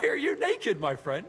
Why are you naked, my friend?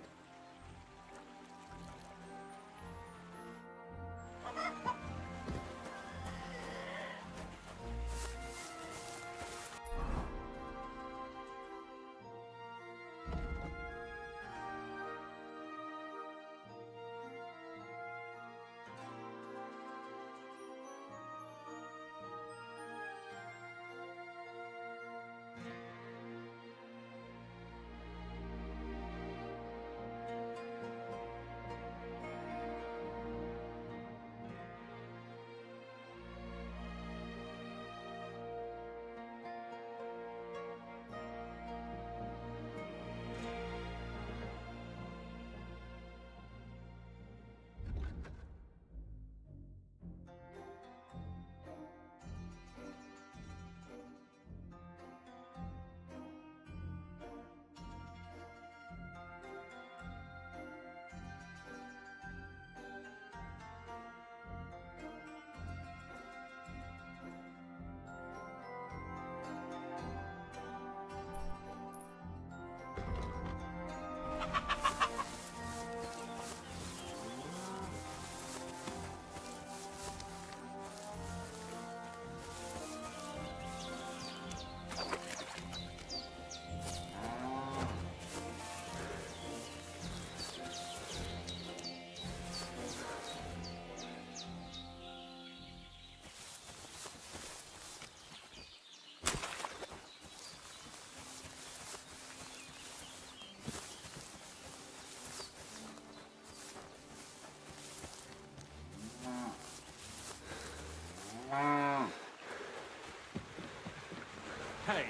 Hey,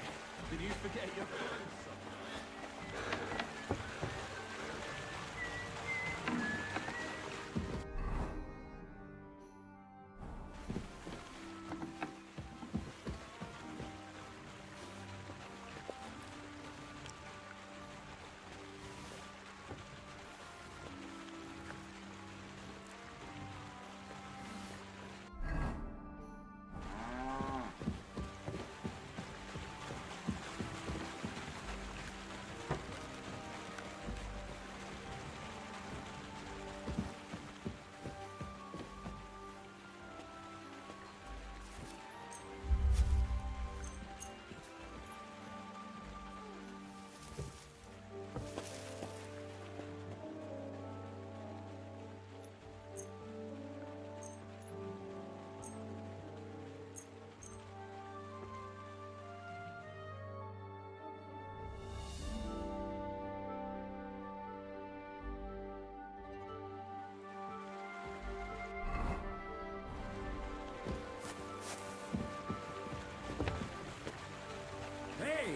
did you forget your clothes somewhere? Hey!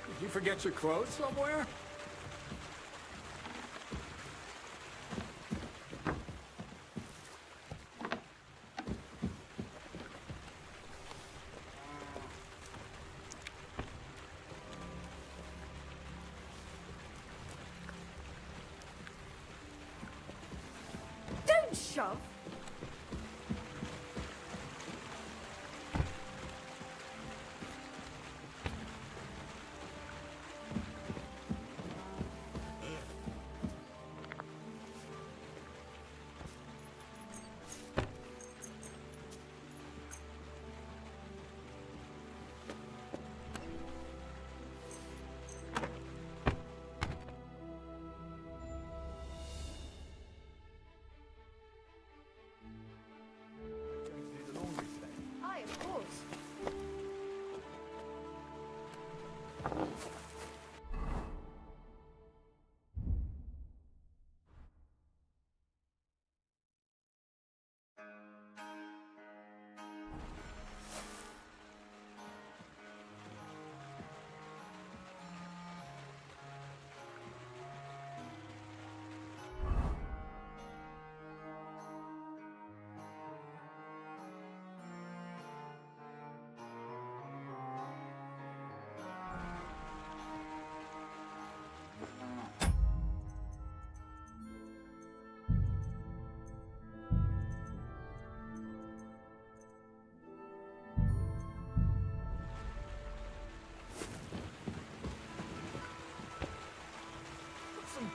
Did you forget your clothes somewhere? Don't shove!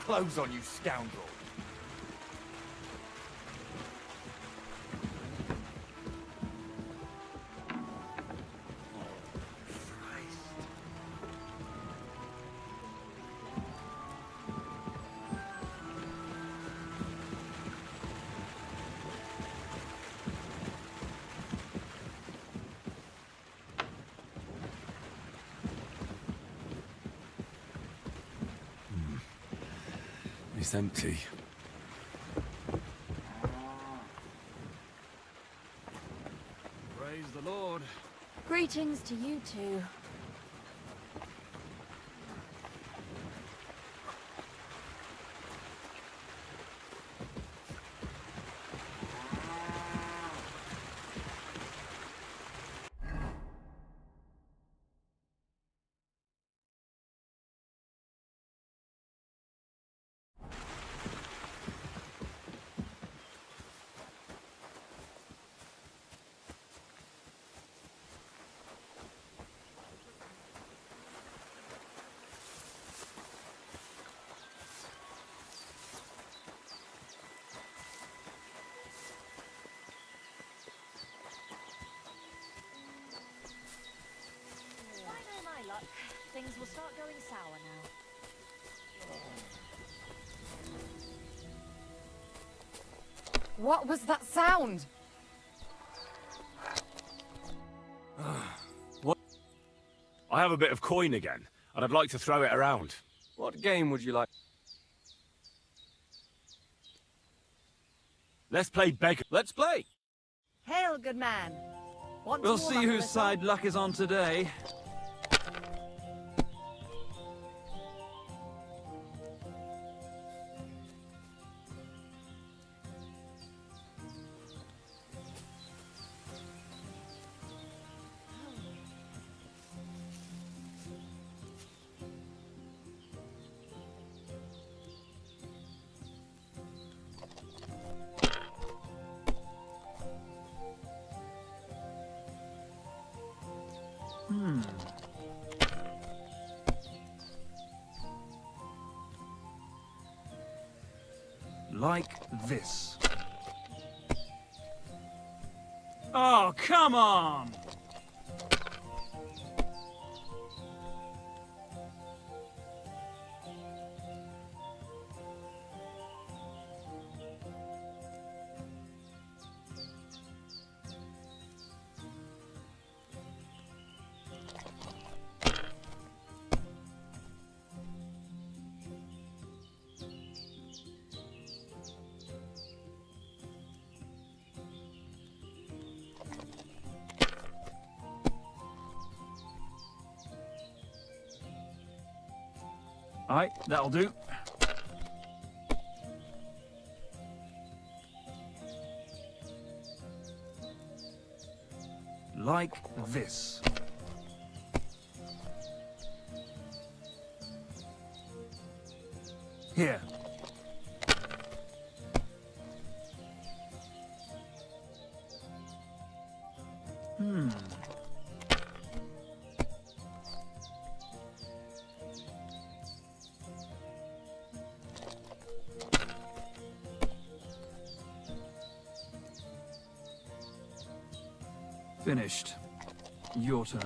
clothes on, you scoundrel! It's empty. Praise the Lord. Greetings to you too. Luck. Things will start going sour now. What was that sound? What? I have a bit of coin again, and I'd like to throw it around. What game would you like? Let's play beggar. Let's play! Hail, good man. We'll see whose side luck is on today. Like this. Oh, come on! Aye, that'll do. Like this. Here. Finished. Your turn.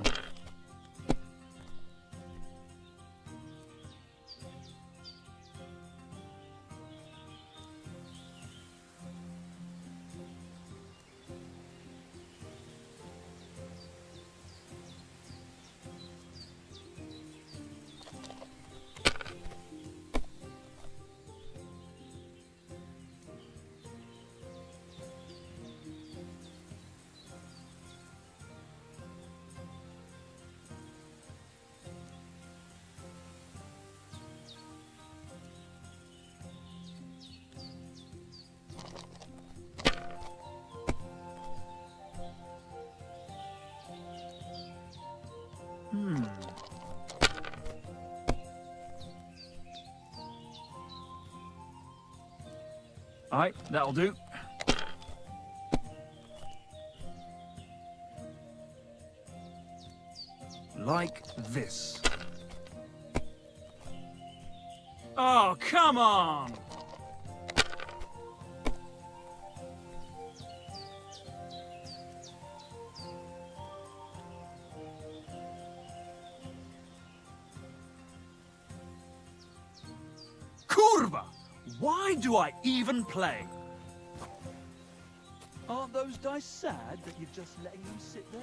Aye, that'll do. Like this. Oh, come on! Kurva! Why do I even play? Aren't those dice sad that you're just letting them sit there?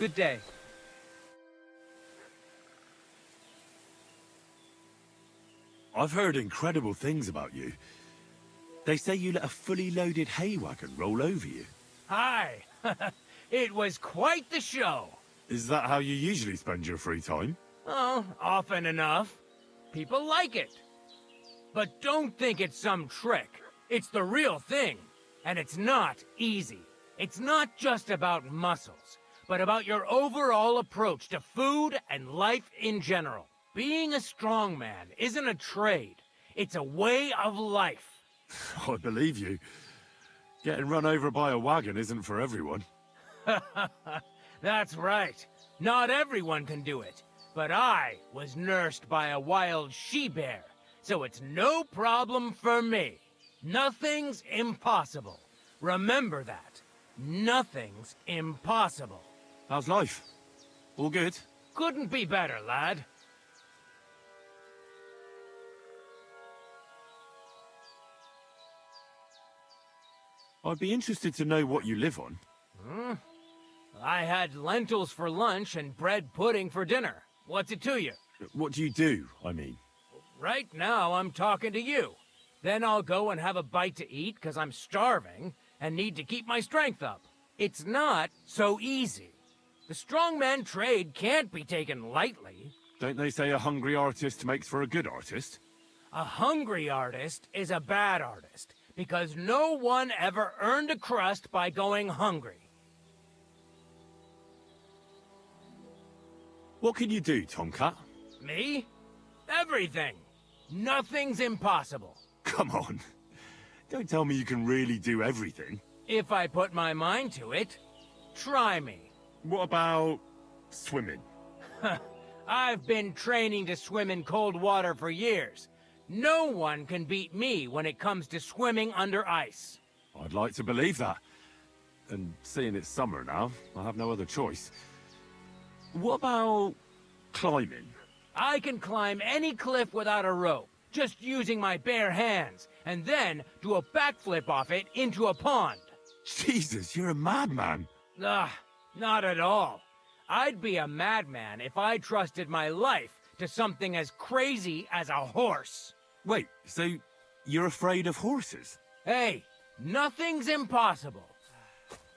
Good day. I've heard incredible things about you. They say you let a fully loaded hay wagon roll over you. Hi. It was quite the show. Is that how you usually spend your free time? Oh, often enough. People like it. But don't think it's some trick. It's the real thing. And it's not easy. It's not just about muscles, but about your overall approach to food and life in general. Being a strongman isn't a trade. It's a way of life. I believe you. Getting run over by a wagon isn't for everyone. That's right. Not everyone can do it. But I was nursed by a wild she-bear, so it's no problem for me. Nothing's impossible. Remember that. Nothing's impossible. How's life? All good? Couldn't be better, lad. I'd be interested to know what you live on. I had lentils for lunch and bread pudding for dinner. What's it to you? What do you do, I mean? Right now, I'm talking to you. Then I'll go and have a bite to eat because I'm starving and need to keep my strength up. It's not so easy. The strongman trade can't be taken lightly. Don't they say a hungry artist makes for a good artist? A hungry artist is a bad artist because no one ever earned a crust by going hungry. What can you do, Tomcat? Me? Everything. Nothing's impossible. Come on. Don't tell me you can really do everything. If I put my mind to it, try me. What about swimming? I've been training to swim in cold water for years. No one can beat me when it comes to swimming under ice. I'd like to believe that. And seeing it's summer now, I have no other choice. What about climbing? I can climb any cliff without a rope, just using my bare hands, and then do a backflip off it into a pond. Jesus, you're a madman. Not at all. I'd be a madman if I trusted my life to something as crazy as a horse. Wait, so you're afraid of horses? Hey, nothing's impossible.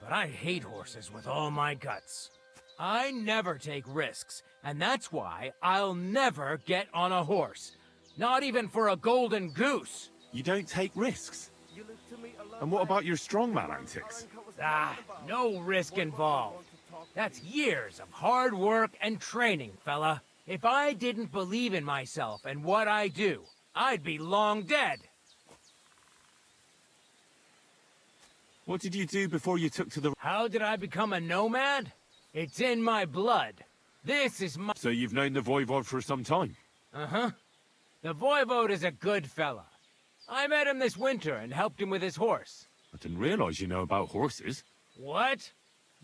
But I hate horses with all my guts. I never take risks, and that's why I'll never get on a horse. Not even for a golden goose. You don't take risks? And what about your strongman antics? No risk involved. That's years of hard work and training, fella. If I didn't believe in myself and what I do, I'd be long dead. What did you do before you took to the... How did I become a nomad? It's in my blood. This is my... So you've known the Voivod for some time? Uh-huh. The Voivode is a good fella. I met him this winter and helped him with his horse. I didn't realize you know about horses. What?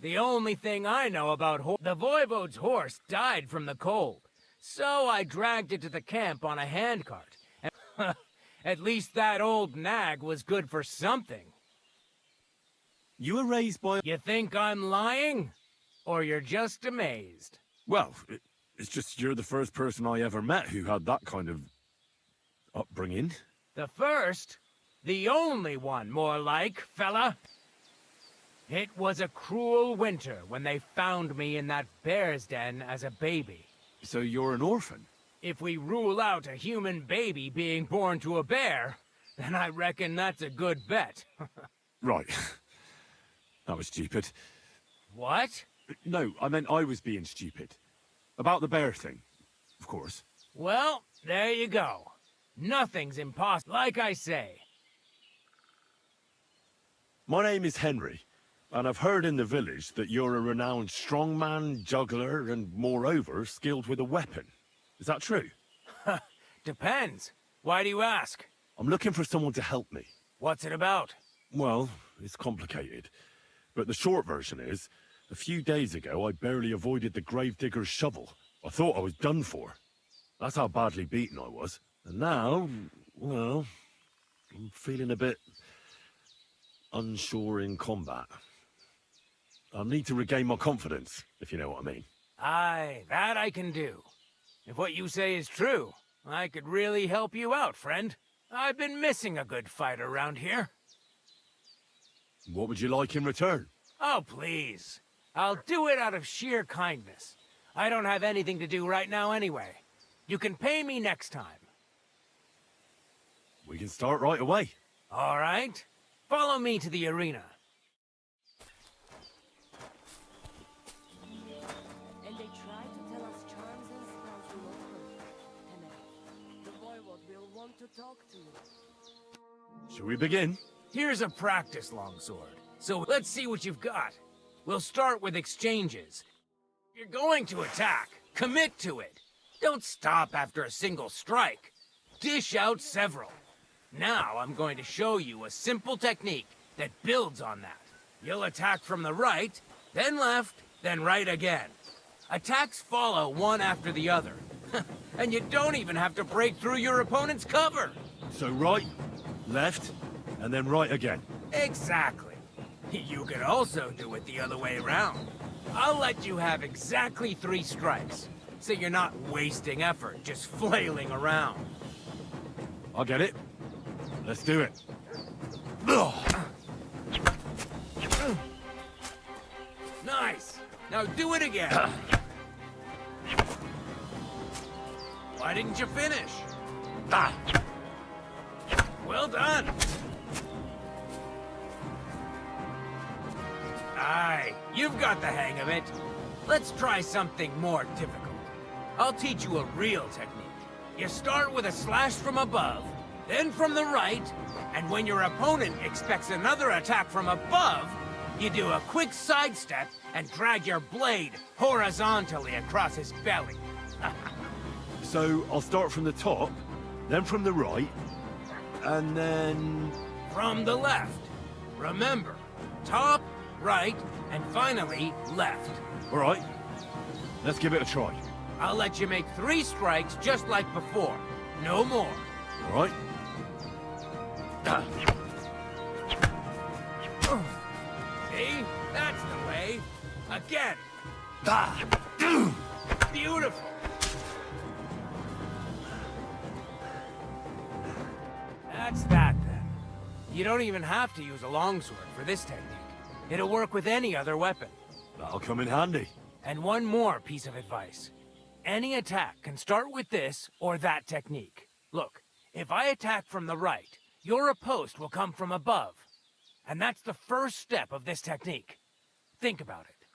The only thing I know about the Voivode's horse died from the cold. So I dragged it to the camp on a handcart. At least that old nag was good for something. You were raised by... You think I'm lying? Or you're just amazed? Well, it's just you're the first person I ever met who had that kind of upbringing. The first? The only one, more like, fella. It was a cruel winter when they found me in that bear's den as a baby. So you're an orphan? If we rule out a human baby being born to a bear, then I reckon that's a good bet. Right. That was stupid. What? No, I meant I was being stupid. About the bear thing, of course. Well, there you go. Nothing's impossible, like I say. My name is Henry, and I've heard in the village that you're a renowned strongman, juggler, and moreover, skilled with a weapon. Is that true? Depends. Why do you ask? I'm looking for someone to help me. What's it about? Well, it's complicated. But the short version is, a few days ago, I barely avoided the gravedigger's shovel. I thought I was done for. That's how badly beaten I was. And now, well, I'm feeling a bit unsure in combat. I'll need to regain my confidence, if you know what I mean. Aye, that I can do. If what you say is true, I could really help you out, friend. I've been missing a good fight around here. What would you like in return? Oh, please. I'll do it out of sheer kindness. I don't have anything to do right now anyway. You can pay me next time. We can start right away. All right? Follow me to the arena. And they try to tell us charms and spells will not work. The voivode will want to talk to you. Shall we begin? Here's a practice longsword. So let's see what you've got. We'll start with exchanges. If you're going to attack, commit to it. Don't stop after a single strike. Dish out several. Now I'm going to show you a simple technique that builds on that. You'll attack from the right, then left, then right again. Attacks follow one after the other. And you don't even have to break through your opponent's cover. So right, left, and then right again. Exactly. You could also do it the other way around. I'll let you have exactly 3 strikes, so you're not wasting effort just flailing around. I'll get it. Let's do it. Nice. Now do it again. Why didn't you finish? Well done. Aye, you've got the hang of it. Let's try something more difficult. I'll teach you a real technique. You start with a slash from above, then from the right, and when your opponent expects another attack from above, you do a quick sidestep and drag your blade horizontally across his belly. So I'll start from the top, then from the right, and then... From the left. Remember, top, right, and finally, left. All right, let's give it a try. I'll let you make 3 strikes just like before. No more. All right? See? That's the way. Again. Beautiful. That's that, then. You don't even have to use a longsword for this technique. It'll work with any other weapon. That'll come in handy. And one more piece of advice. Any attack can start with this or that technique. Look, if I attack from the right, your riposte will come from above. And that's the first step of this technique. Think about it.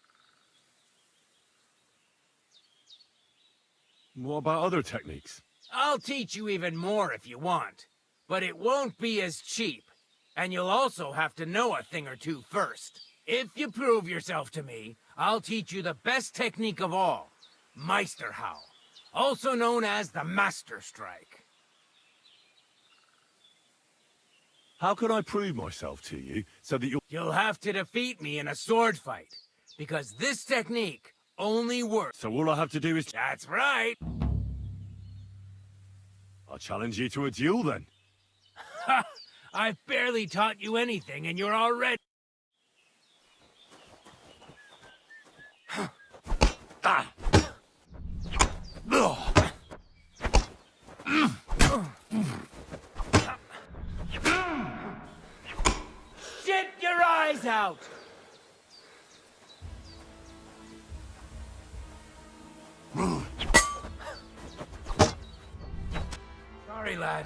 What about other techniques? I'll teach you even more if you want. But it won't be as cheap. And you'll also have to know a thing or two first. If you prove yourself to me, I'll teach you the best technique of all. Meisterhowl, also known as the Master Strike. How can I prove myself to you so that You'll have to defeat me in a sword fight, because this technique only works. So all I have to do is... That's right. I'll challenge you to a duel then. Ha! I've barely taught you anything and you're already... Shit your eyes out! Sorry, lad.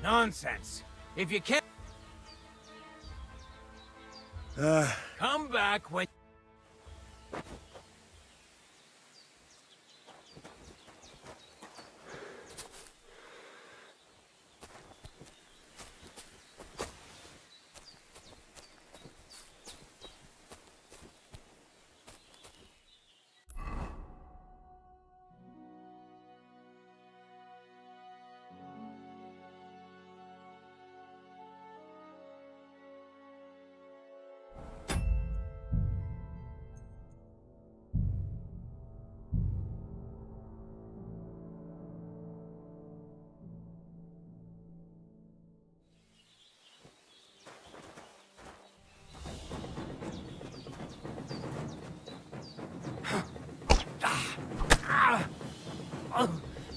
Nonsense. If you can't... Come back when...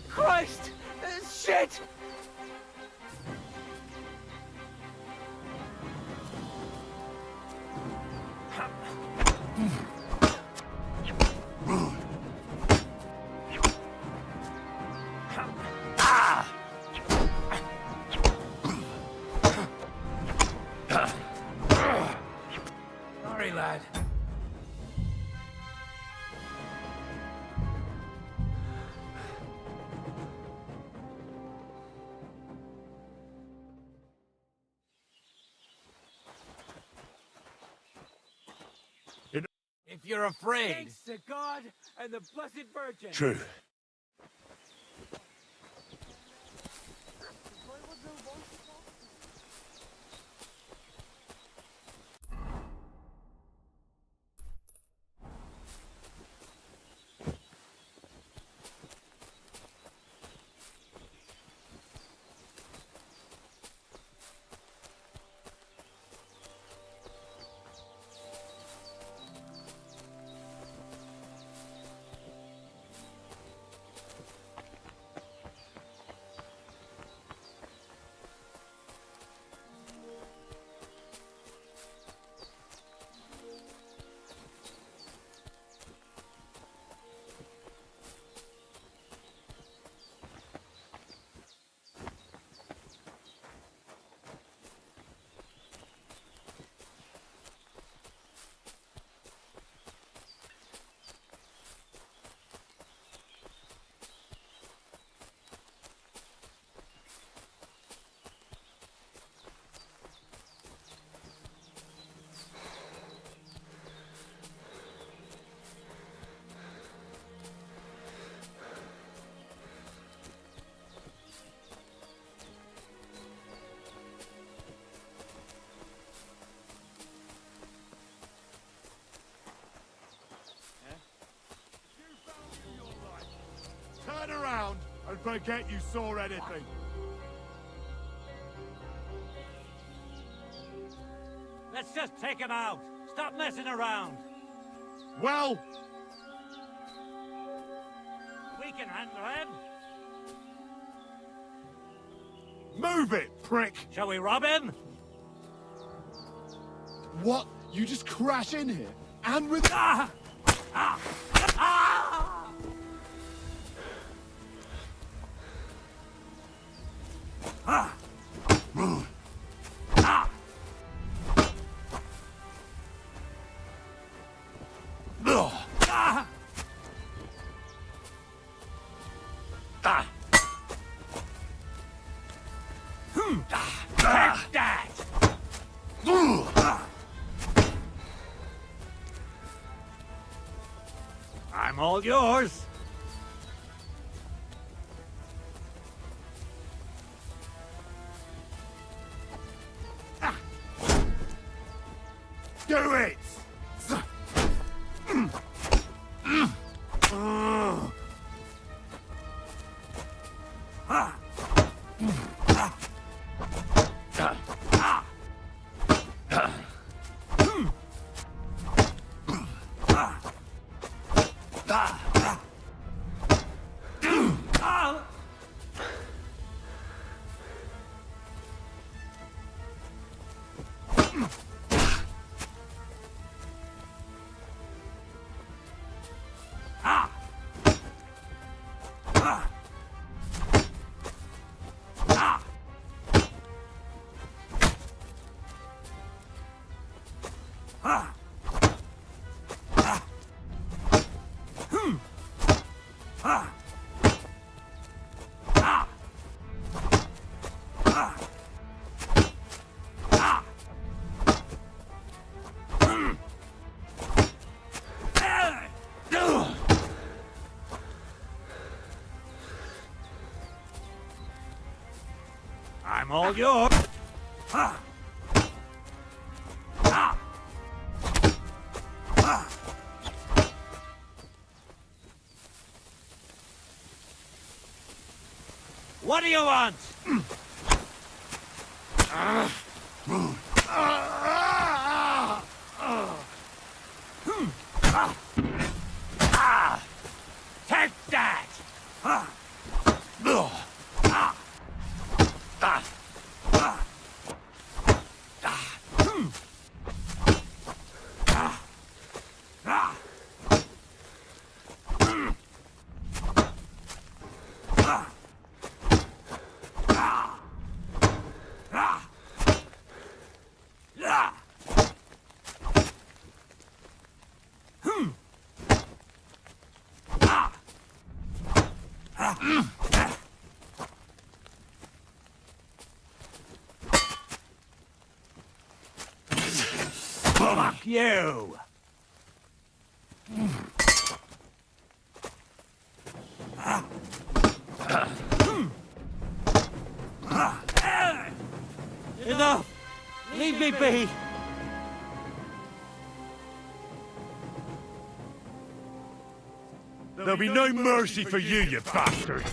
Christ! Shit! Sorry, lad. If you're afraid. Thanks to God and the Blessed Virgin. True. Turn around and forget you saw anything. Let's just take him out. Stop messing around. Well, We can handle him. move it, prick! Shall we rob him? What? You just crash in here? And with... Ah! Ah! Ah! Ah! Ah! Ah! Ah! Take that! I'm all yours. Do it! Ah! Ah! Ah! Ah! Ah! Ah! Ah! Hmm! Ah! Ah! Ah! Ah! Hmm! Ugh! I'm all yours. Ah! Ah! Ah! What do you want? Take that! Fuck you! Enough! Leave me be! There'll be no mercy for you, you bastard!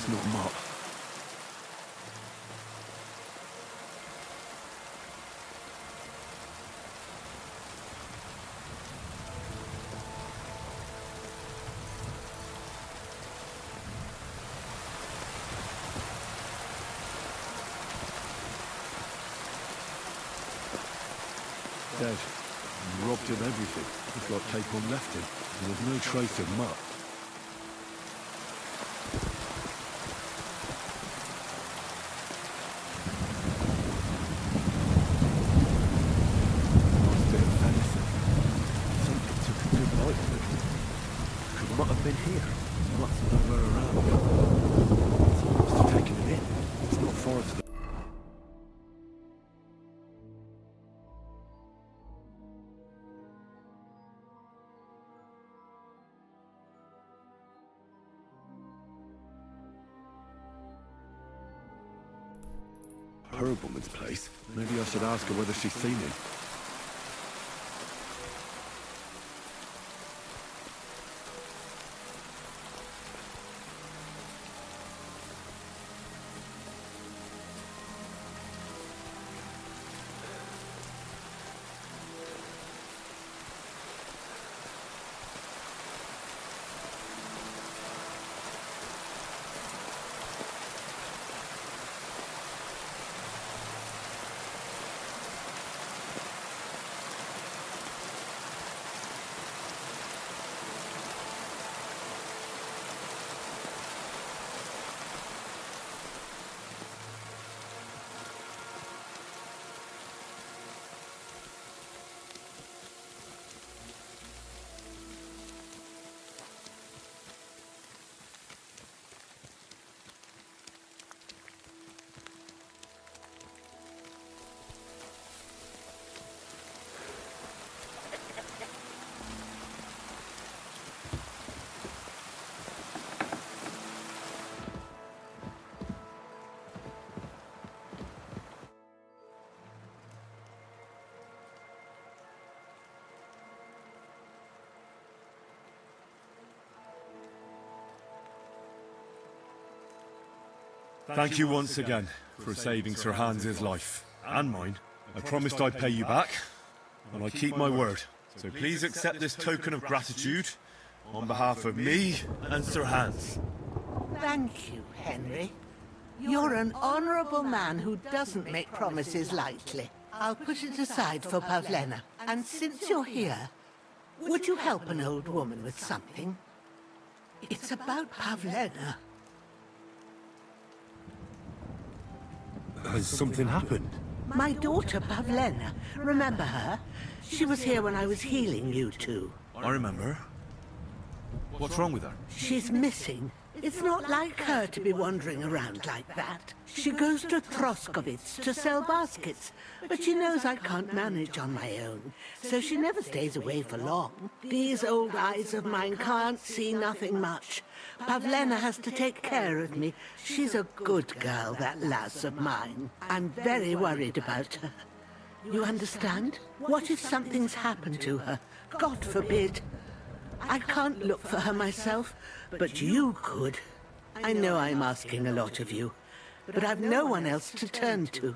it's not Mutt. Dead. Robbed him everything. He's got Capon left him, and there's no trace of Mutt. Last bit of venison. Somebody took a good bite of it. Could Mutt have been here? Mutt's nowhere around. Someone must have taken him in. It's not far to the... Her woman's place. Maybe I should ask her whether she's seen him. Thank you once again for saving Sir Hans's life. And mine. I promised I'd pay you back, and I keep my word. So please accept this token of gratitude on behalf of me and Sir Hans. Thank you, Henry. You're an honourable man who doesn't make promises lightly. I'll put it aside for Pavlena. And since you're here, would you help an old woman with something? It's about Pavlena. Has something happened? My daughter, Pavlena. Remember her? She was here when I was healing you two. I remember. What's wrong with her? She's missing. It's not like her to be wandering around like that. She goes to Troskovitz to sell baskets, but she knows I can't manage on my own, so she never stays away for long. These old eyes of mine can't see nothing much. Pavlena has to take care of me. She's a good girl, that lass of mine. I'm very worried about her. You understand? What if something's happened to her? God forbid. I can't look for her myself, but you could. I know I'm asking a lot of you, but I've no one else to turn to.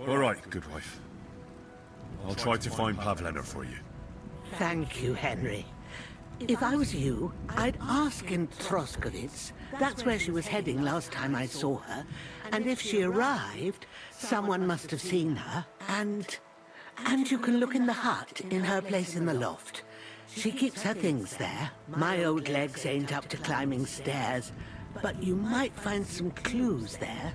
All right, good wife. I'll try to find Pavlena for you. Thank you, Henry. If I was you, I'd ask in Troskovitz. That's where she was heading last time I saw her. And if she arrived, someone must have seen her. And you can look in the hut in her place in the loft. She keeps her things there. My old legs ain't up to climbing stairs, but you might find some clues there.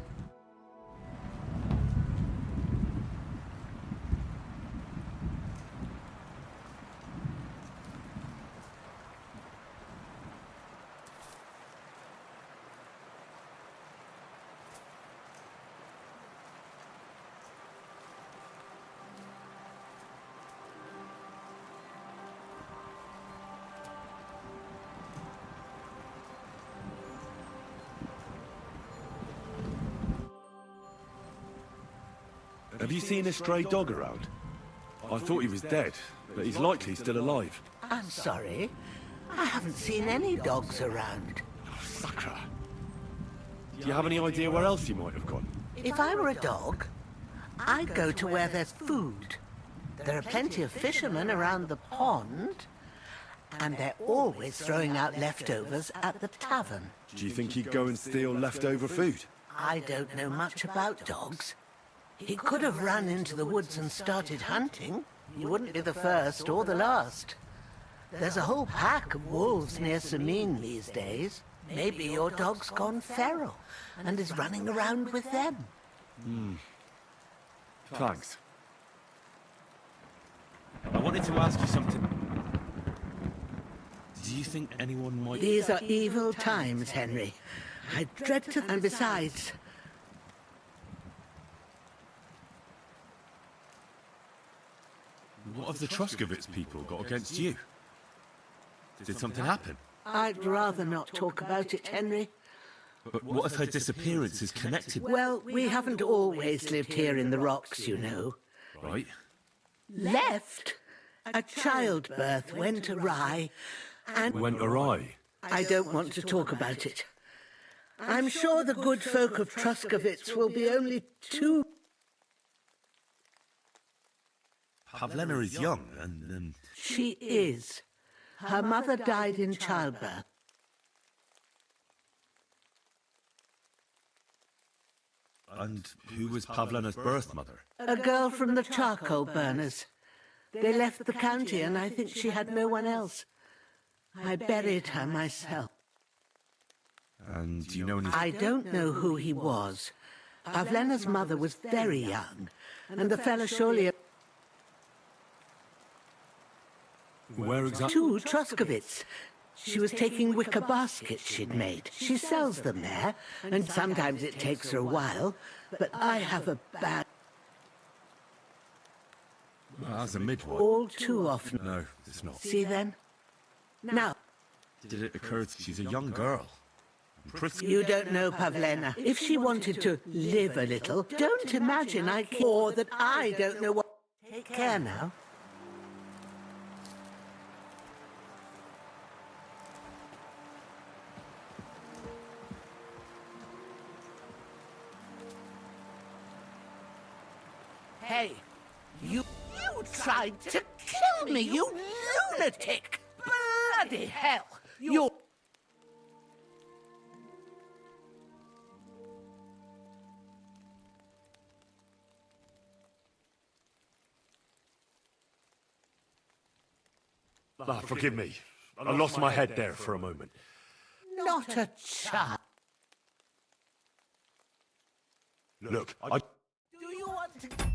Have you seen a stray dog around? I thought he was dead, but he's likely still alive. I'm sorry. I haven't seen any dogs around. Sakra. Do you have any idea where else he might have gone? If I were a dog, I'd go to where there's food. There are plenty of fishermen around the pond, and they're always throwing out leftovers at the tavern. Do you think he'd go and steal leftover food? I don't know much about dogs. He could have run into the woods and started hunting. He wouldn't be the first or the last. There's a whole pack of wolves near Sameen these days. Maybe your dog's gone feral and is running around with them. Thanks. I wanted to ask you something. Do you think anyone might... These are evil times, Henry. I dread to... And besides... What have the Truscovitz people got against you? Did something happen? I'd rather not talk about it, Henry. But what if her disappearance is connected? Well, we haven't always lived here in the rocks, you know. Right. Left? A childbirth went awry, and... Went awry. I don't want to talk about it. I'm sure the good folk of Truscovitz will be only too... Pavlena is young, and... She is. Her mother died in childbirth. And who was Pavlena's birth mother? A girl from the charcoal burners. They left the county and I think she had no one else. I buried her myself. And do you know any... I don't know who he was. Pavlena's mother was very young, and the fella surely... Where exactly? To Truscovitz. She was taking wicker baskets she'd made. She sells them there, and sometimes it takes her a while, but I have a bad... Well, as a midwife. all too often. No, it's not. See then? Now, Did it occur that she's a young girl? Pretty... you don't know Pavlena. If she wanted to live a little, don't imagine I care, or that I don't know what... Take care now. Hey, you tried to kill me, you lunatic! Bloody hell! You're... Ah, forgive me. I lost my head there for a moment. not a child. Look, I... Do you want to...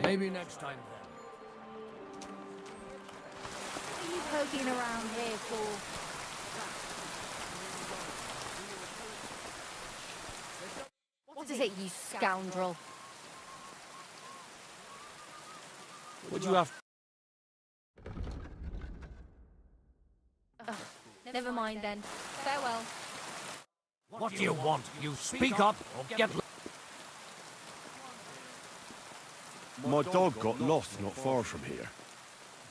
Maybe next time then. What are you poking around here for? What is it, you scoundrel? What do you have? Never mind then. Farewell. What do you want? You speak up or get... My dog got lost not far from here.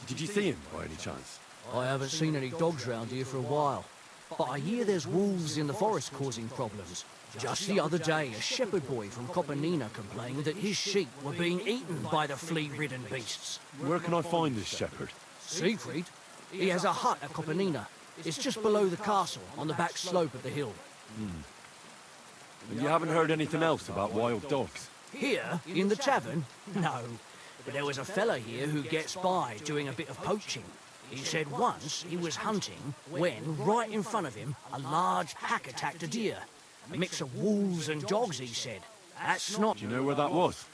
Did you see him by any chance? I haven't seen any dogs round here for a while, but I hear there's wolves in the forest causing problems. Just the other day, a shepherd boy from Copenina complained that his sheep were being eaten by the flea-ridden beasts. Where can I find this shepherd? Siegfried? He has a hut at Copenina. It's just below the castle, on the back slope of the hill. And you haven't heard anything else about wild dogs? Here, in the tavern? No. But there was a fella here who gets by doing a bit of poaching. He said once he was hunting when, right in front of him, a large pack attacked a deer. A mix of wolves and dogs, he said. That's not... Do you know where that was?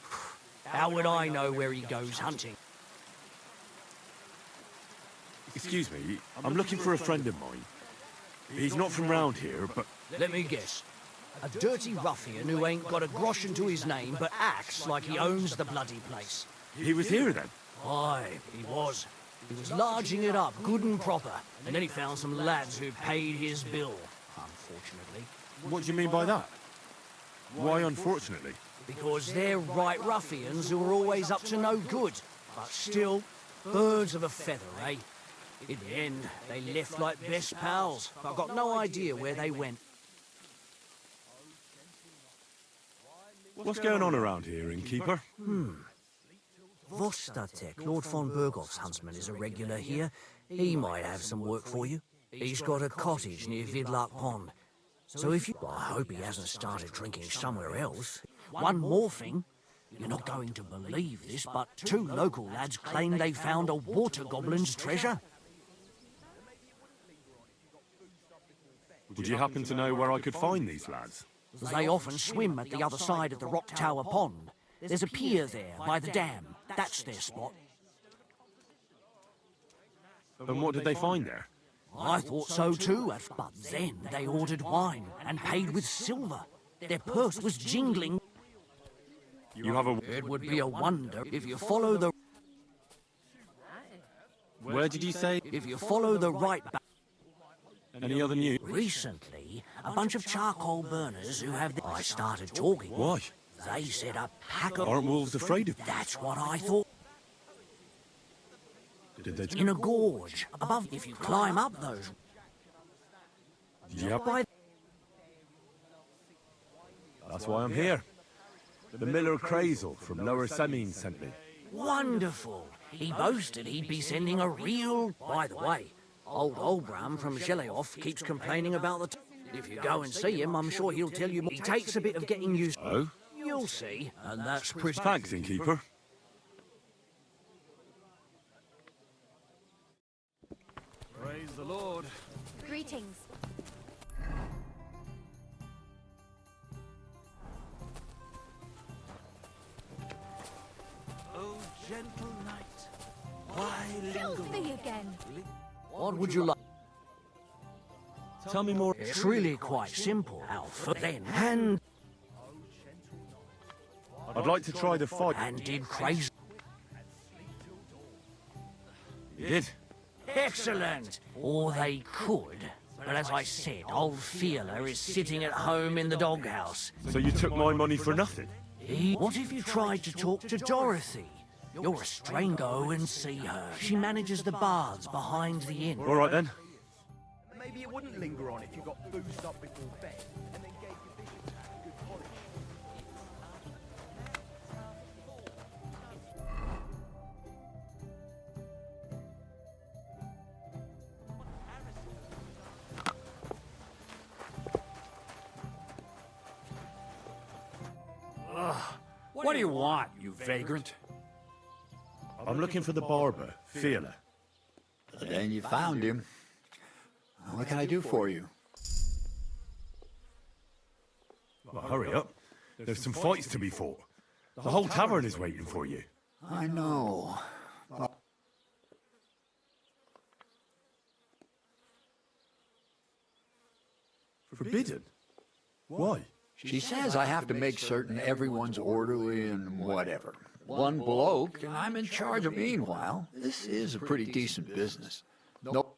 How would I know where he goes hunting? Excuse me, I'm looking for a friend of mine. He's not from round here, but... Let me guess. A dirty ruffian who ain't got a groschen to his name but acts like he owns the bloody place. He was here then? Aye, he was. He was larging it up, good and proper, and then he found some lads who paid his bill, unfortunately. What do you mean by that? Why unfortunately? Because they're right ruffians who are always up to no good, but still, birds of a feather, eh? In the end, they left like best pals, but I've got no idea where they went. What's going on around here, innkeeper? Vostatek, Lord von Berghoff's huntsman, is a regular here. He might have some work for you. He's got a cottage near Vidlark Pond. So if you... Well, I hope he hasn't started drinking somewhere else. One more thing. You're not going to believe this, but 2 local lads claim they found a water goblin's treasure. Would you happen to know where I could find these lads? They often swim at the other side of the Rock Tower Pond. There's a pier there by the dam. That's their spot. And what did they find there? I thought so too, but then they ordered wine and paid with silver. Their purse was jingling. You have a... It would be a wonder if you follow the... Where did you say? If you follow the right back... Any other news? Recently, a bunch of charcoal burners who have... I started talking. Why? They said a pack of... Aren't wolves afraid of you? That's what I thought. Did they... In a gorge, above, if you climb up those... Did you have... By... That's why I'm here. The Miller Crazel from Lower Semine sent me. Wonderful. He boasted he'd be sending a real... By the way, old Olbram from Zheleoff keeps complaining about the... If you go and see him, I'm sure he'll tell you more. He takes a bit of getting used... Oh? You'll see, and that's pretty... Thanks, innkeeper. Praise the Lord. Greetings. Oh, gentle knight, why linger? Filthy again. What would you like? Tell me more. It's really quite simple, Alpha. Then, and I'd like to try the fight. did crazy... You did? Excellent! Or they could. But as I said, old Fiala is sitting at home in the doghouse. So you took my money for nothing? What if you tried to talk to Dorothy? You're a stranger. Go and see her. She manages the baths behind the inn. All right then. Maybe it wouldn't linger on if you got boozed up before bed and then gave your vision a good polish. What do you want, you vagrant? I'm looking for the barber, Fiala. Then you found him. What can I do for you? Well, hurry up. There's some fights to be fought. The whole tavern is waiting for you. I know. Forbidden? Why? She says I have to make certain everyone's orderly and whatever. One bloke, and I'm in charge of meanwhile. This is a pretty decent business. Nope.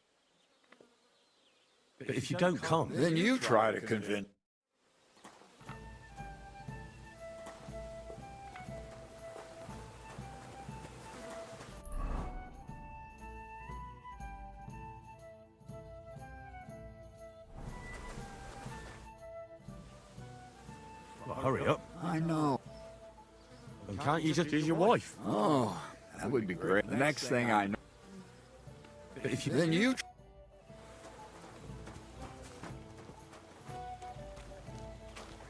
But if you don't come... Then you try to convince... Well, hurry up. I know. And can't you just use your wife? Oh, that would be great. The next thing I know... But if you... Then you...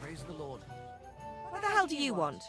Praise the Lord. What the hell do you want?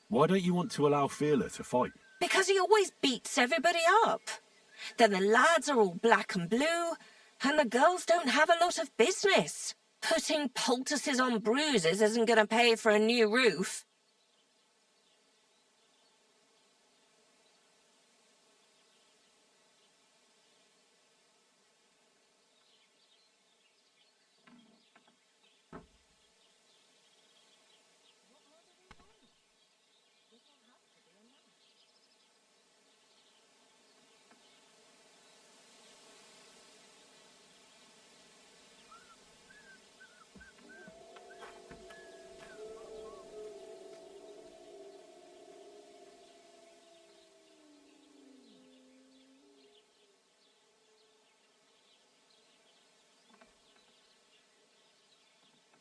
Why don't you want to allow Fearler to fight? Because he always beats everybody up. Then the lads are all black and blue, and the girls don't have a lot of business. Putting poultices on bruises isn't going to pay for a new roof.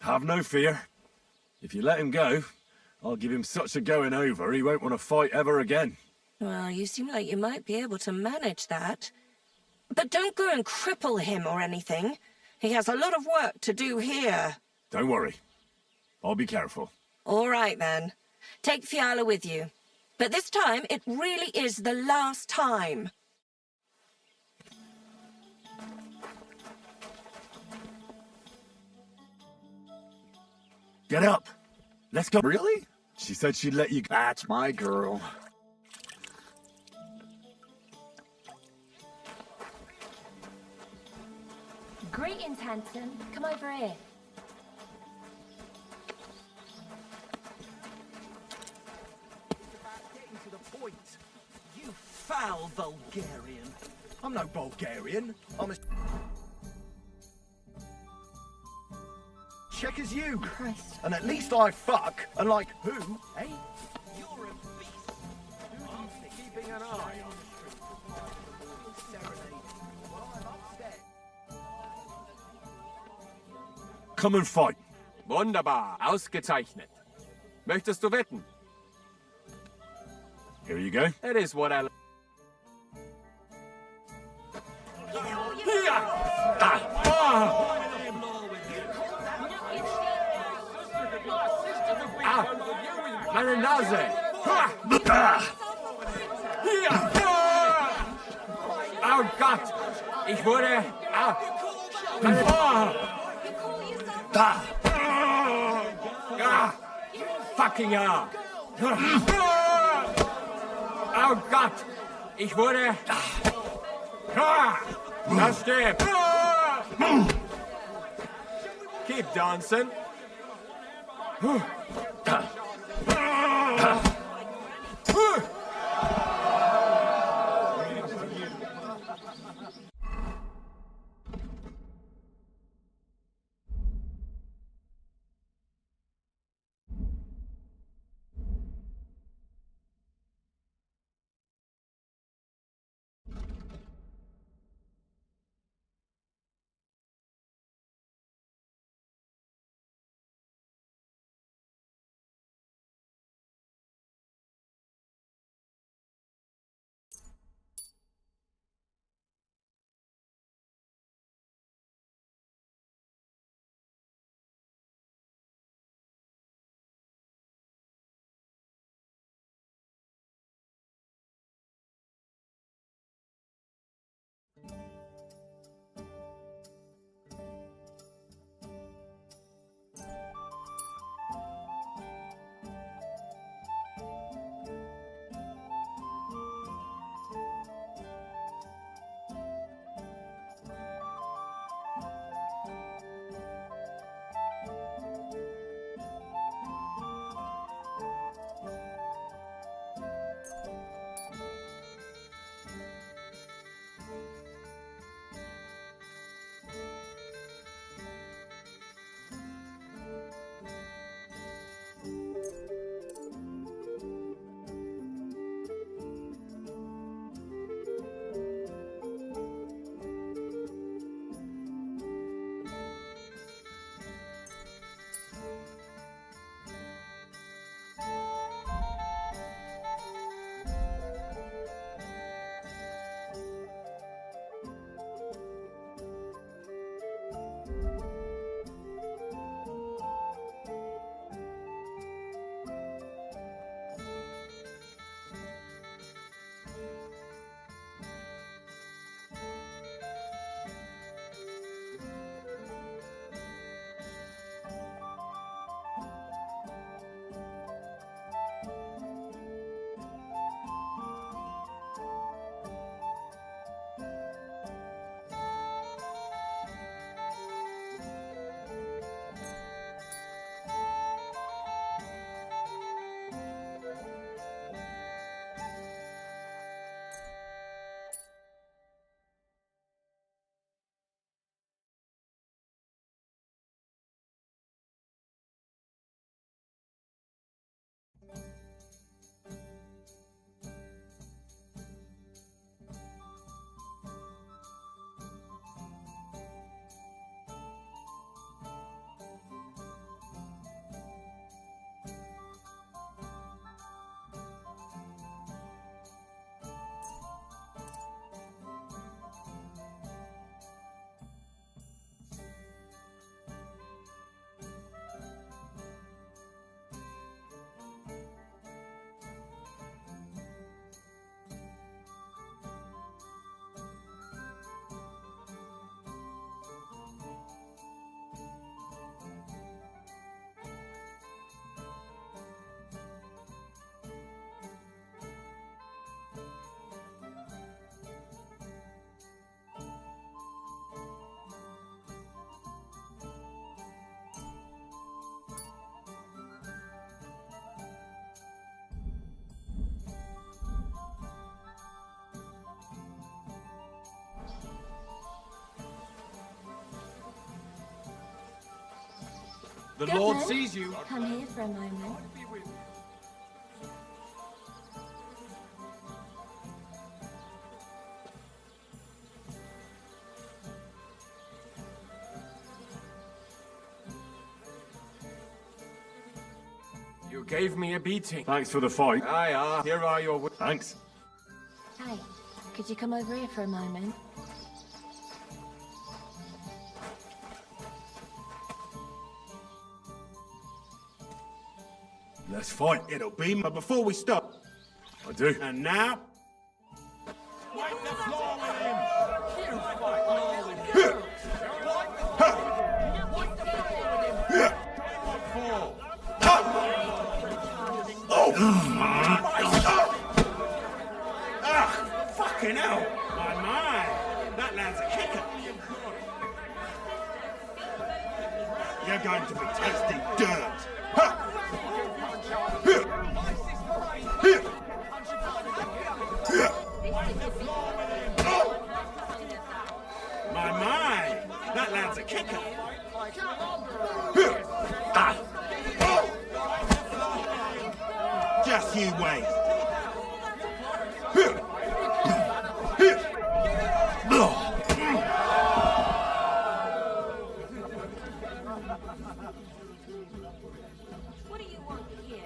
Have no fear. If you let him go, I'll give him such a going over he won't want to fight ever again. Well, you seem like you might be able to manage that. But don't go and cripple him or anything. He has a lot of work to do here. Don't worry. I'll be careful. All right, then. Take Fiala with you. But this time, it really is the last time. Get up. Let's go. Really? She said she'd let you... That's my girl. Greetings, Hanson. Come over here. Getting to the point. You foul Bulgarian. I'm no Bulgarian. I'm as check as you. Christ. And at least I fuck. And like who? Eh? You're a beast. I'm keeping an eye on the street. Serenade. Well, I'm upset. Come and fight. Wunderbar, ausgezeichnet. Möchtest du wetten? Here you go. It is what I... Meine Nase! Oh Gott! Ich wurde... Da! Fucking hell! Oh Gott! Ich wurde... Da stirbt! Keep dancing. The Good Lord man. sees you. Come here for a moment. You gave me a beating. Thanks for the fight. Aye, here are your... Thanks. Hey, could you come over here for a moment? Let's fight. It'll be, but before we stop, I do. and now, fucking hell! My, that lad's a kicker. You're going to be tasting dirt. My, that lad's a kicker. Just you wait. What do you want here?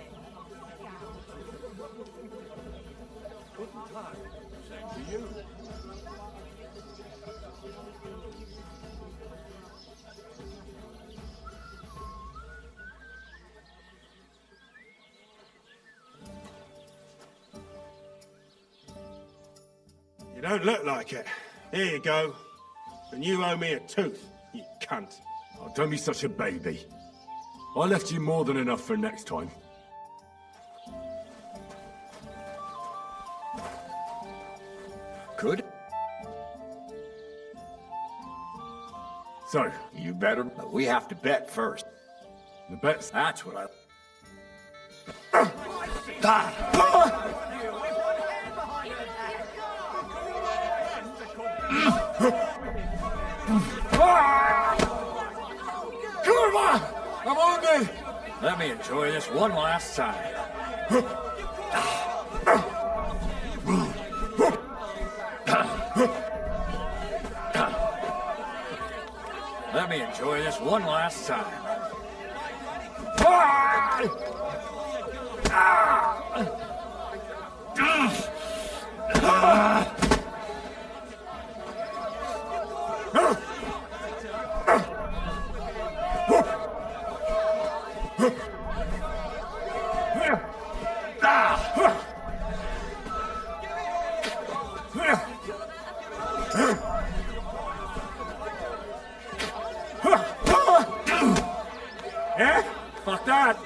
You don't look like it. Here you go. And you owe me a tooth, you cunt. Oh, don't be such a baby. I left you more than enough for next time. Could? So, You better. But we have to bet first. the bet's... That's what I... Come on! I'm on me! Let me enjoy this one last time. Let me enjoy this one last time. Yeah? Fuck that.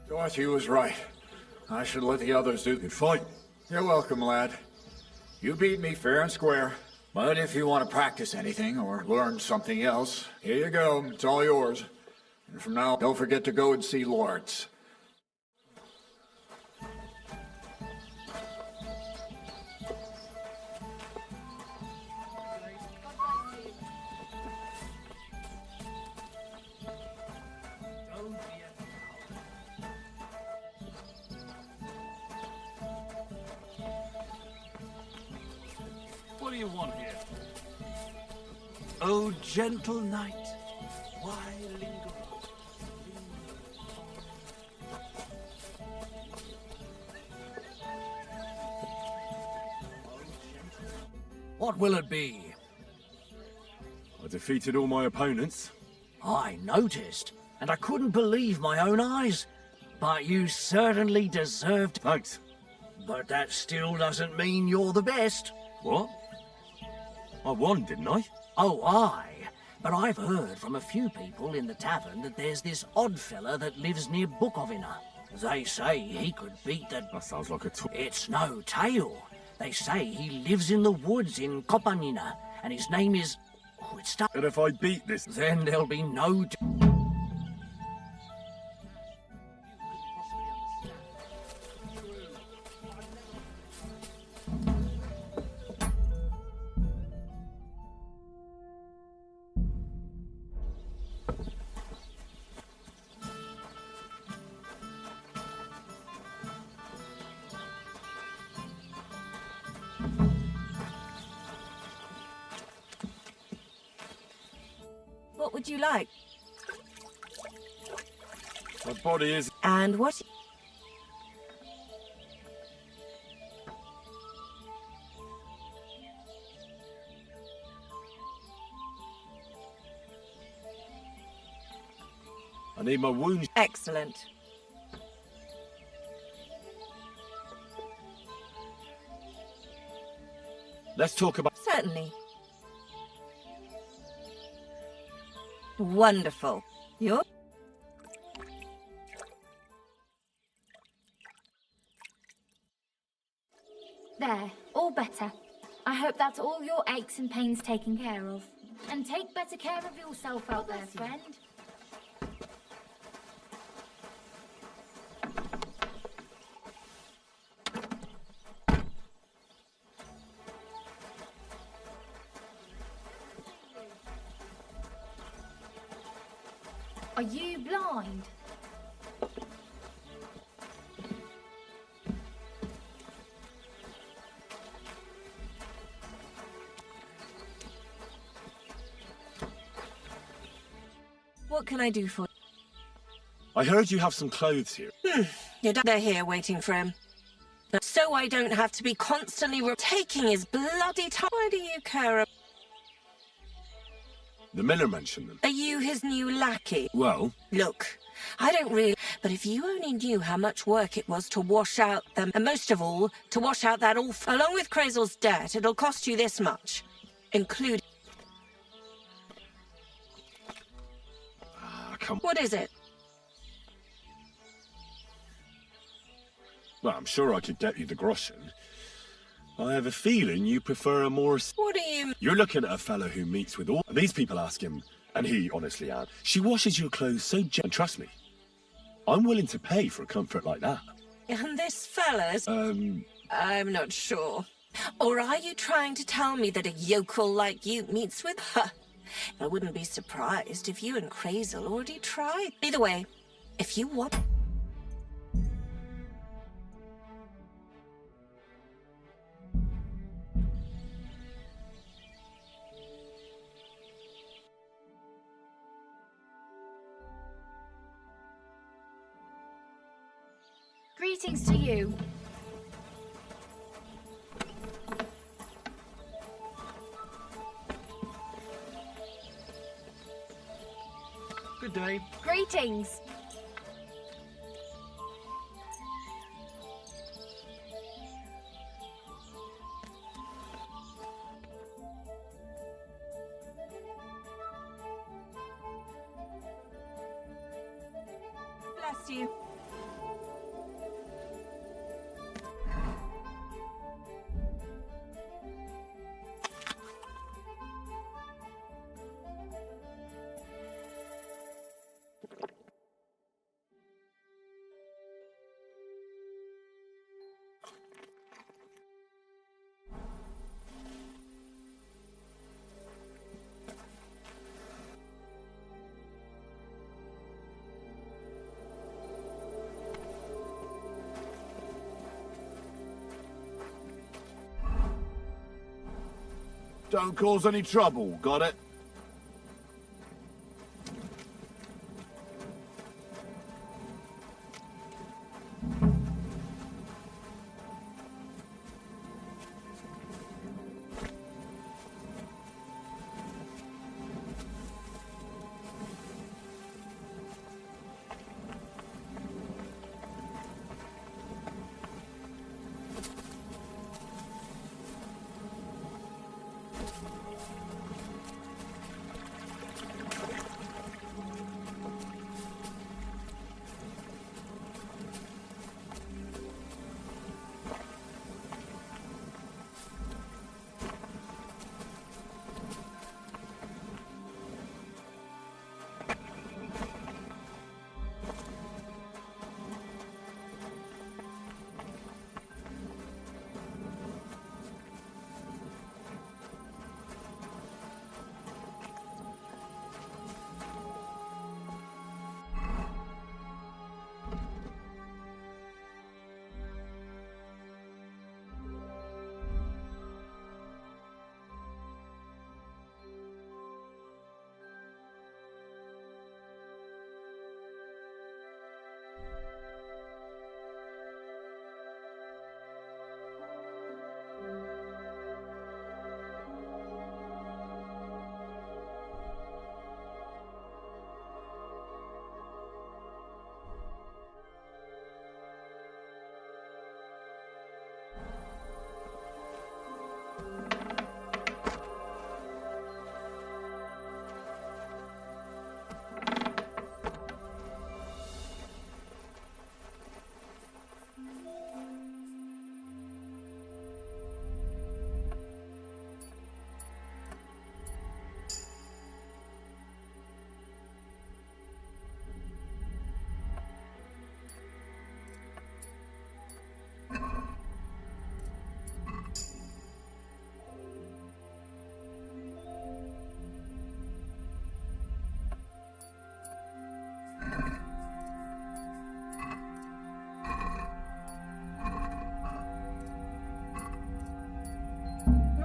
Dorothy was right. I should let the others do the fight. You're welcome, lad. You beat me fair and square. But if you want to practice anything or learn something else, here you go. It's all yours. And from now, don't forget to go and see Lawrence. What do you want here? Oh, gentle knight, why linger? What will it be? I defeated all my opponents. I noticed, and I couldn't believe my own eyes. But you certainly deserved... Thanks. But that still doesn't mean you're the best. What? I won, didn't I? Oh, aye. But I've heard from a few people in the tavern that there's this odd fella that lives near Bukovina. They say he could beat the... That sounds like a It's no tale. They say he lives in the woods in Kopanina, and his name is... Oh, it's stuck. And if I beat this, Then there'll be no... What would you like? my body is... And what? I need my wounds. Excellent. Let's talk about... Certainly. Wonderful. You're... There, all better. I hope that's all your aches and pains taken care of. And take better care of yourself out there, friend. Are you blind? What can I do for I heard you have some clothes here. you? They're here waiting for him. So I don't have to be constantly taking his bloody time. Why do you care? The miller mentioned them. Are you his new lackey? Well, Look, I don't really... But if you only knew how much work it was to wash out them, and most of all, to wash out that awful... Along with Crazel's debt, it'll cost you this much. Including... come... What is it? Well, I'm sure I could get you the groschen. I have a feeling you prefer a more... What do you... You're looking at a fellow who meets with all... These people ask him, and he honestly adds, she washes your clothes so and trust me, I'm willing to pay for a comfort like that. And this fella's... I'm not sure. Or are you trying to tell me that a yokel like you meets with her? I wouldn't be surprised if you and Crazel already tried. Either way, if you want... Greetings to you. Good day. Greetings. Bless you. Don't cause any trouble, got it?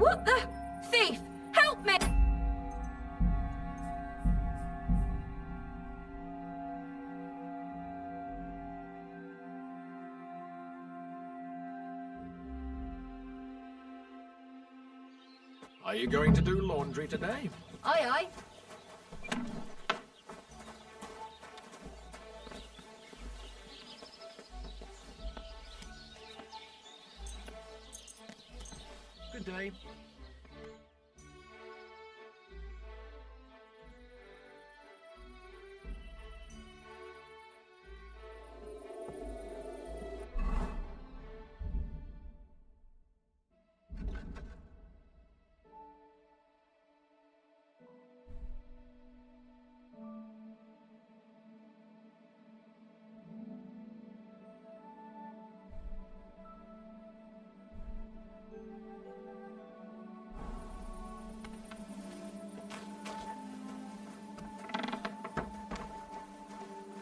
What the? Thief! Help me! Are you going to do laundry today? Aye, aye. Good day.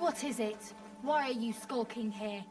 What is it? Why are you skulking here?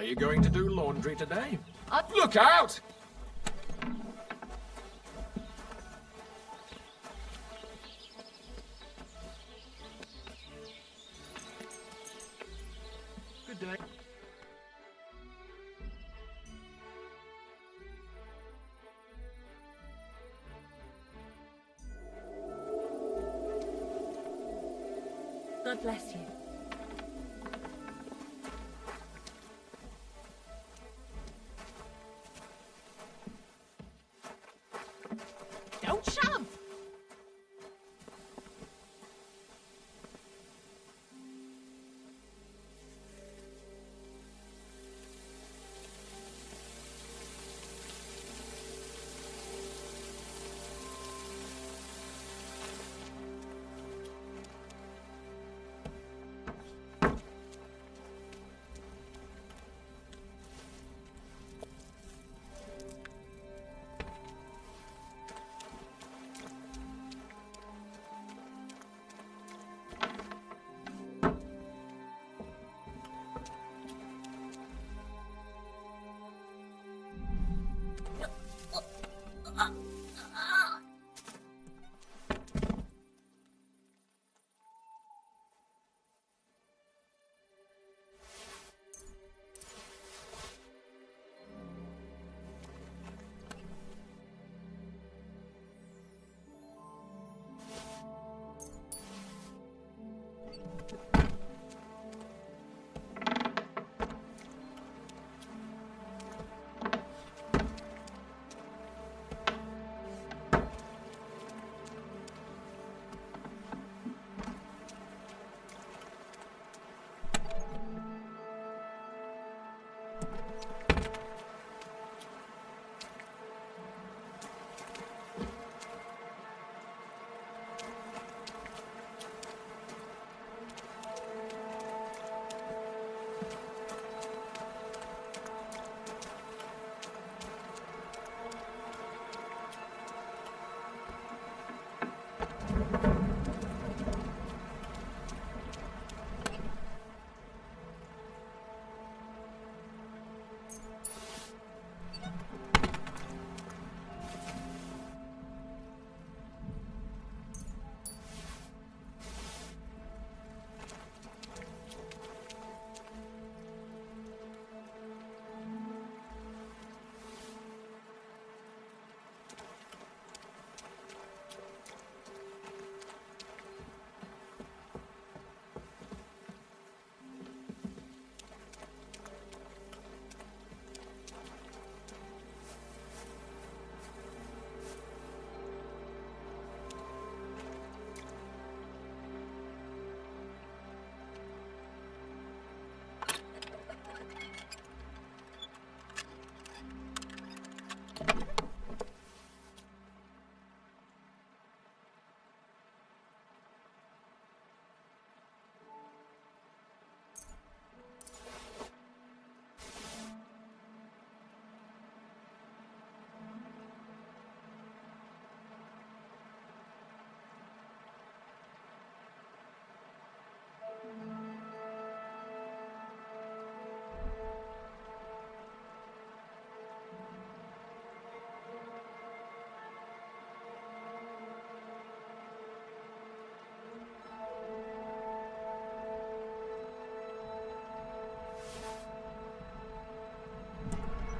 Are you going to do laundry today? I... Look out! Good day. God bless you. Don't shove!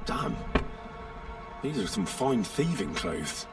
Damn. These are some fine thieving clothes.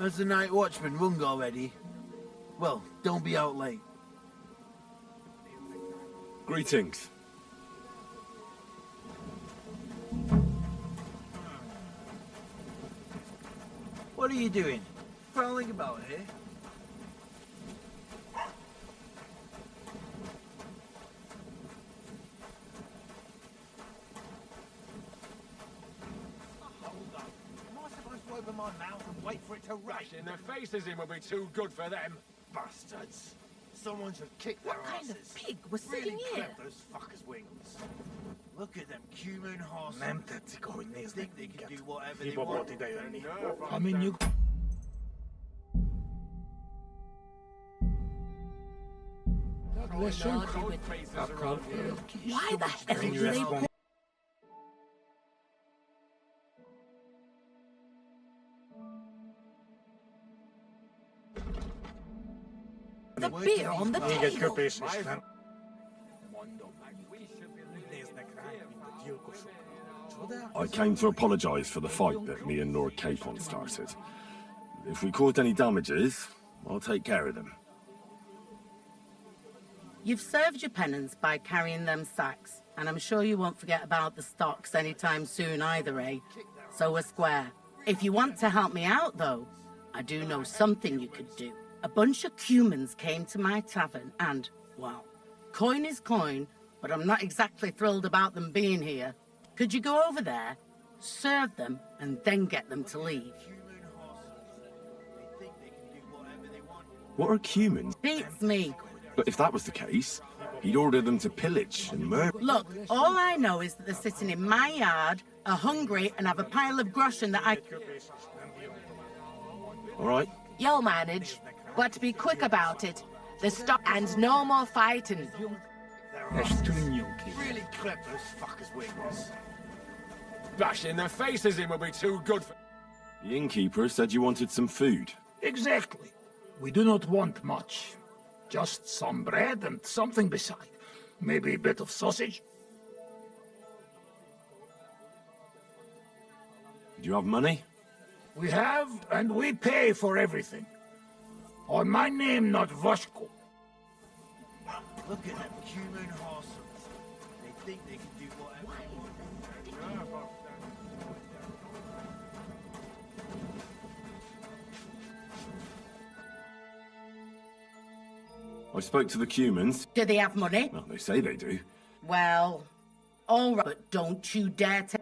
Has the night watchman rung already? Well, don't be out late. Greetings. What are you doing? Prowling about here? Open my mouth and wait for it to rain. In their faces, it will be too good for them. Bastards. Someone should kick their What kind asses. of pig was Really sitting here? clip those fuckers' wings. Look at them human horses. They think they can do whatever they want. I mean, you... Why the hell do they... The beer on the table. I came to apologise for the fight that me and Lord Capon started. If we caused any damages, I'll take care of them. You've served your penance by carrying them sacks, and I'm sure you won't forget about the stocks anytime soon either, eh? So we're square. If you want to help me out, though, I do know something you could do. A bunch of cumans came to my tavern and, well, coin is coin, but I'm not exactly thrilled about them being here. Could you go over there, serve them, and then get them to leave? What are cumans? Beats me. But if that was the case, He'd ordered them to pillage and murder. Look, all I know is that they're sitting in my yard, are hungry, and have a pile of groschen that I... All right. You'll manage, but be quick about it. The stop and no more fighting. Really clip those fuckers' wings. Bashing their faces in will be too good for... The innkeeper said you wanted some food. Exactly. We do not want much. Just some bread and something beside. Maybe a bit of sausage. Do you have money? We have, and we pay for everything. On my name, not Voshko. Look at them human horses. They think they can do whatever they want. I spoke to the Cumans. Do they have money? Well, they say they do. Well, all right, but don't you dare to...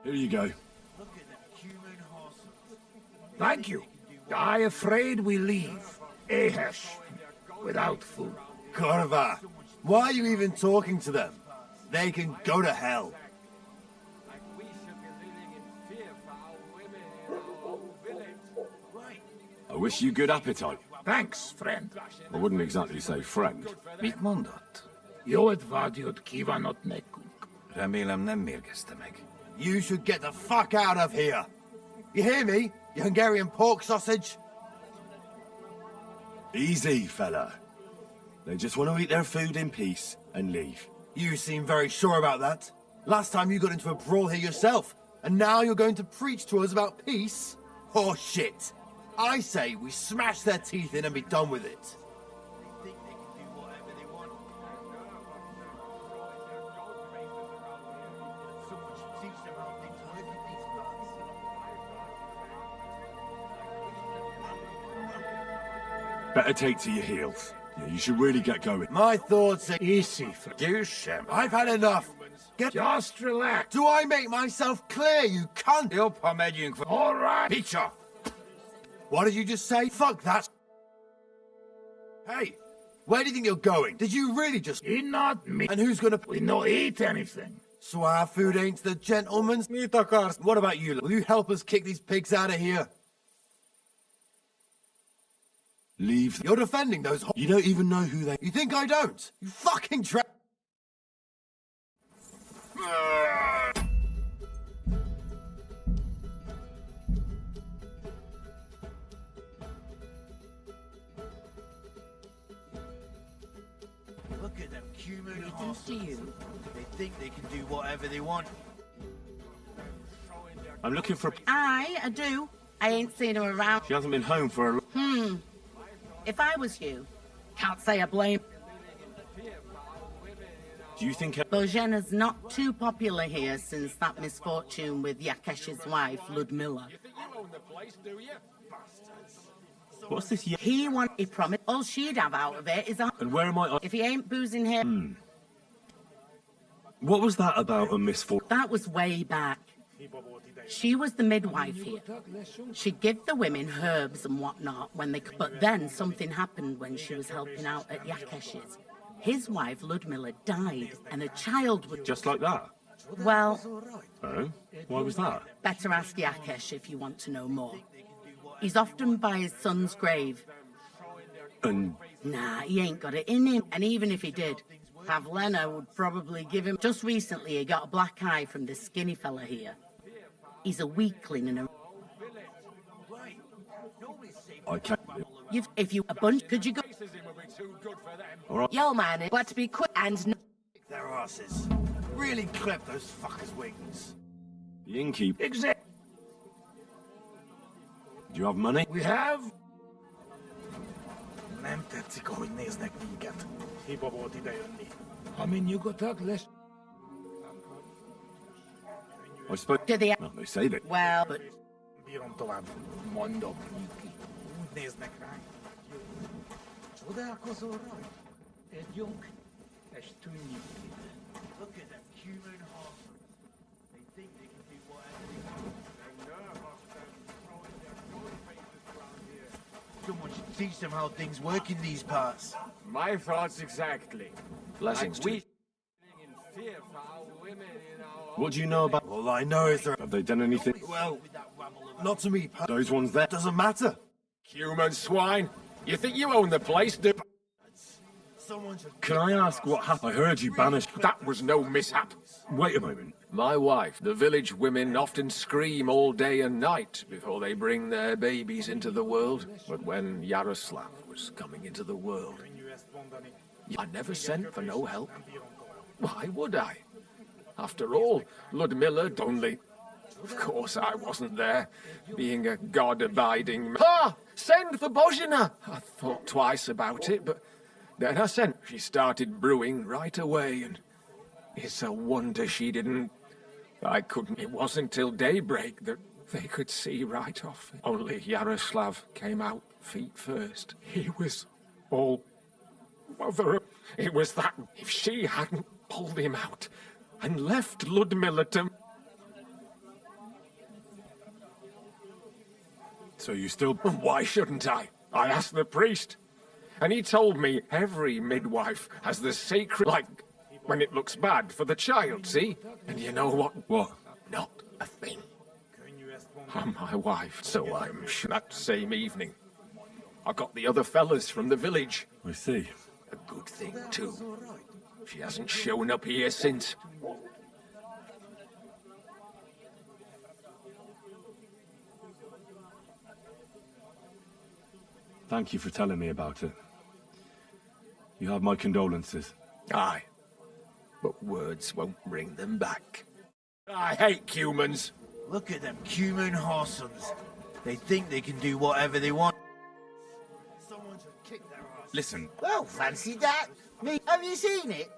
Here you go. Look at them human horses. Thank you. I afraid we leave. Ahesh. Without food. Corva, why are you even talking to them? They can go to hell. I wish you good appetite. Thanks, friend. I wouldn't exactly say friend. Mit mondott? Jó advádiót kívánok nekünk. Remélem nem mérgezte meg. You should get the fuck out of here. You hear me, you Hungarian pork sausage? Easy, fella. They just want to eat their food in peace and leave. You seem very sure about that. Last time you got into a brawl here yourself, and now you're going to preach to us about peace? Oh shit. I say we smash their teeth in and be done with it. They think they can do whatever they want. Someone should teach them how things work in these parts. Better take to your heels. Yeah, you should really get going. My thoughts are easy for you, Shem. I've had enough. Just relax. Do I make myself clear, you cunt? All right. Peacher. What did you just say? Fuck that. Hey, where do you think you're going? Did you really just... Not me. And who's gonna... We no eat anything. So our food ain't the gentleman's? What about you? Will you help us kick these pigs out of here? Leave. You're defending those... You don't even know who they... You think I don't? You fucking Look at them human horses. They think they can do whatever they want. I'm looking for... I do. I ain't seen her around. She hasn't been home for a... If I was you, can't say I blame... Do you think... Božena's not too popular here since that misfortune with Yakesh's wife, Ludmilla. What's this... He promised all she'd have out of it is a... And where am I... If he ain't boozing here... What was that about a misfortune? That was way back. She was the midwife here. She'd give the women herbs and whatnot when they could... But then something happened when she was helping out at Yakesh's. His wife, Ludmilla, died, and a child was... Just like that? Well... Oh? Why was that? Better ask Yakesh if you want to know more. He's often by his son's grave. And... Nah, he ain't got it in him. And even if he did, Pavlena would probably give him... Just recently, he got a black eye from this skinny fella here. He's a weakling and a... I can't... If you... A bunch... Could you go... All right. Yo, man, but be quick and... Their asses. Really clip those fuckers' wings. The innkeeper... Exactly. Do you have money? We have... Nem tetszik, ahogy néznek minket. Hiba volt idejönni. Ami nyugodtak lesz. I suppose... To the... Well, they say that. Well, but... Bírom tovább. Mondom. Úgy néznek ránk. Csodálkozol rajta? Együnk, és tűnjünk ide. Look at them human hearts. They think they can do whatever they want. They nerve us them throwing their gold faces around here. Someone should teach them how things work in these parts. My thoughts exactly. Blessings to you. In fear for our women in our... What do you know about... All I know is there... Have they done anything? Well, not to me. Those ones there? Doesn't matter. Human swine. You think you own the place, do... Someone should... Can I ask what happened? I heard you banished... That was no mishap. Wait a moment. My wife, the village women often scream all day and night before they bring their babies into the world. But when Yaroslav was coming into the world, I never sent for no help. Why would I? After all, Ludmilla only... Of course I wasn't there, being a god-abiding... Ah! Send for Bozhina! I thought twice about it, but then I sent. She started brewing right away, and it's a wonder she didn't... I couldn't... It wasn't till daybreak that they could see right off. Only Yaroslav came out feet first. He was all... Mother... It was that... If she hadn't pulled him out and left Ludmilla to... So you still... Why shouldn't I? I asked the priest. And he told me every midwife has the sacred... Like, when it looks bad for the child, see? And you know what? What? Not a thing. I'm my wife, so I'm sure that same evening. I got the other fellas from the village. I see. A good thing, too. She hasn't shown up here since. Thank you for telling me about it. You have my condolences. Aye. But words won't bring them back. I hate humans. Look at them human horsons. They think they can do whatever they want. Someone should kick their ass. Listen. Well, fancy that. Me, have you seen it?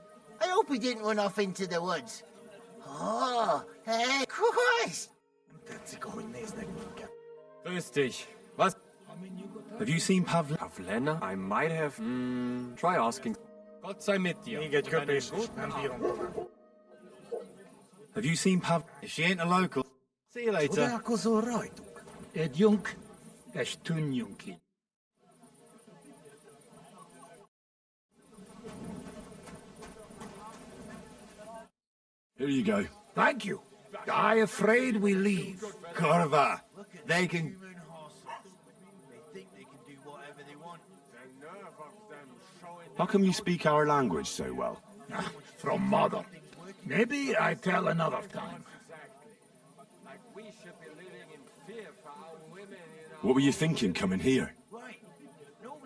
I hope he didn't run off into the woods. Oh, hey, Christ! Grüß dich. Was? Have you seen Pavlena? I might have... try asking. Gott sei mit dir. Have you seen Pav... If she ain't a local... See you later. Csodálkozol rajtuk? Együnk, és tűnjünk ki. Here you go. Thank you. I afraid we leave. Corva, they can... How come you speak our language so well? From mother. Maybe I tell another time. What were you thinking coming here?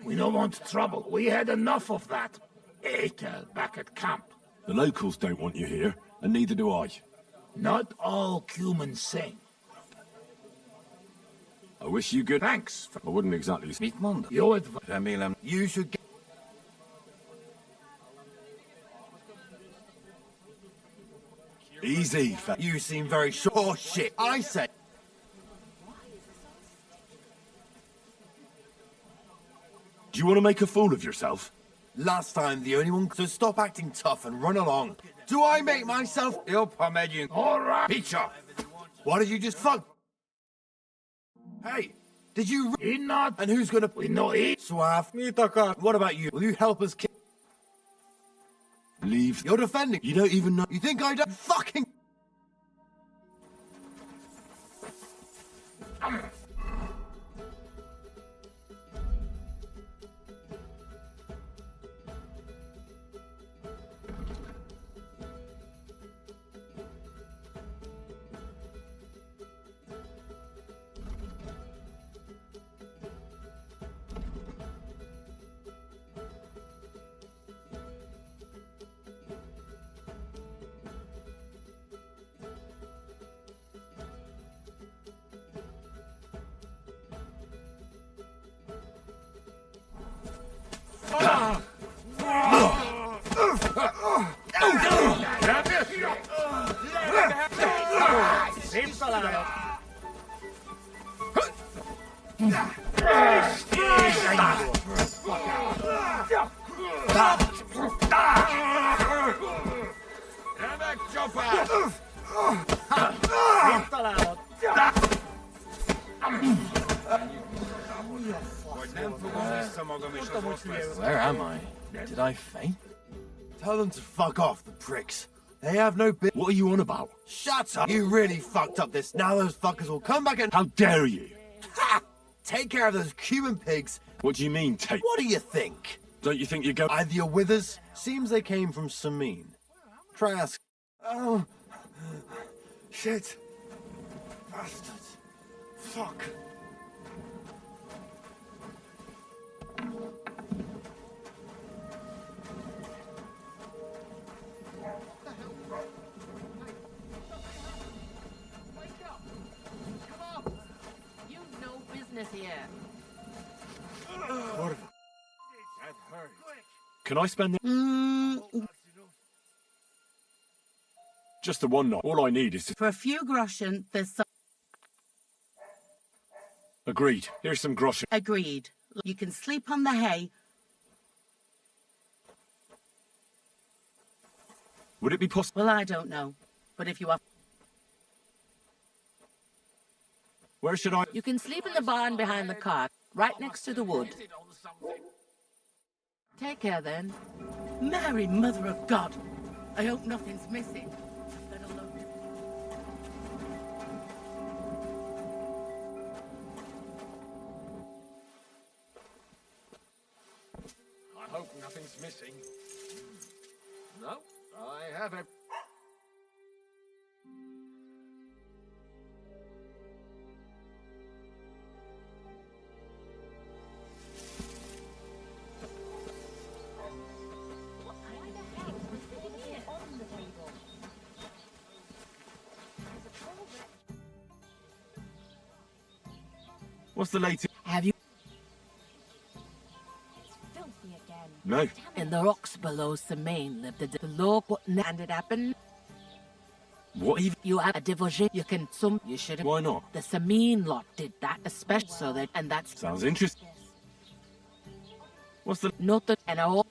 We don't want trouble. We had enough of that. Etel back at camp. The locals don't want you here, and neither do I. Not all humans sing. I wish you good... Thanks. I wouldn't exactly speak Mondo. Your advice. Remélem. You should get... Easy, You seem very sure. Oh, shit. I say... Do you want to make a fool of yourself? Last time, the only one... So stop acting tough and run along. Do I make myself... All right. Picture. What did you just fuck? Hey, did you... He not... And who's gonna... We know it. Suave. What about you? Will you help us kill... Leave. You're defending. You don't even know... You think I don't... Fucking... Where am I? Did I faint? Tell them to fuck off, the pricks. They have no bit. What are you on about? Shut up! You really fucked up this. Now those fuckers will come back and. How dare you? Ha! Take care of those Cuban pigs. What do you mean, take? What do you think? Don't you think you go? Either you're with us. Seems they came from Samin. Try ask. Oh. Shit. Bastards. Fuck. Here. What? Can I spend just the one night? All I need is to... For a few groschen, there's some... Agreed. Here's some groschen. Agreed. You can sleep on the hay. Would it be possible? Well, I don't know. But if you are... Where should I... You can sleep in the barn behind the cart, right next to the wood. Take care, then. Mary, Mother of God! I hope nothing's missing. Better look. I hope nothing's missing. No, I haven't. What's the latest? Have you... Filthy again. No. In the rocks below Semaine lived the law, and it happened. What even? You have a divorce. You can some. You should have. Why not? The Semaine lot did that, especially so that, and that's. Sounds interesting. What's the... Not that, and all.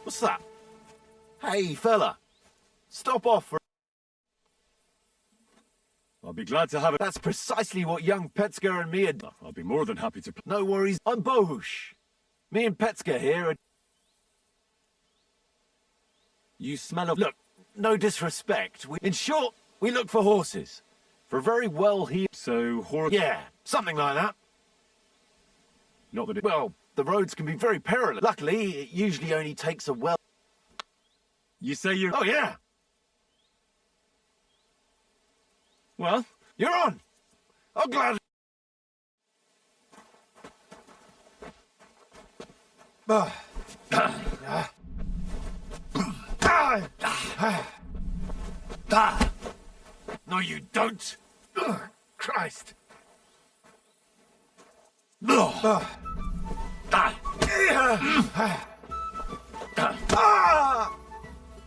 What's that? Hey, fella. Stop off for... I'll be glad to have it. That's precisely what young Petska and me are... I'll be more than happy to... No worries. I'm Bohush. Me and Petska here are... You smell of... Look, no disrespect. In short, we look for horses. For a very well-heeled... So, Yeah, something like that. Not that it... Well, the roads can be very perilous. Luckily, it usually only takes a well... You say you're... Oh, yeah. Well, you're on. I'm glad... No, you don't. Christ.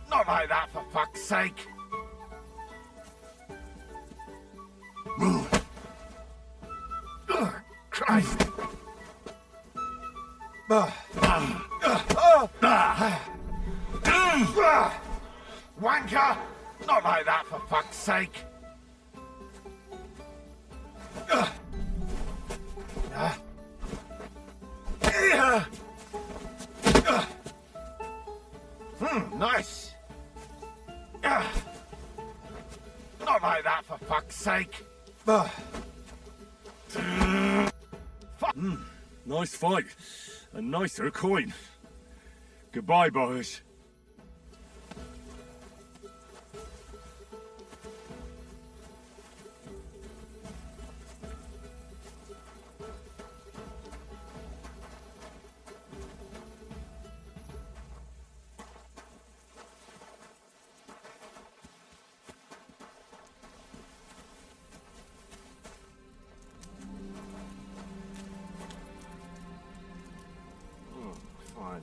Not like that, for fuck's sake. Christ. Wanker! Not like that, for fuck's sake. Nice. Not like that, for fuck's sake. Nice fight. A nicer coin. Goodbye, boys. Finally.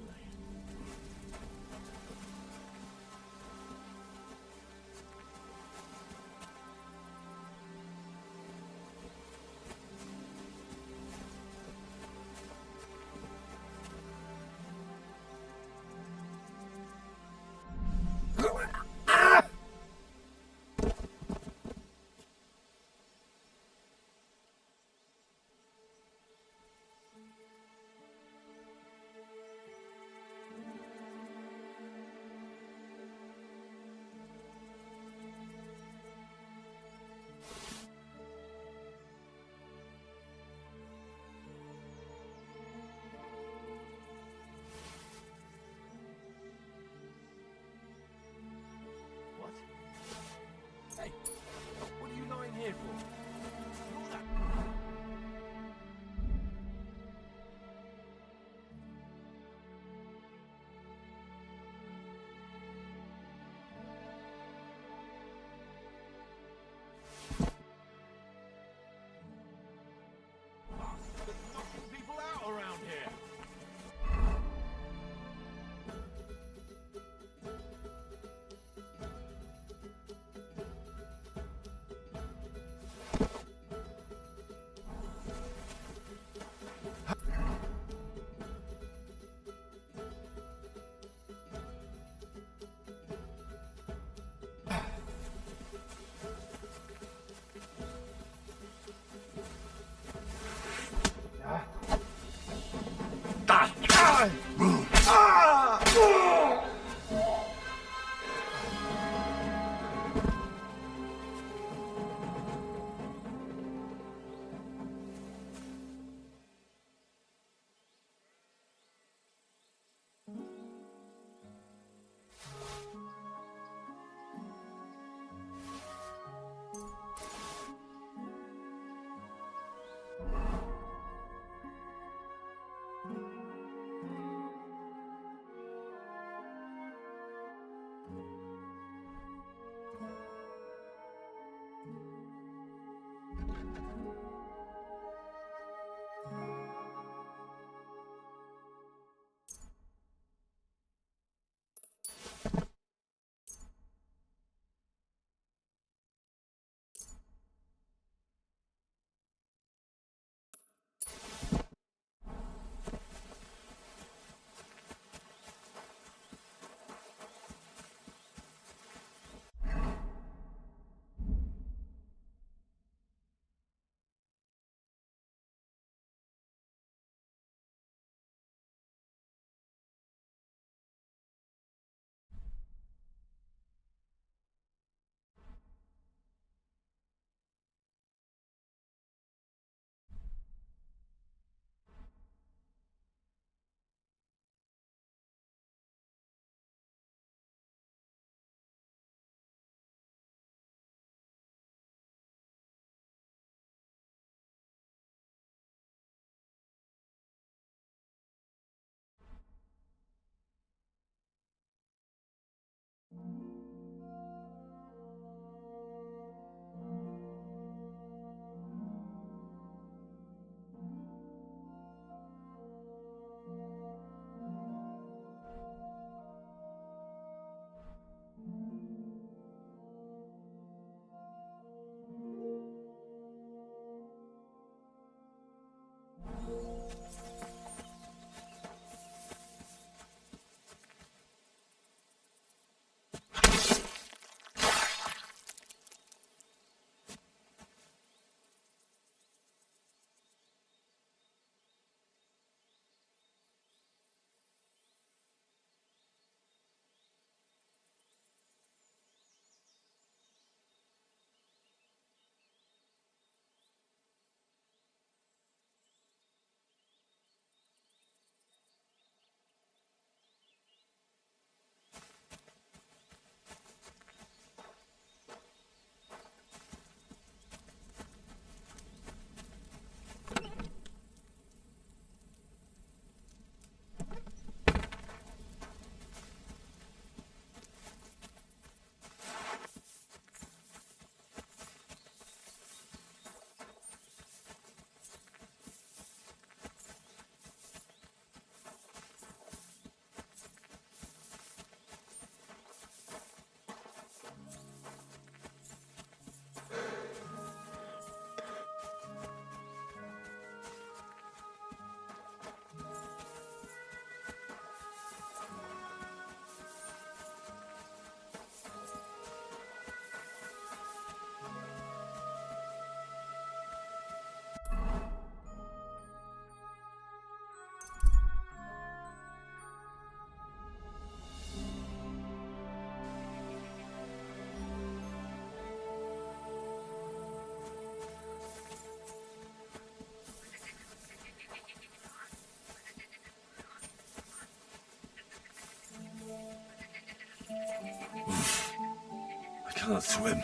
can't swim.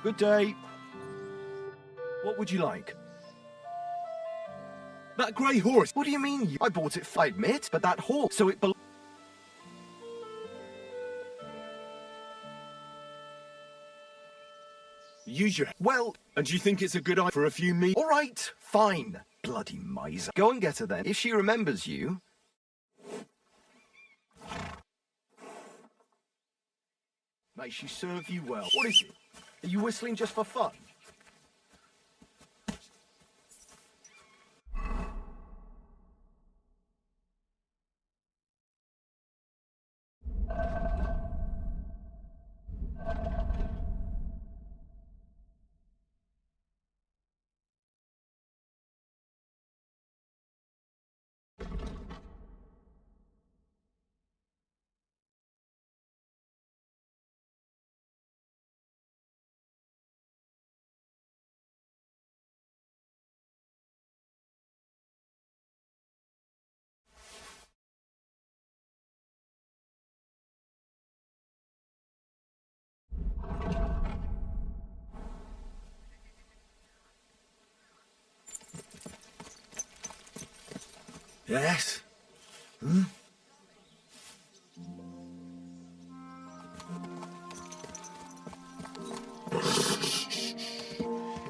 Good day. What would you like? That grey horse. What do you mean? I bought it, I admit, but that horse, so it Use your... Well, and do you think it's a good idea for a few All right, fine. Bloody miser. Go and get her then. If she remembers you... May she serve you well. What is it? Are you whistling just for fun? Yes? Hmm?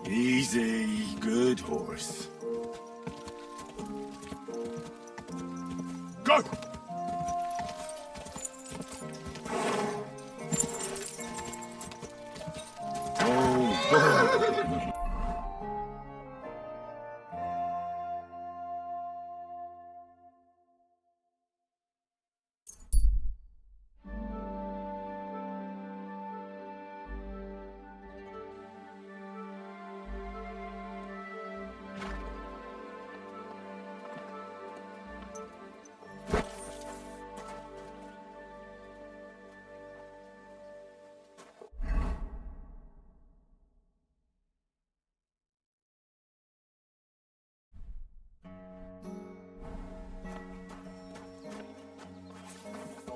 Easy, good horse. Go! Oh,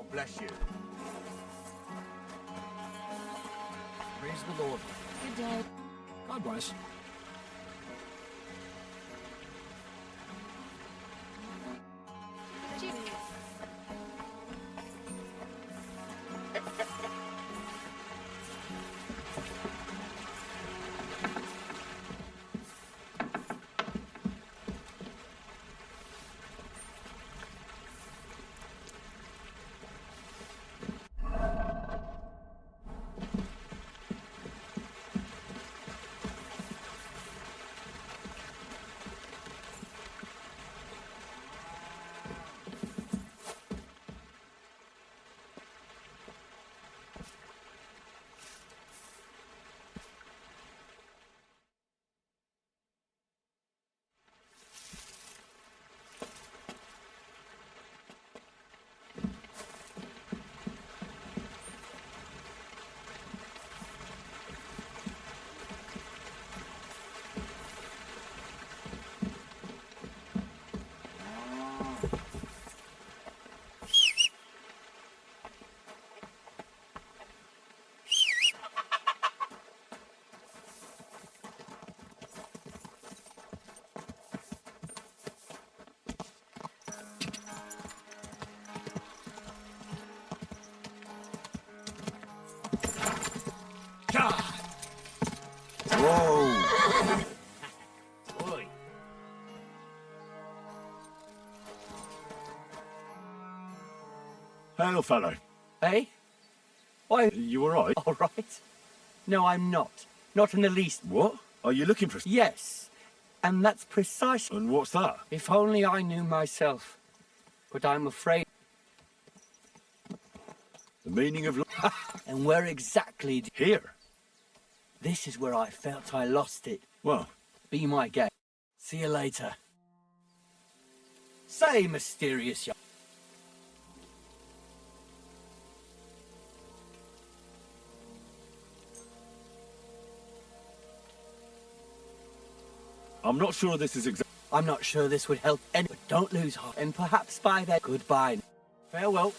God bless you. Praise the Lord. Good day. God bless. whoa! Oi. Hail, fellow. Eh? Why? You alright? All right. No, I'm not. Not in the least. What? Are you looking for... Yes. And that's precisely... And what's that? If only I knew myself. But I'm afraid... The meaning of... And where exactly... Here. This is where I felt I lost it. Well, be my guest. See you later. Say, mysterious young... I'm not sure this is exactly... I'm not sure this would help any, but don't lose heart. And perhaps by then, goodbye. Farewell.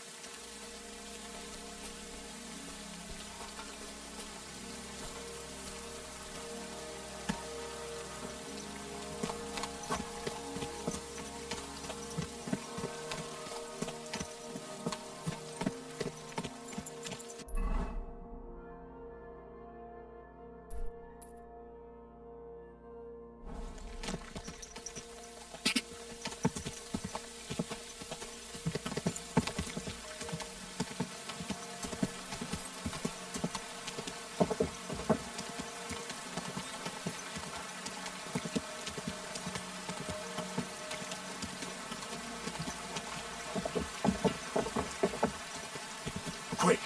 Quick!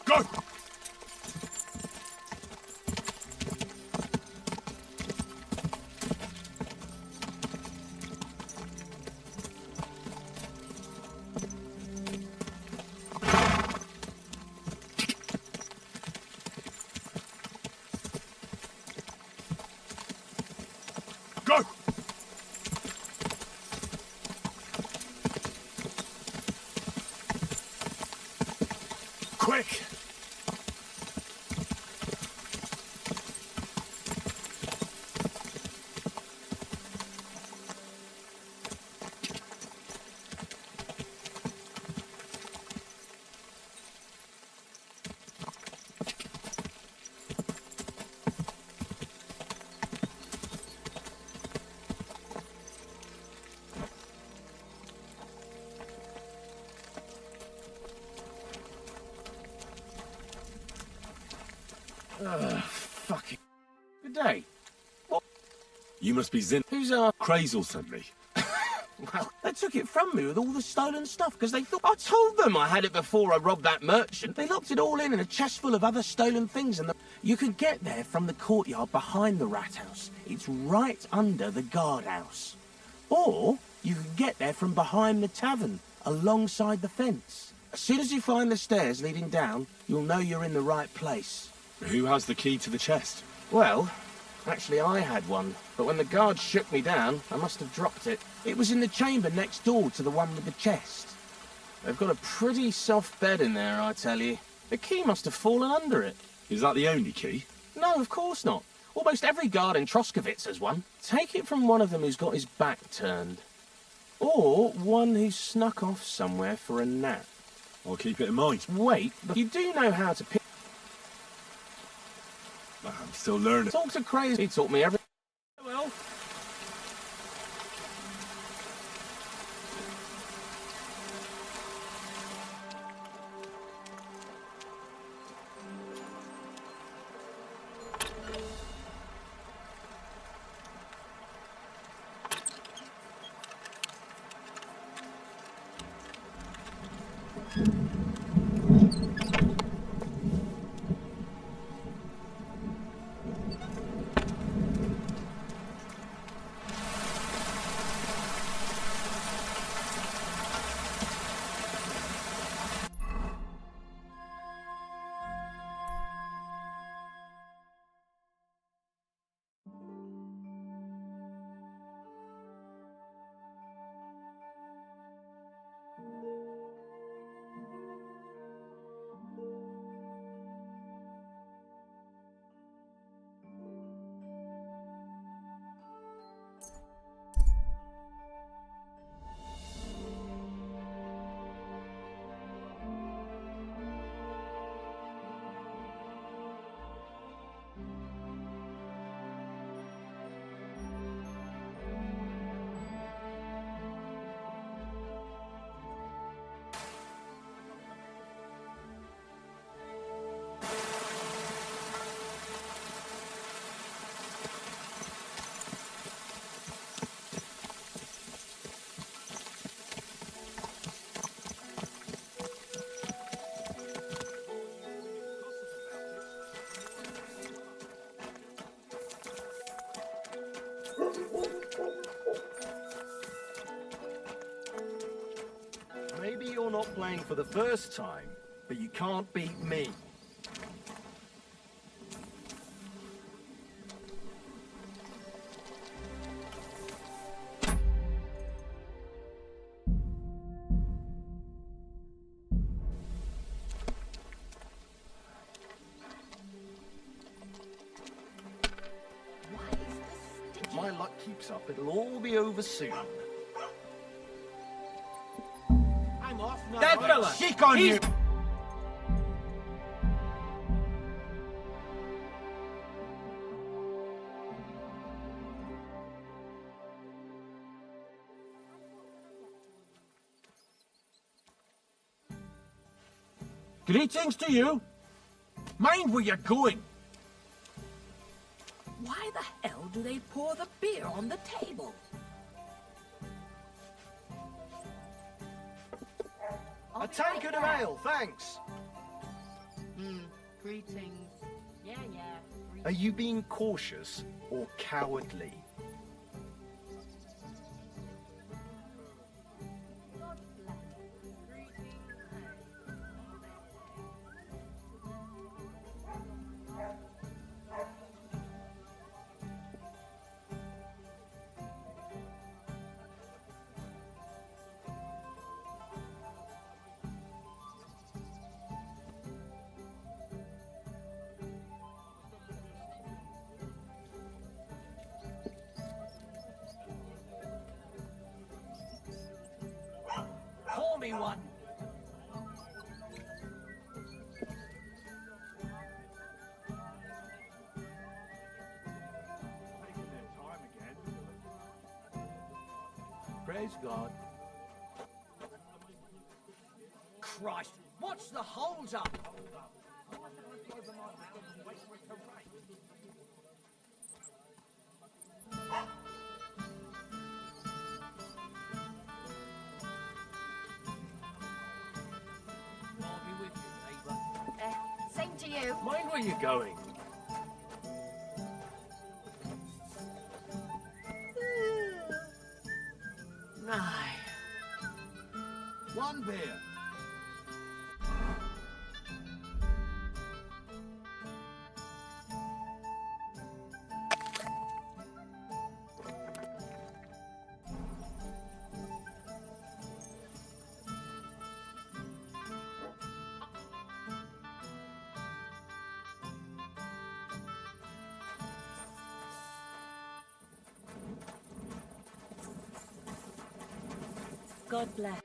Go! Go! Quick! Fucking... Good day. What? You must be Zin. Who's, Crazel sent me. Well, they took it from me with all the stolen stuff, because they thought... I told them I had it before I robbed that merchant. They locked it all in a chest full of other stolen things, and you can get there from the courtyard behind the rat house. It's right under the guardhouse. Or you can get there from behind the tavern, alongside the fence. As soon as you find the stairs leading down, you'll know you're in the right place. Who has the key to the chest? Well, actually I had one, but when the guards shook me down, I must have dropped it. It was in the chamber next door to the one with the chest. They've got a pretty soft bed in there, I tell you. The key must have fallen under it. Is that the only key? No, of course not. Almost every guard in Troskovitz has one. Take it from one of them who's got his back turned. Or one who snuck off somewhere for a nap. I'll keep it in mind. Wait, but you do know how to pick... I'm still learning. Talk to Crazy. He taught me everything. Well... playing for the first time, but you can't beat me. If my luck keeps up, it'll all be over soon. I'm off now. That fella! Shake on you! Greetings to you. Mind where you're going. Why the hell do they pour the beer on the table? A tankard of ale, thanks. Greetings. Yeah. Are you being cautious or cowardly? Pour me one. Praise God. Christ, what's the hold up? I'll be with you, neighbour. Same to you. Mind where you're going. Aye. One beer. God bless.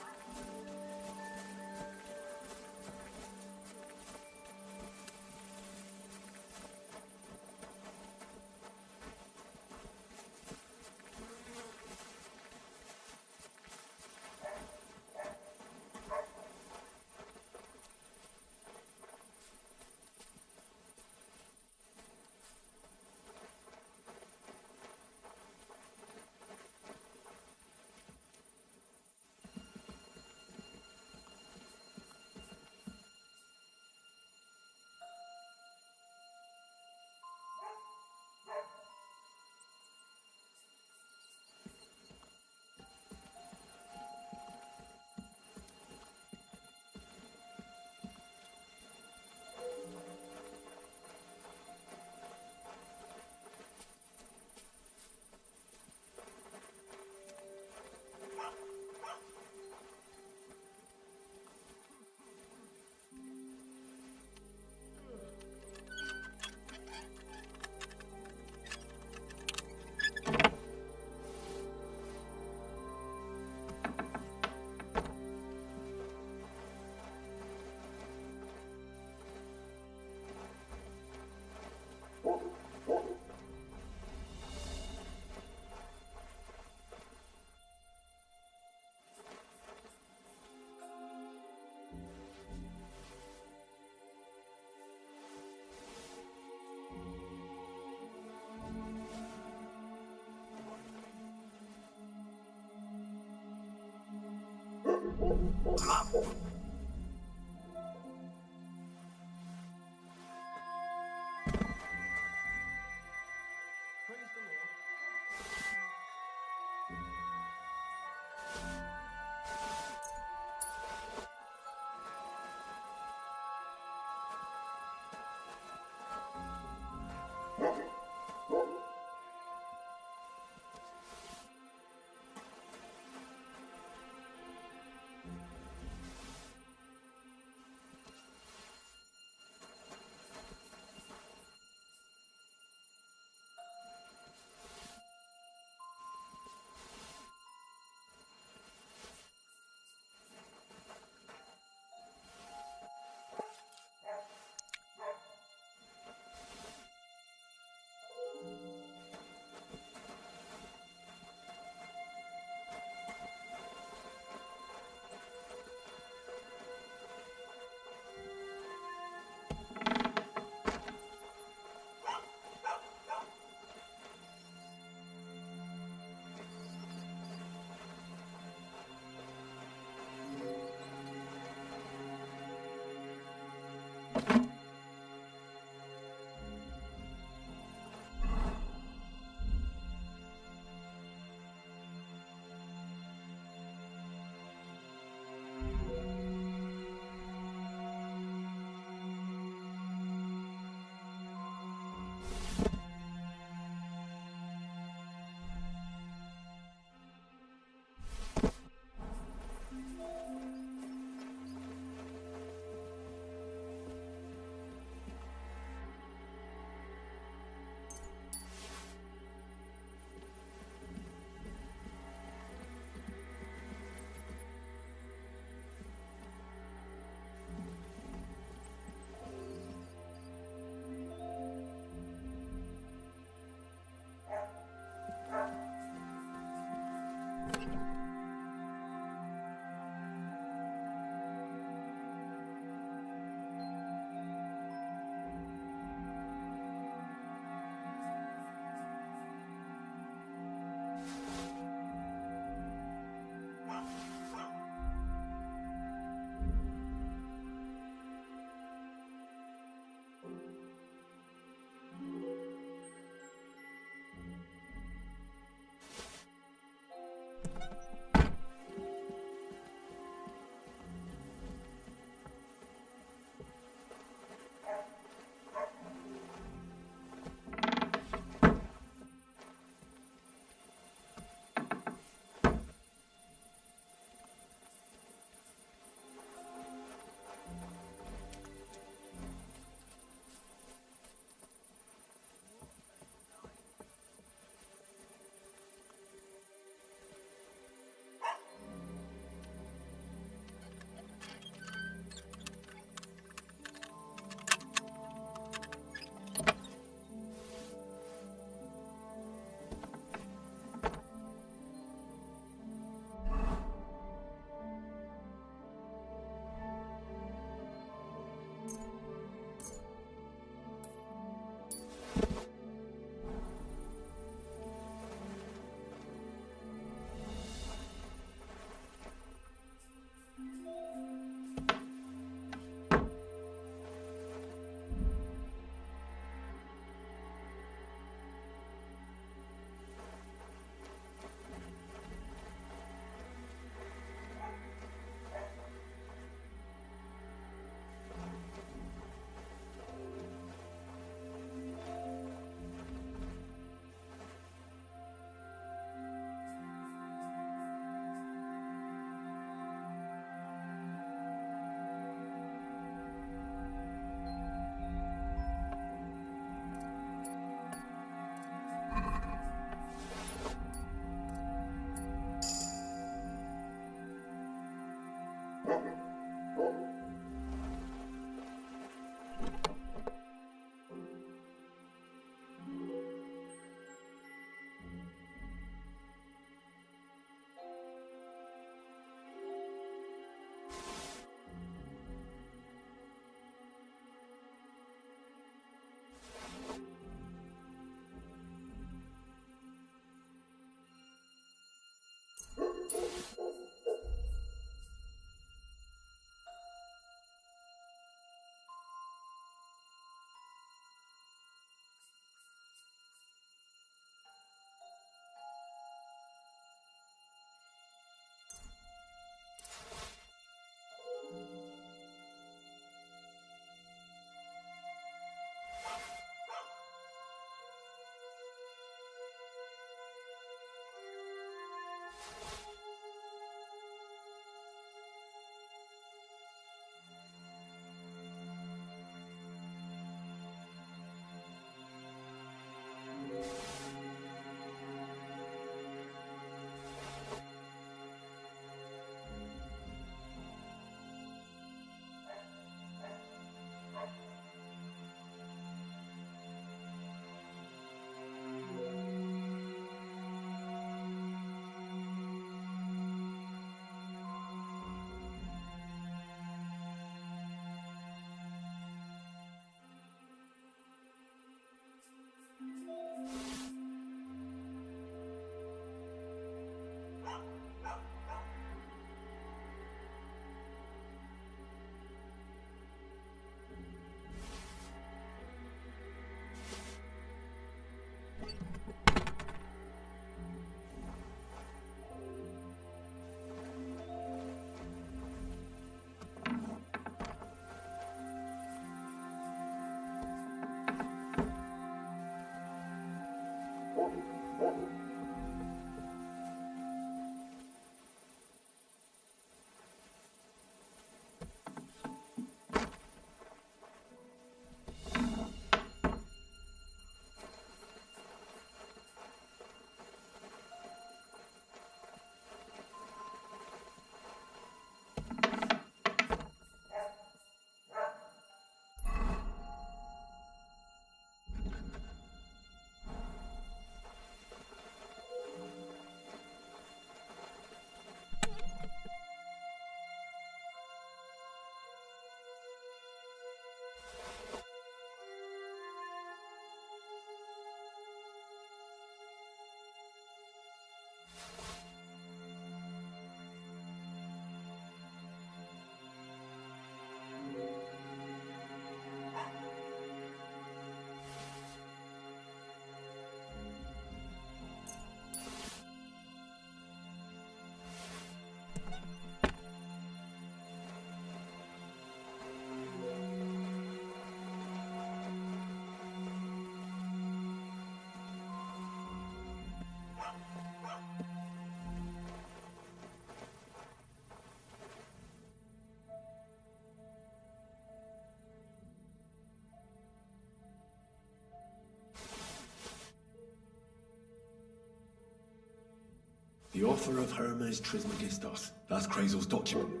The author of Hermes Trismegistos. That's Krazel's document.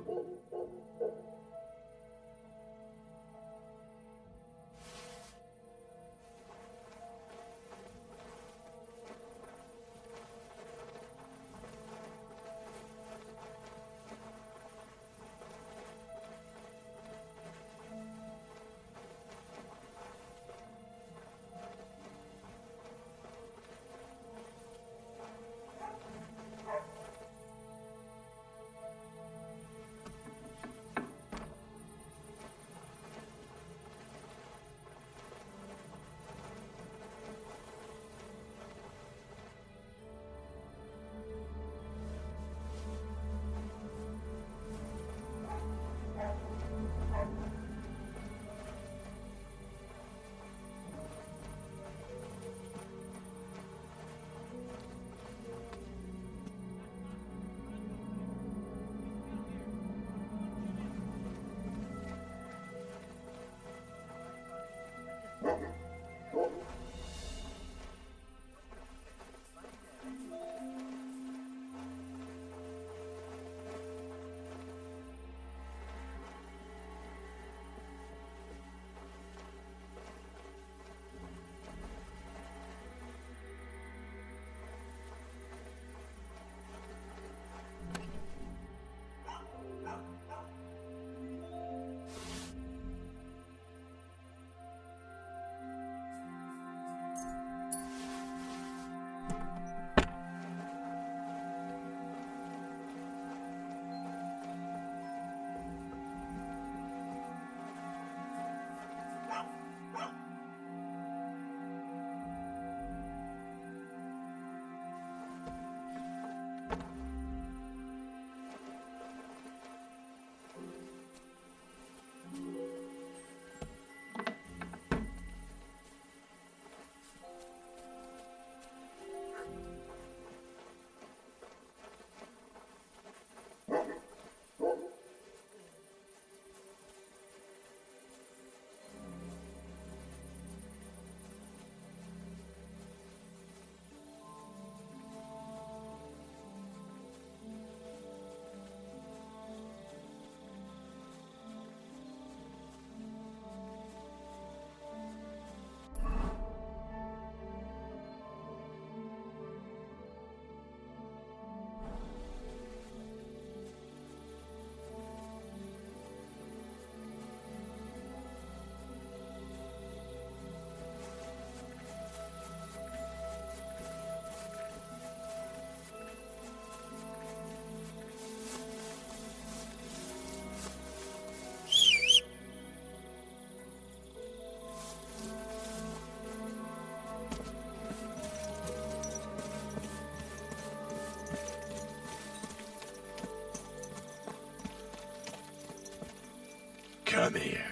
Come here.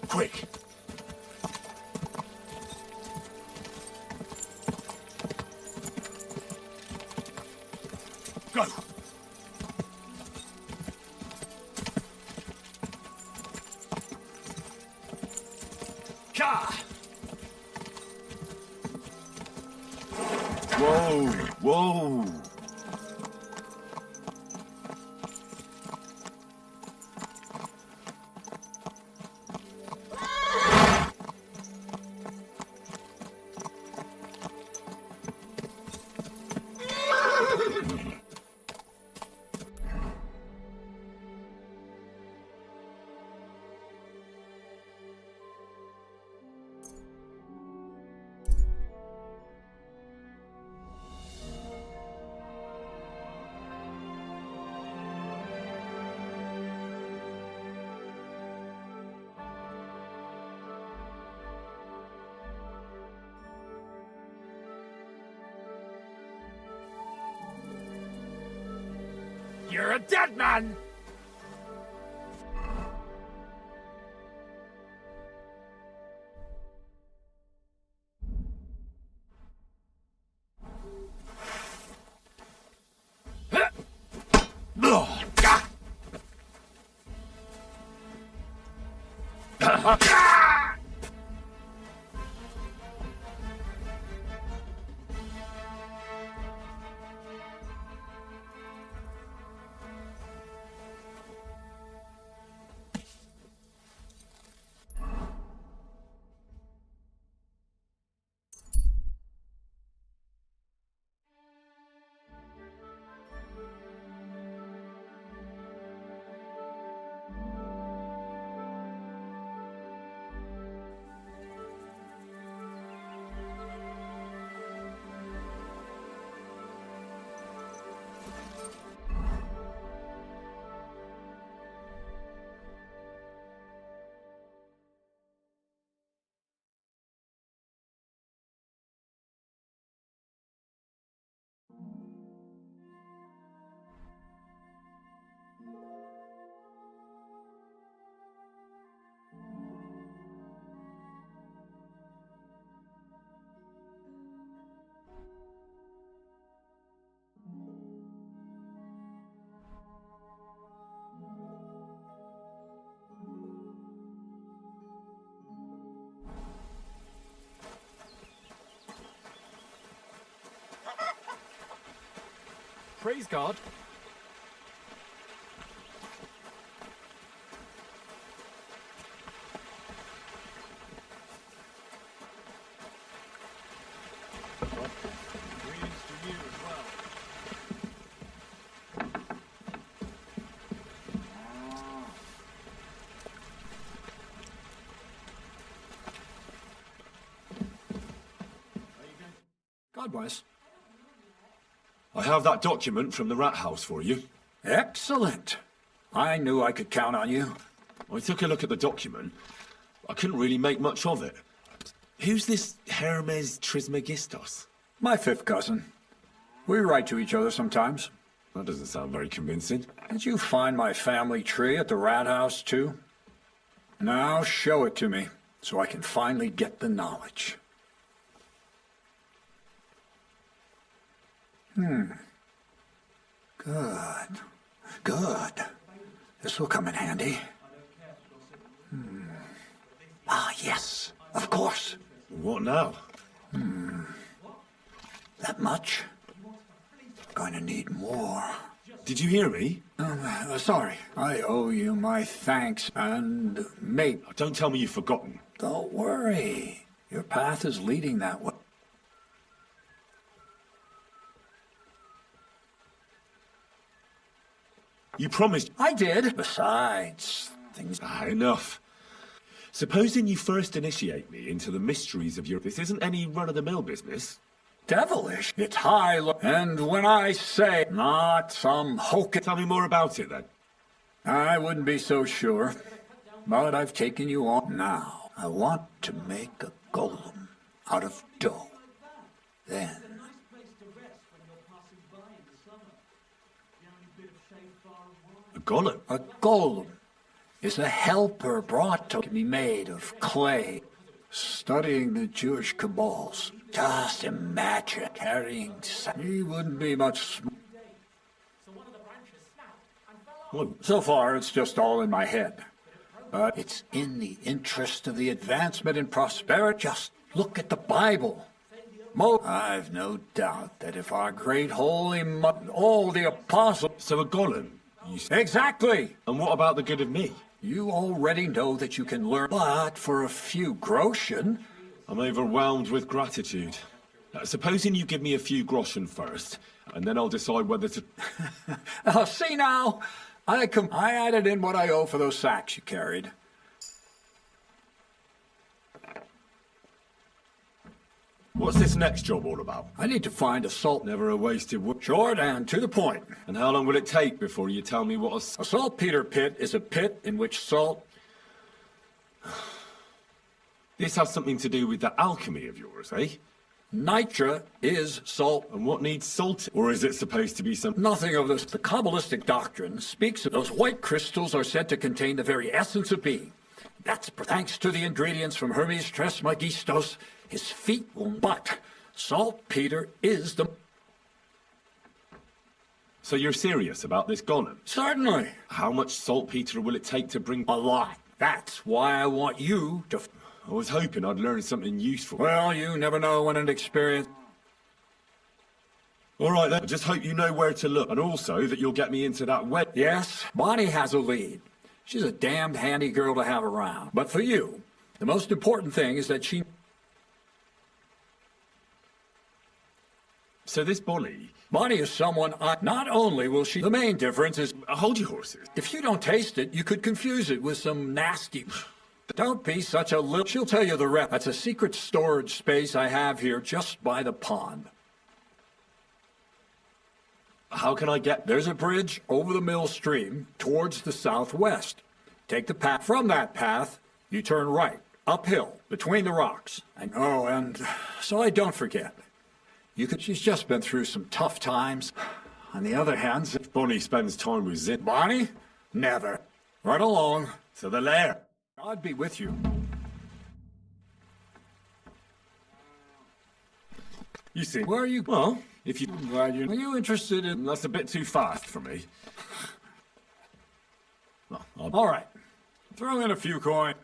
Quick! Go! Ka! Whoa! Whoa! You're a dead man! Praise God. God bless. I have that document from the rat house for you. Excellent. I knew I could count on you. I took a look at the document. I couldn't really make much of it. Who's this Hermes Trismegistos? My fifth cousin. We write to each other sometimes. That doesn't sound very convincing. Did you find my family tree at the rat house, too? Now show it to me, so I can finally get the knowledge. Good. Good. This will come in handy. Ah, yes. Of course. What now? That much? Going to need more. Did you hear me? Sorry. I owe you my thanks and maybe... Don't tell me you've forgotten. Don't worry. Your path is leading that way. You promised... I did. Besides, things... enough. Supposing you first initiate me into the mysteries of your... This isn't any run-of-the-mill business. Devilish. It's high... And when I say not some hocus... Tell me more about it, then. I wouldn't be so sure. But I've taken you on now. I want to make a golem out of dough. Then... A golem? A golem is a helper brought to be made of clay. Studying the Jewish cabals. Just imagine carrying... He wouldn't be much... So far, it's just all in my head. But it's in the interest of the advancement and prosperity. Just look at the Bible. I've no doubt that if our great holy mother, all the apostles... So a golem? Exactly! And what about the good of me? You already know that you can learn, but for a few groschen... I'm overwhelmed with gratitude. Supposing you give me a few groschen first, and then I'll decide whether to... See now, I added in what I owe for those sacks you carried. What's this next job all about? I need to find a salt... Never a wasted word. Short and to the point. And how long will it take before you tell me what A saltpeter pit is a pit in which salt... This has something to do with that alchemy of yours, eh? Nitra is salt. And what needs salt? Or is it supposed to be some... Nothing of this. The Kabbalistic doctrine speaks of those white crystals are said to contain the very essence of being. That's thanks to the ingredients from Hermes Trismegistos. His feet will... But saltpeter is the... So you're serious about this golem? Certainly. How much saltpeter will it take to bring... A lot. That's why I want you to... I was hoping I'd learn something useful. Well, you never know when an experience... All right, then. I just hope you know where to look, and also that you'll get me into that wed... Yes, Bonnie has a lead. She's a damned handy girl to have around. But for you, the most important thing is that she... So this Bonnie... Bonnie is someone I... Not only will she... The main difference is... Hold your horses. If you don't taste it, you could confuse it with some nasty... Don't be such a little... She'll tell you the rep. That's a secret storage space I have here just by the pond. How can I get... There's a bridge over the mill stream towards the southwest. Take the path. From that path, you turn right, uphill, between the rocks. And so I don't forget. She's just been through some tough times. On the other hand... If Bonnie spends time with Zin... Bonnie? Never. Run along. To the lair. God be with you. You see... Where are you... Well, if you... Are you interested in... That's a bit too fast for me. Well, All right. Throw in a few coins.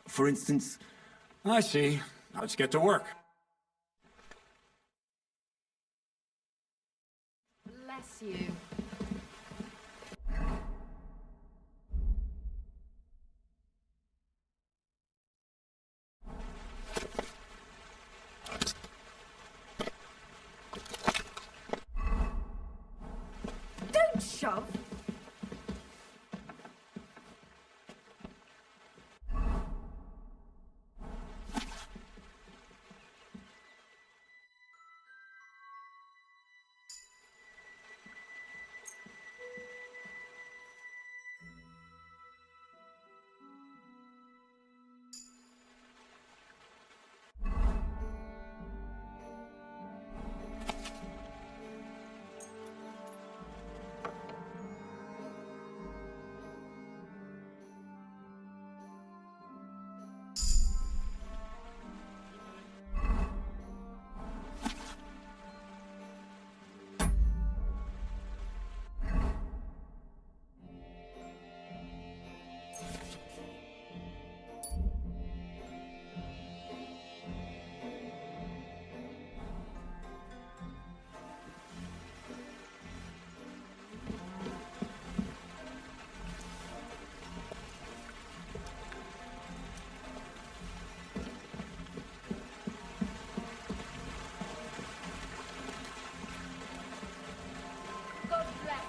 For instance... I see. Let's get to work. Bless you. Don't shove. God bless.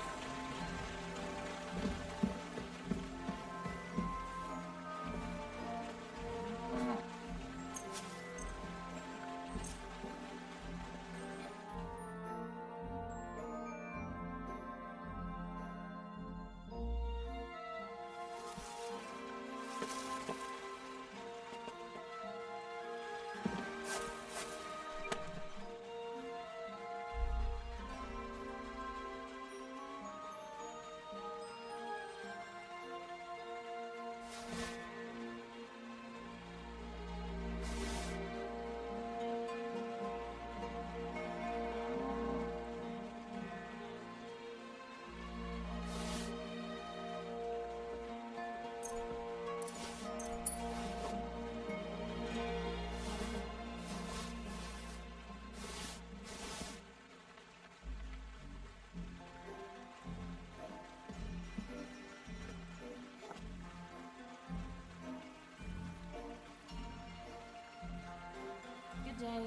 Good day.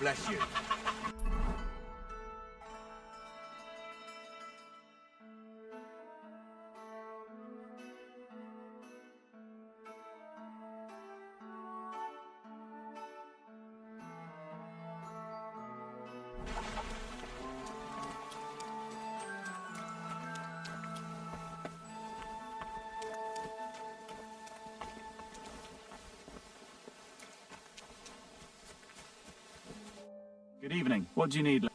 Bless you. Good evening. What do you need?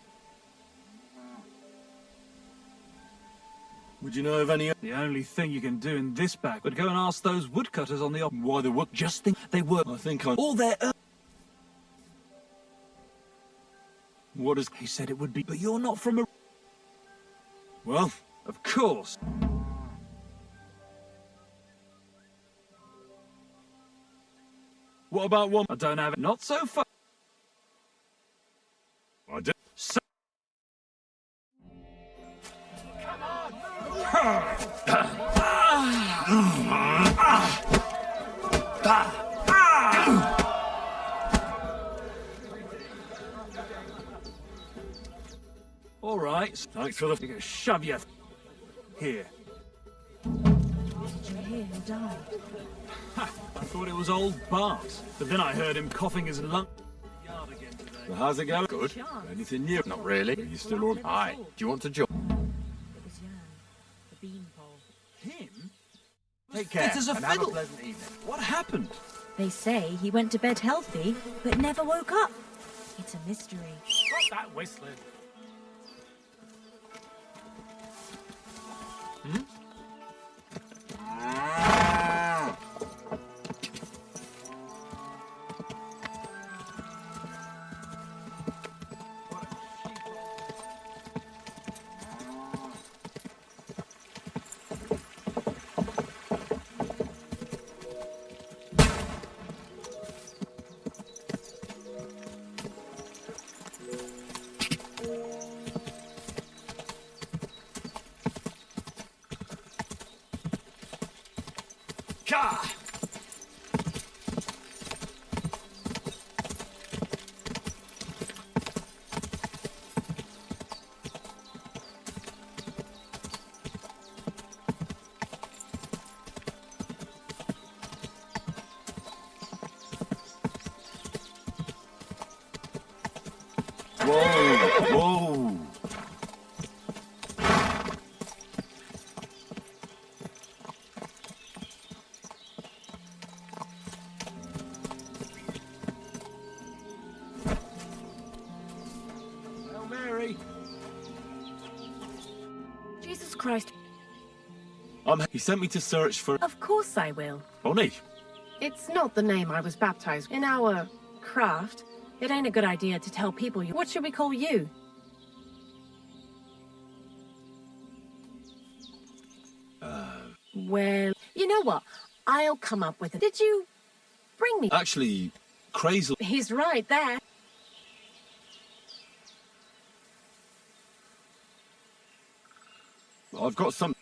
Would you know of any... The only thing you can do in this back would go and ask those woodcutters on the op. Why the wood? Just think they were. I think I... All their... What is... He said it would be, but you're not from a... Well... Of course. What about one... I don't have it. Not so far. I do. So... All right. Thanks for the... You can shove your... Here. Did you hear who died? Ha, I thought it was old Bart, but then I heard him coughing his lung... Yard again today. Well, how's it going? Good. Anything new? Not really. Are you still on? Aye. Do you want to join? It was Jan, the beanpole. Him? Take care, Fit as a and have a fiddle. pleasant evening. What happened? They say he went to bed healthy, but never woke up. It's a mystery. Stop that whistling. Hmm? Whoa! Whoa! Hail Mary. Jesus Christ. He sent me to search for... Of course I will. Bonnie. It's not the name I was baptized. In our craft, it ain't a good idea to tell people you... What should we call you? Well, you know what? I'll come up with it. Did you bring me? Actually, Crazel... He's right there. I've got some...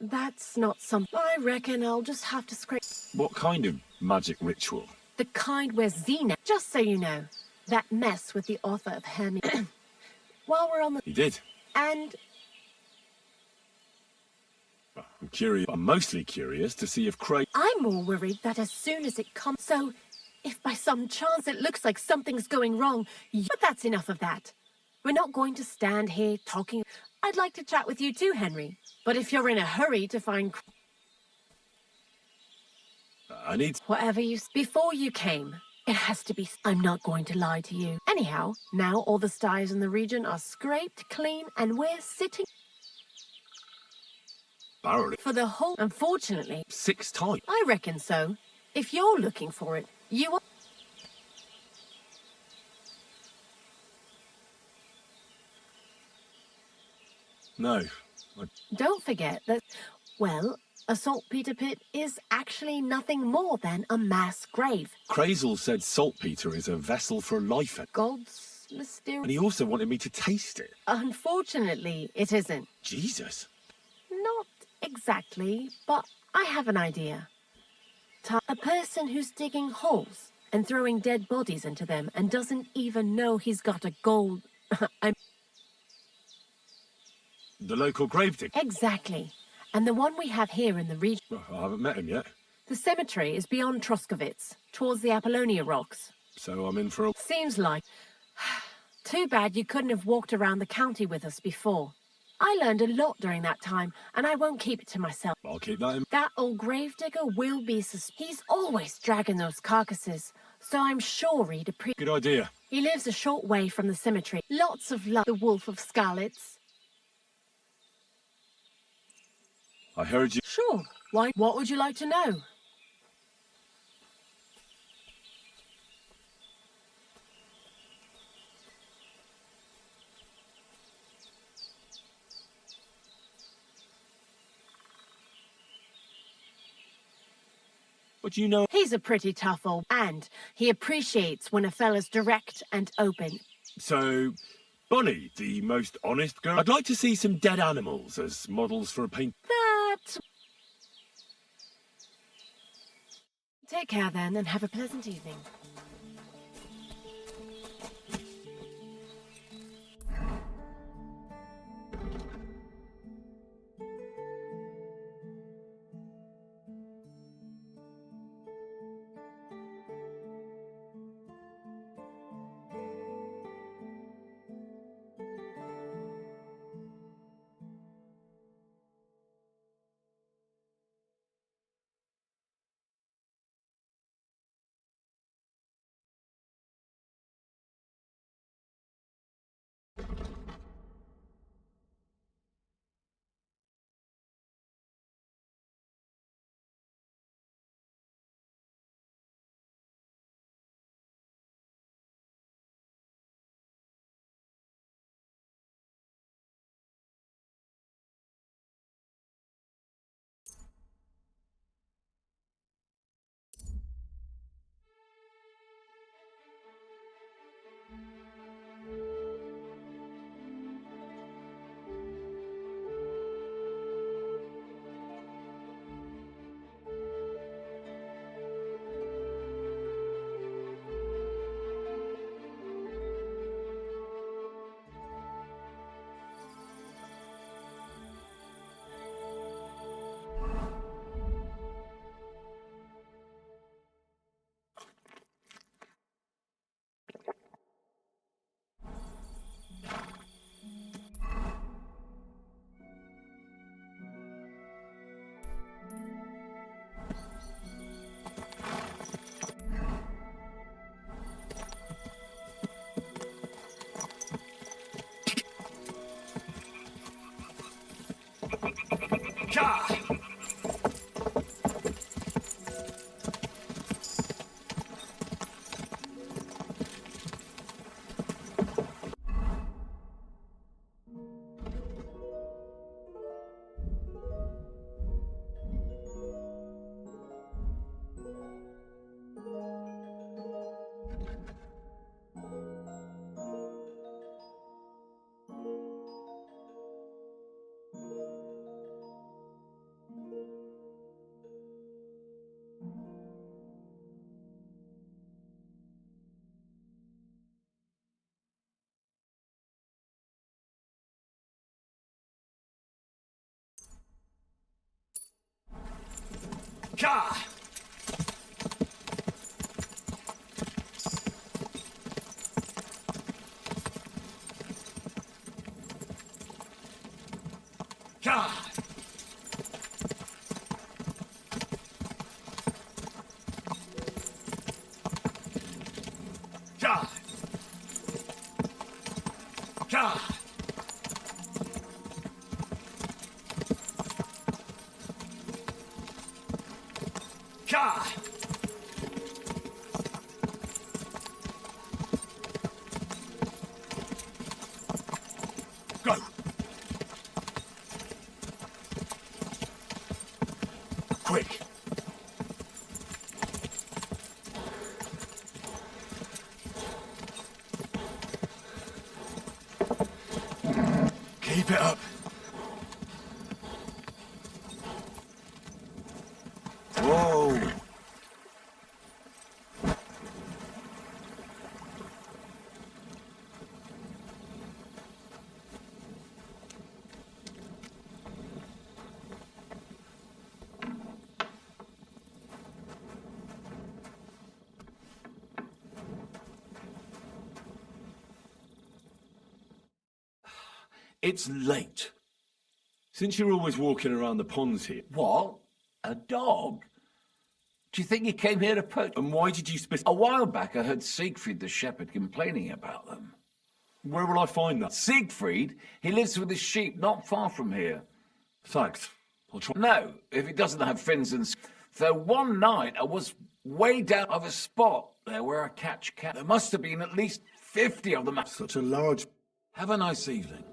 That's not something. I reckon I'll just have to scrape. What kind of magic ritual? The kind where Xena, just so you know, that mess with the author of Hermes. While we're on the... He did. And I'm curious. I'm mostly curious to see if Craig... I'm more worried that as soon as it comes... So, if by some chance it looks like something's going wrong, but that's enough of that. We're not going to stand here talking... I'd like to chat with you too, Henry. But if you're in a hurry to find... I need... Whatever you... Before you came, it has to be... I'm not going to lie to you. Anyhow, now all the styes in the region are scraped clean and we're sitting... Barrel For the whole... Unfortunately... 6 times. I reckon so. If you're looking for it, you are... No. Don't forget that, well, a saltpeter pit is actually nothing more than a mass grave. Crazel said saltpeter is a vessel for life. God's mysterious... And he also wanted me to taste it. Unfortunately, it isn't. Jesus. Not exactly, but I have an idea. A person who's digging holes and throwing dead bodies into them and doesn't even know he's got a gold... The local gravedigger? Exactly. And the one we have here in the region... Well, I haven't met him yet. The cemetery is beyond Troskovitz, towards the Apollonia rocks. So I'm in for a... Seems like... Too bad you couldn't have walked around the county with us before. I learned a lot during that time, and I won't keep it to myself. I'll keep that in... That old gravedigger will be He's always dragging those carcasses, so I'm sure he'd appreciate... Good idea. He lives a short way from the cemetery. Lots of love, the Wolf of Skalitz. I heard you... Sure. Why? What would you like to know? What do you know? He's a pretty tough old... And he appreciates when a fella's direct and open. So, Bonnie, the most honest girl? I'd like to see some dead animals as models for a paint... That... Take care then, and have a pleasant evening. Ka! Ka! Ka! Ka! Ka! Go! Quick! Keep it up! Whoa! It's late. Since you're always walking around the ponds here... What? A dog? Do you think he came here to poach? And why did you A while back I heard Siegfried the shepherd complaining about them. Where will I find that? Siegfried? He lives with his sheep not far from here. Thanks. I'll try... No, if he doesn't have fins and... So one night I was way down of a spot there where I catch cat. There must have been at least 50 of them. Such a large... Have a nice evening.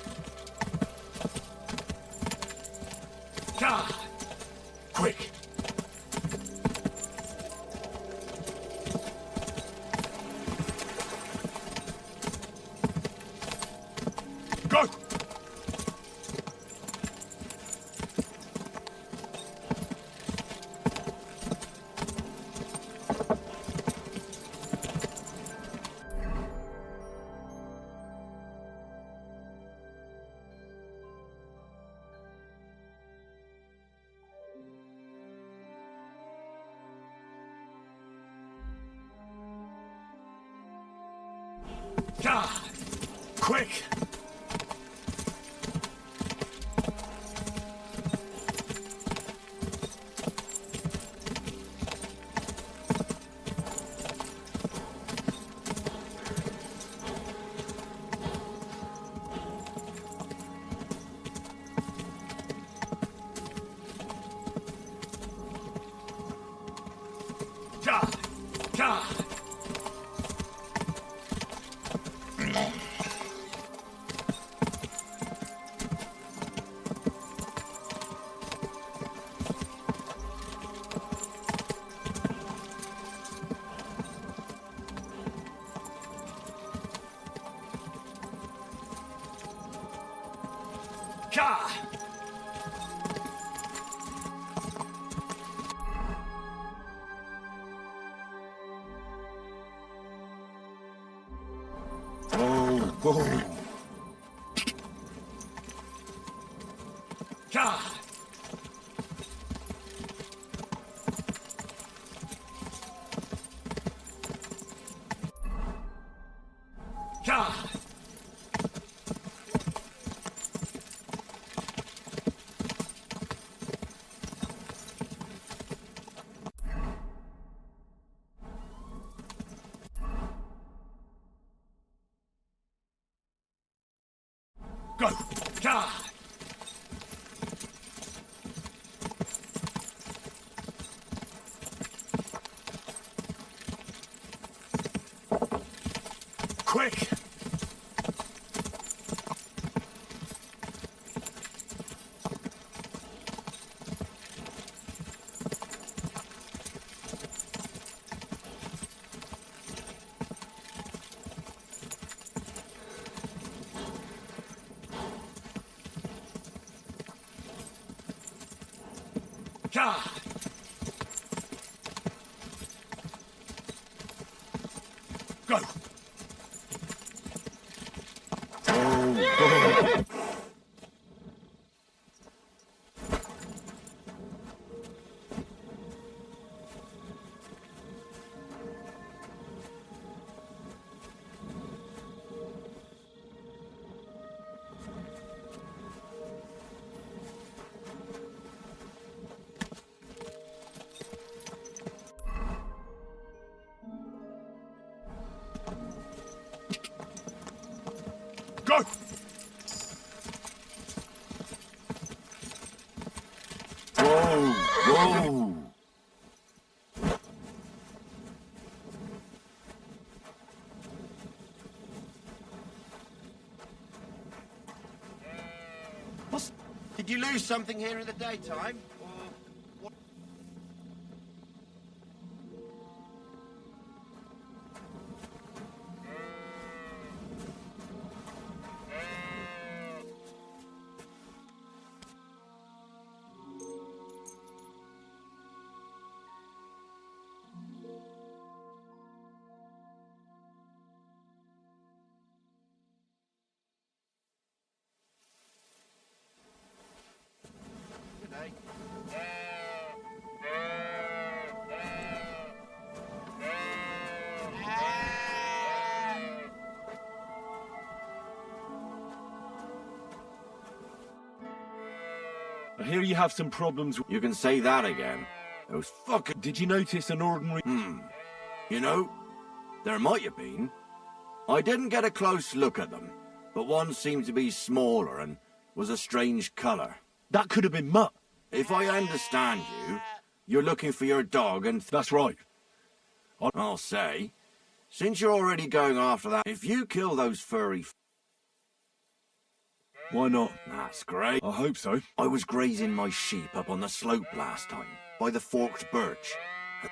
Go! Quick! Go! Quick! Whoa. Go! God! Quick! God! Go! Oh, Go! Whoa! Whoa! Did you lose something here in the daytime? Or what? Good day. I hear you have some problems. You can say that again. Those fucking... Did you notice an ordinary... You know, there might have been. I didn't get a close look at them, but one seemed to be smaller and was a strange colour. That could have been Mutt. If I understand you, you're looking for your dog and... That's right. I'll say, since you're already going after that, if you kill those furry... Why not? That's great. I hope so. I was grazing my sheep up on the slope last time, by the forked birch.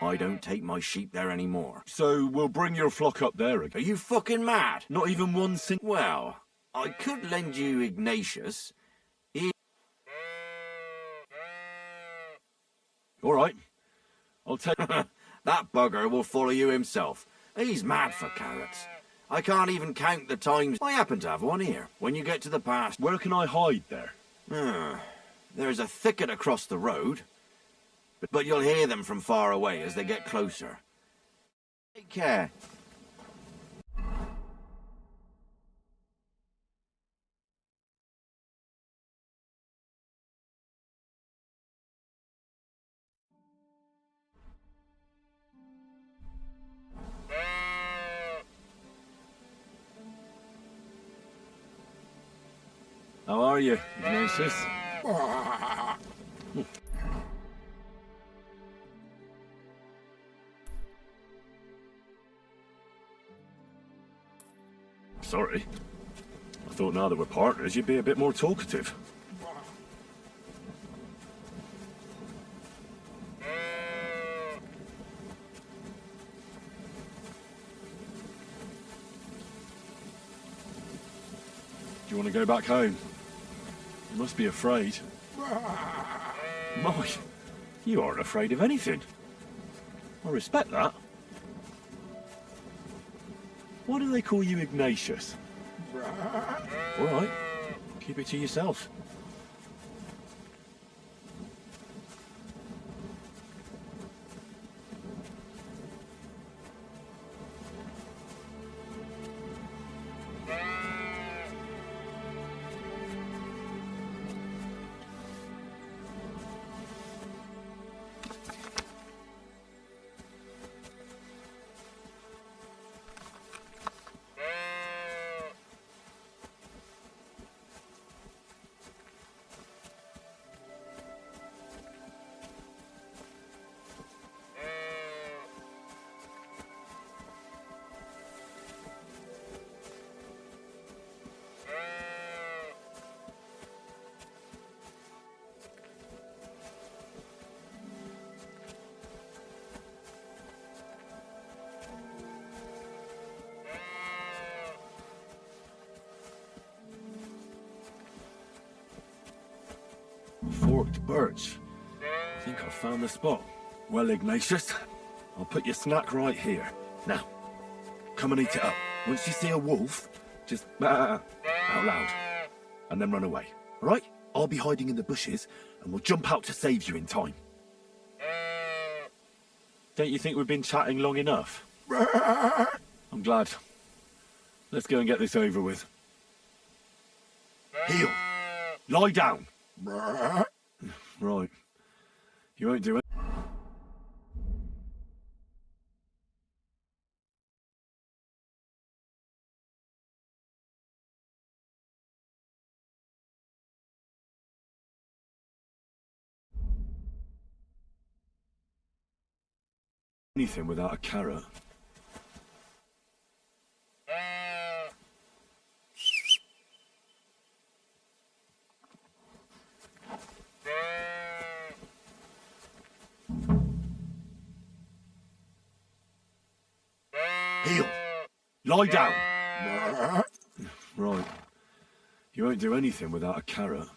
I don't take my sheep there anymore. So we'll bring your flock up there again. Are you fucking mad? Not even one Well, I could lend you Ignatius. All right. I'll take... That bugger will follow you himself. He's mad for carrots. I can't even count the times. I happen to have one here. When you get to the pass... Where can I hide there? There's a thicket across the road. But you'll hear them from far away as they get closer. Take care. How are you, Ignatius? Sorry. I thought now that we're partners, you'd be a bit more talkative. Do you want to go back home? You must be afraid. My, you aren't afraid of anything. I respect that. Why do they call you Ignatius? All right, keep it to yourself. Forked birch. I think I've found the spot. Well, Ignatius, I'll put your snack right here. Now, come and eat it up. Once you see a wolf, just out loud, and then run away. All right? I'll be hiding in the bushes, and we'll jump out to save you in time. Don't you think we've been chatting long enough? I'm glad. Let's go and get this over with. Heel. Lie down. Right. You won't do it. Anything without a carrot. Heel. Lie down. Right. You won't do anything without a carrot.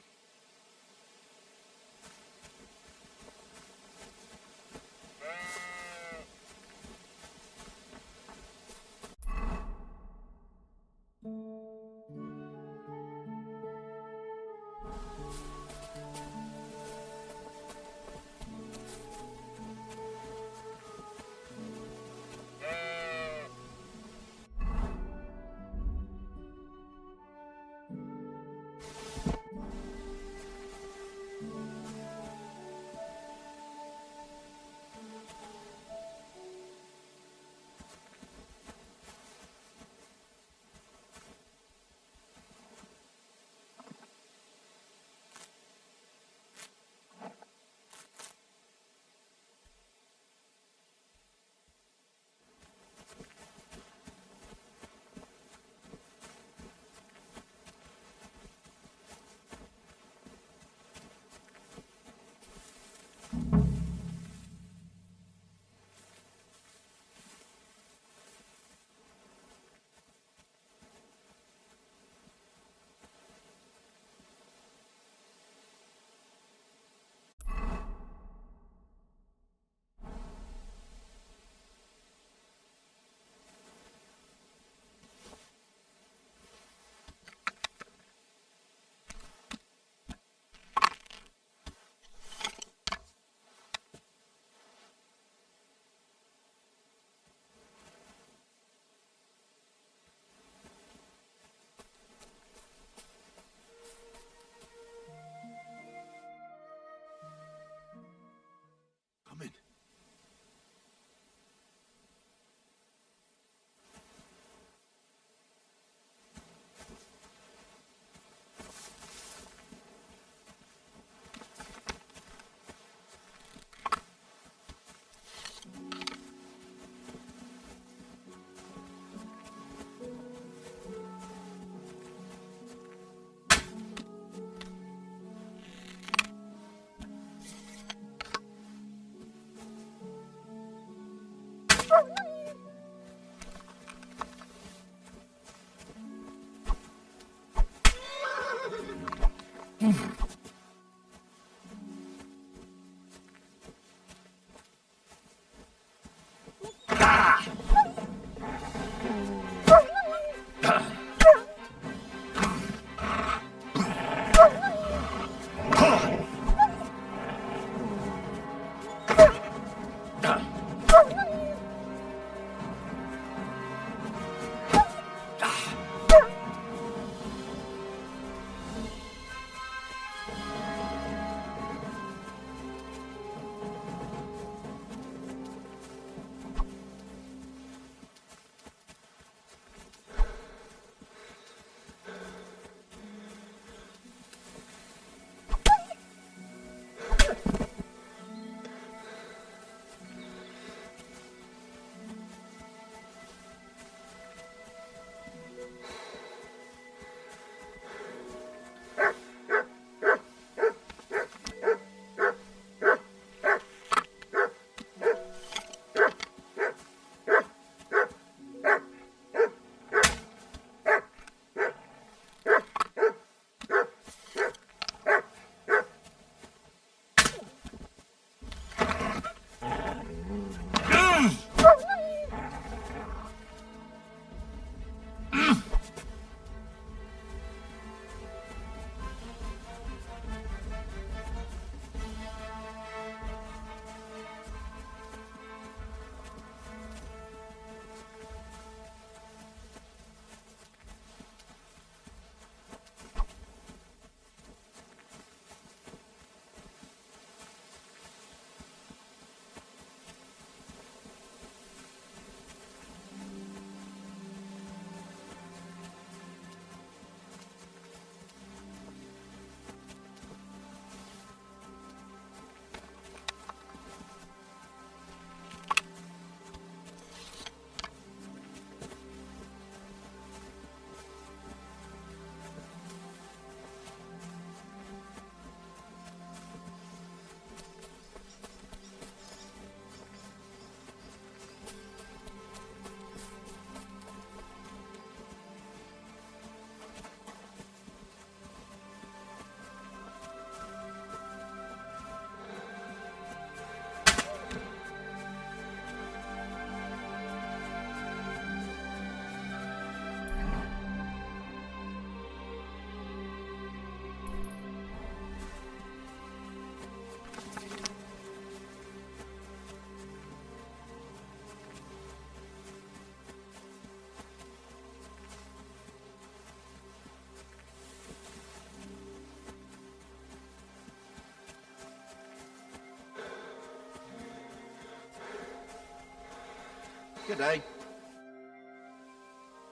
Good day.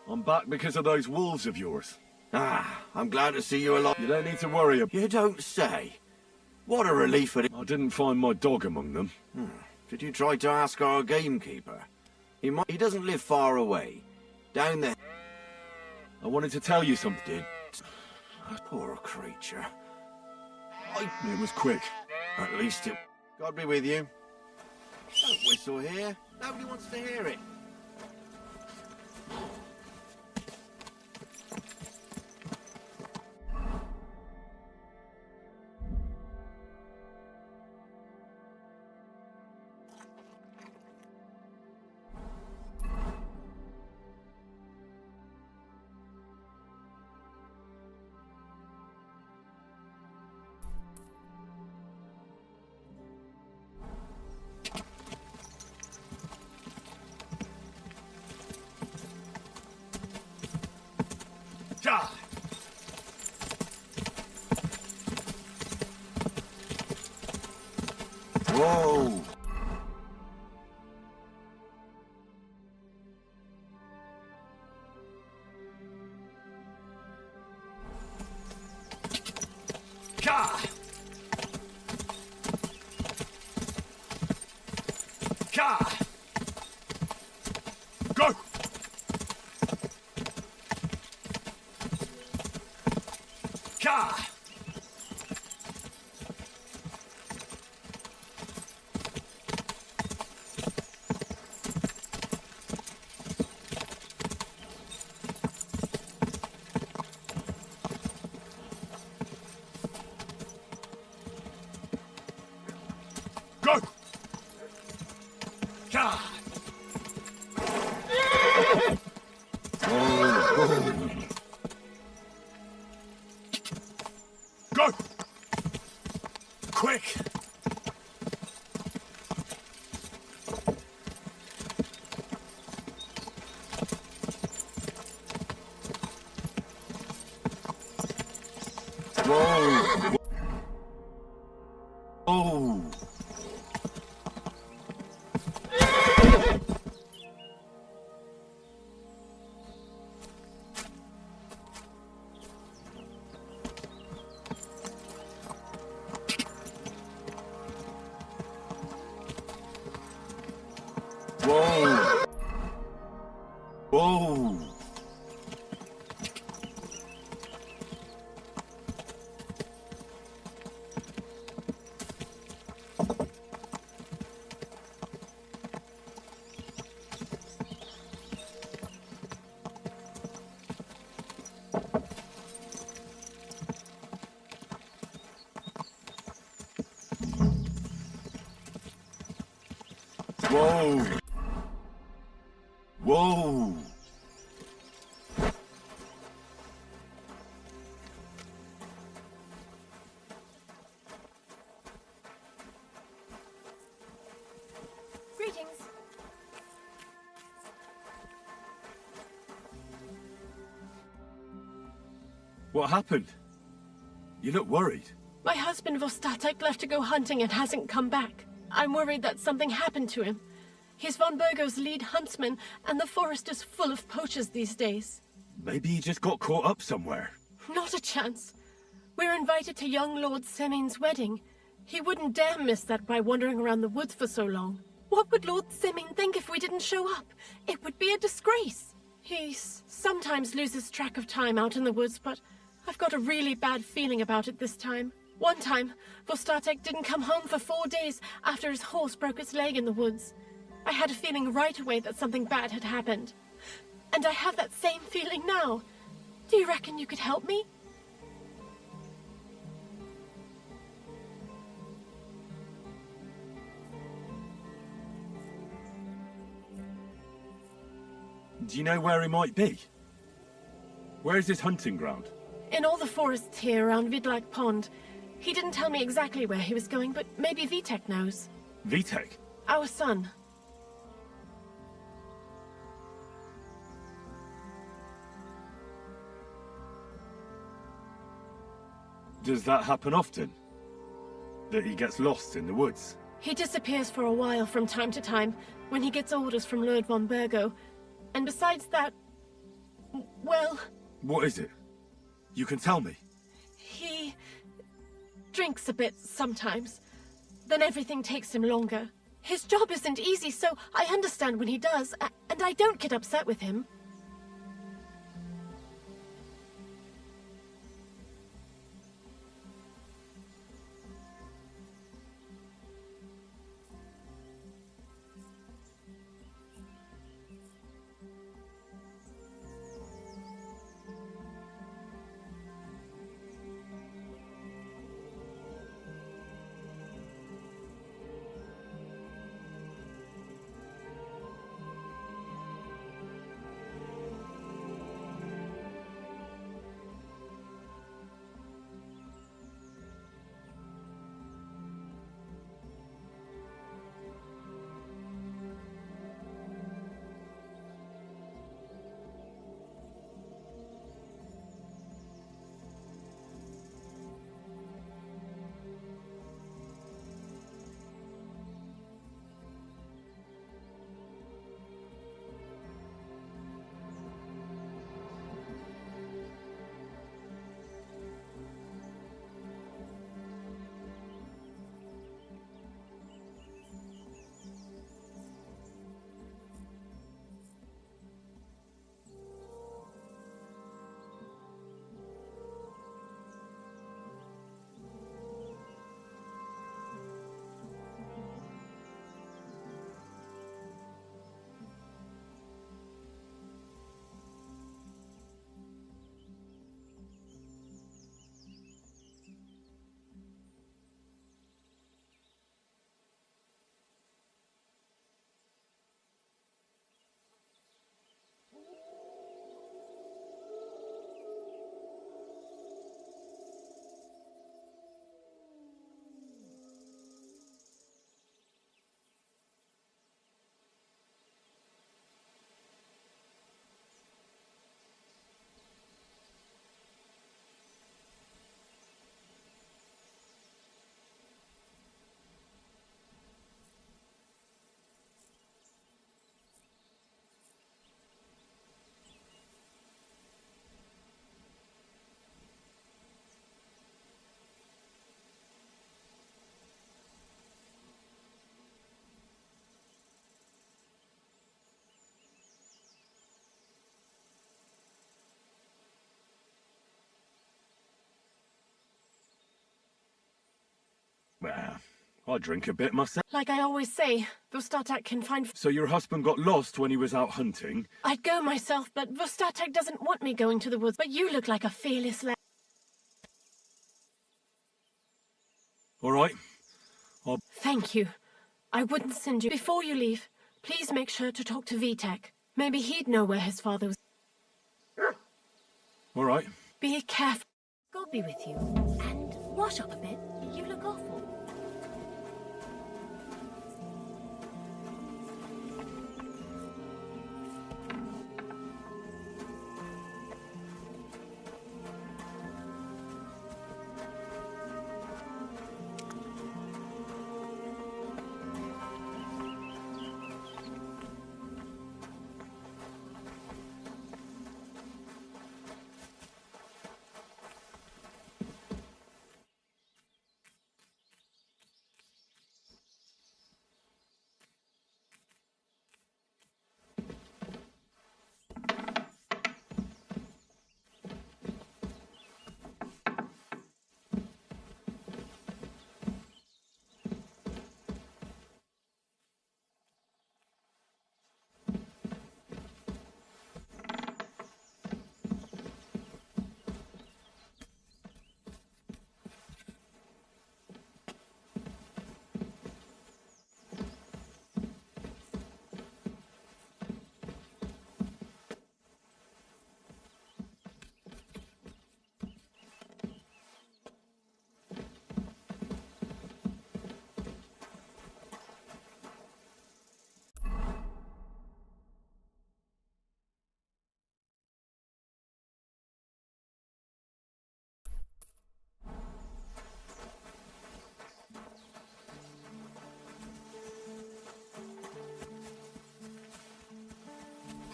I'm back because of those wolves of yours. Ah, I'm glad to see you alive. You don't need to worry about... You don't say. What a relief it is. I didn't find my dog among them. Did you try to ask our gamekeeper? He doesn't live far away. Down there. I wanted to tell you something. Poor creature. It was quick. At least it... God be with you. Don't whistle here. Nobody wants to hear it. Whoa! Ka! Ka! Go! Ka! Go! Ka! Go! Quick! Whoa! Oh! Whoa! Whoa! Whoa! Whoa! Greetings. What happened? You look worried. My husband Vostatek left to go hunting and hasn't come back. I'm worried that something happened to him. He's von Burgo's lead huntsman, and the forest is full of poachers these days. Maybe he just got caught up somewhere. Not a chance. We're invited to young Lord Semin's wedding. He wouldn't dare miss that by wandering around the woods for so long. What would Lord Semin think if we didn't show up? It would be a disgrace. He sometimes loses track of time out in the woods, but I've got a really bad feeling about it this time. One time, Vostatek didn't come home for 4 days after his horse broke its leg in the woods. I had a feeling right away that something bad had happened. And I have that same feeling now. Do you reckon you could help me? Do you know where he might be? Where is his hunting ground? In all the forests here around Vidlak Pond. He didn't tell me exactly where he was going, but maybe Vitek knows. Vitek? Our son. Does that happen often? That he gets lost in the woods? He disappears for a while from time to time when he gets orders from Lord von Burgo. And besides that, well, What is it? You can tell me. he drinks a bit sometimes. Then everything takes him longer. His job isn't easy, so I understand when he does, and I don't get upset with him. Well, I drink a bit myself. Like I always say, Vostatek can find... So your husband got lost when he was out hunting? I'd go myself, but Vostatek doesn't want me going to the woods. But you look like a fearless lad. All right. Thank you. I wouldn't send you. Before you leave, please make sure to talk to Vitek. Maybe he'd know where his father was. All right. Be careful. God be with you. And wash up a bit. You look awful.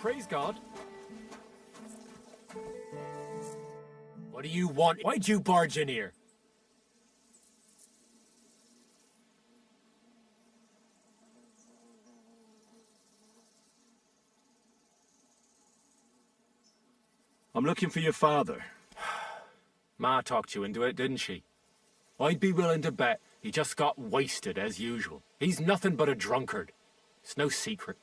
praise God. What do you want? Why'd you barge in here? I'm looking for your father. Ma talked you into it, didn't she? I'd be willing to bet he just got wasted as usual. He's nothing but a drunkard. It's no secret.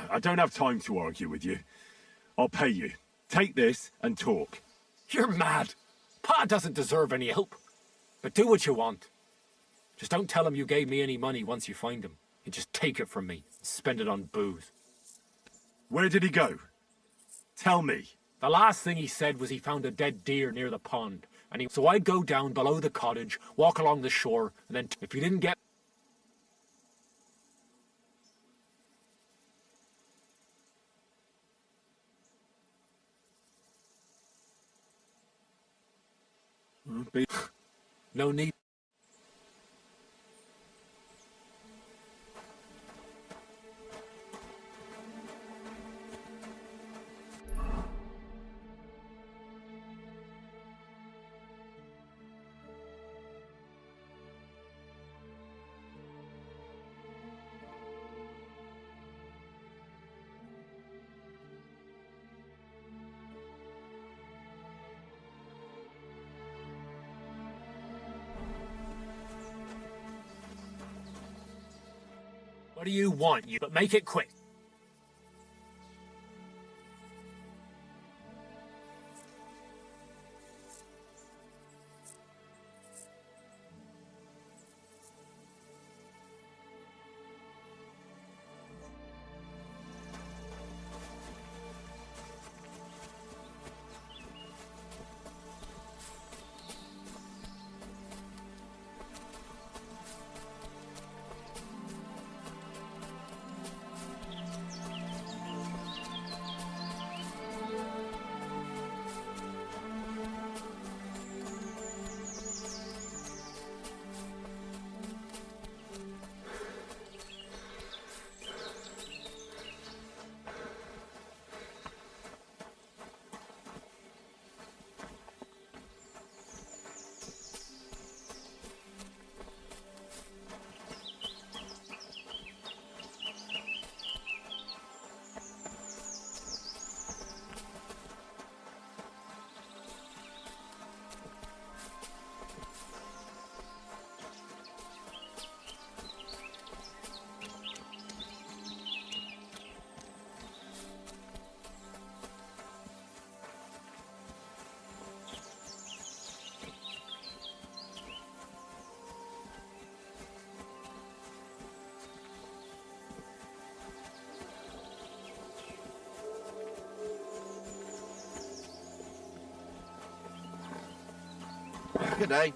I don't have time to argue with you. I'll pay you. Take this and talk. You're mad. Pa doesn't deserve any help. But do what you want. Just don't tell him you gave me any money once you find him. You just take it from me and spend it on booze. Where did he go? Tell me. The last thing he said was he found a dead deer near the pond. So I'd go down below the cottage, walk along the shore, and then if you didn't get... No need. What do you want, you? But make it quick. Good day.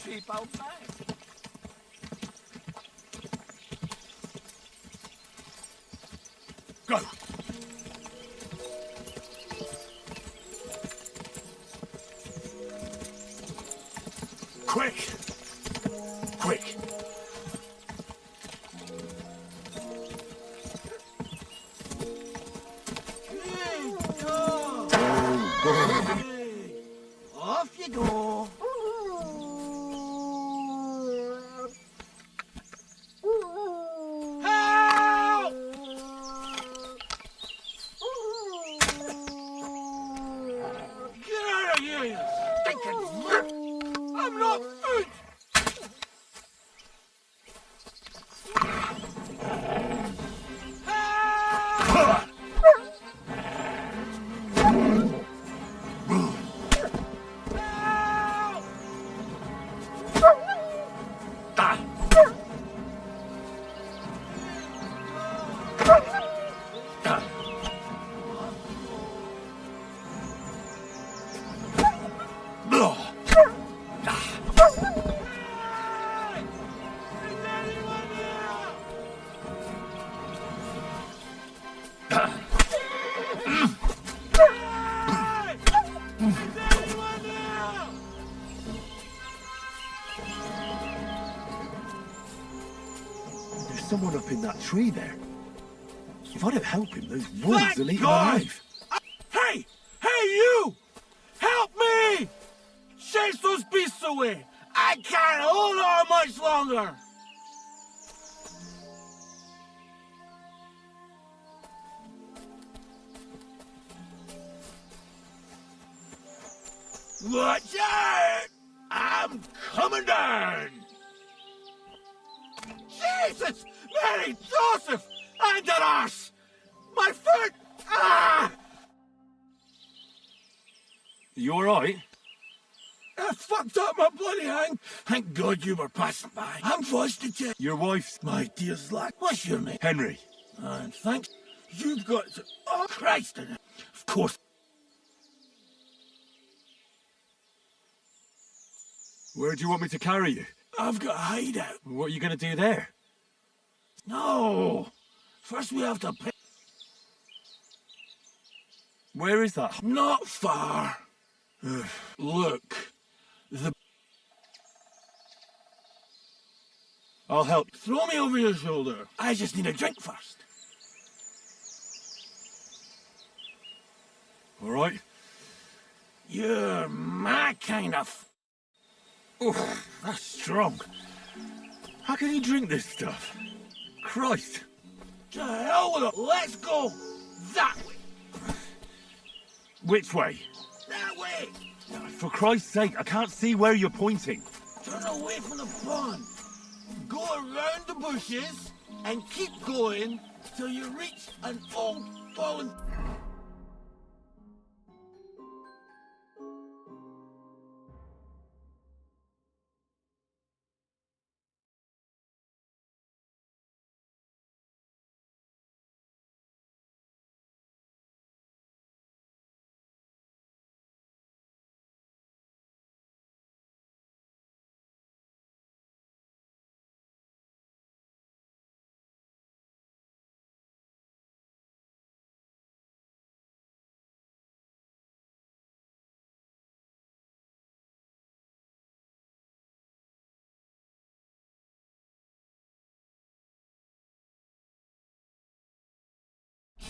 cheap old man. Go! Quick! Quick! Off you go. Help! Get out of here, you stinking mutt! I'm not food! There's someone up in that tree there. If I don't help him, those wolves Thank will eat him God! alive. Hey! Hey, you! Help me! Chase those beasts away! I can't hold on much longer! Watch out! I'm coming down! Jesus! Mary Joseph! And an arse! My foot! Ah! You alright? I fucked up my bloody hand. Thank God you were passing by. I'm forced to check. Your wife's... My dear's lad. What's your name? Henry. And thanks. You've got to... Oh, Christ. Of course. Where do you want me to carry you? I've got a hideout. What are you going to do there? No. First we have to pay. Where is that? Not far. Look. I'll help. Throw me over your shoulder. I just need a drink first. All right. You're my kind of... Oh, that's strong. How can you drink this stuff? Christ. To hell with it. Let's go that way. Which way? That way. For Christ's sake, I can't see where you're pointing. Turn away from the pond. Go around the bushes and keep going till you reach an old fallen...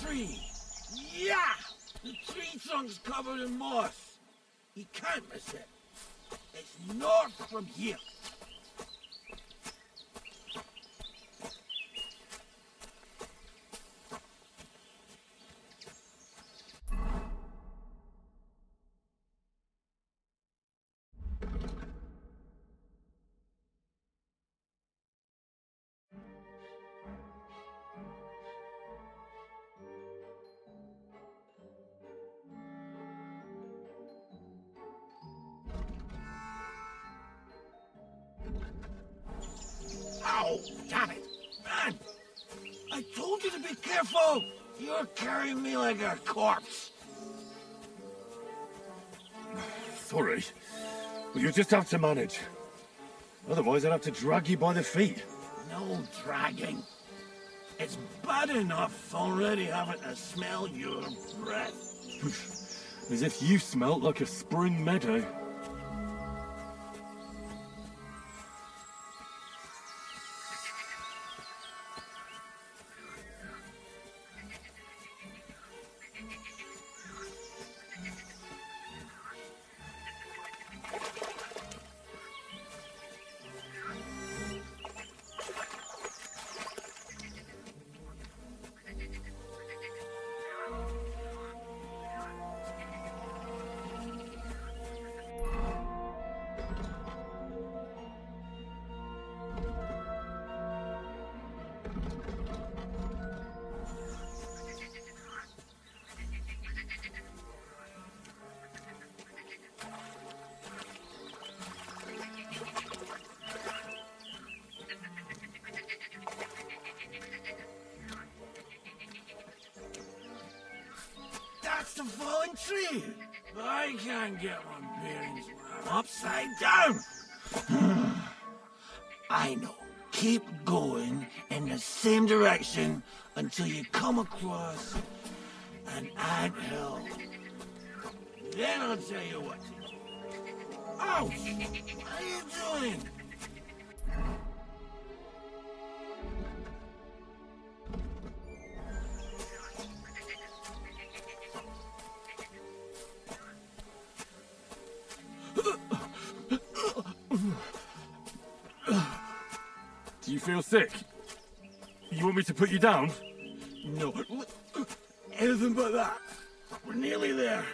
tree. Yeah! The tree trunk's covered in moss. You can't miss it. It's north from here. Ow! Damn it! Man! I told you to be careful! You're carrying me like a corpse. Sorry. But you'll just have to manage. Otherwise, I'd have to drag you by the feet. No dragging. It's bad enough already having to smell your breath. As if you smelt like a spring meadow. That's the fallen tree. I can't get my bearings when I'm upside down. I know. Keep going in the same direction until you come across an anthill. Then I'll tell you what to do. Oh, what are you doing? Do you feel sick? You want me to put you down? No. Anything but that. We're nearly there.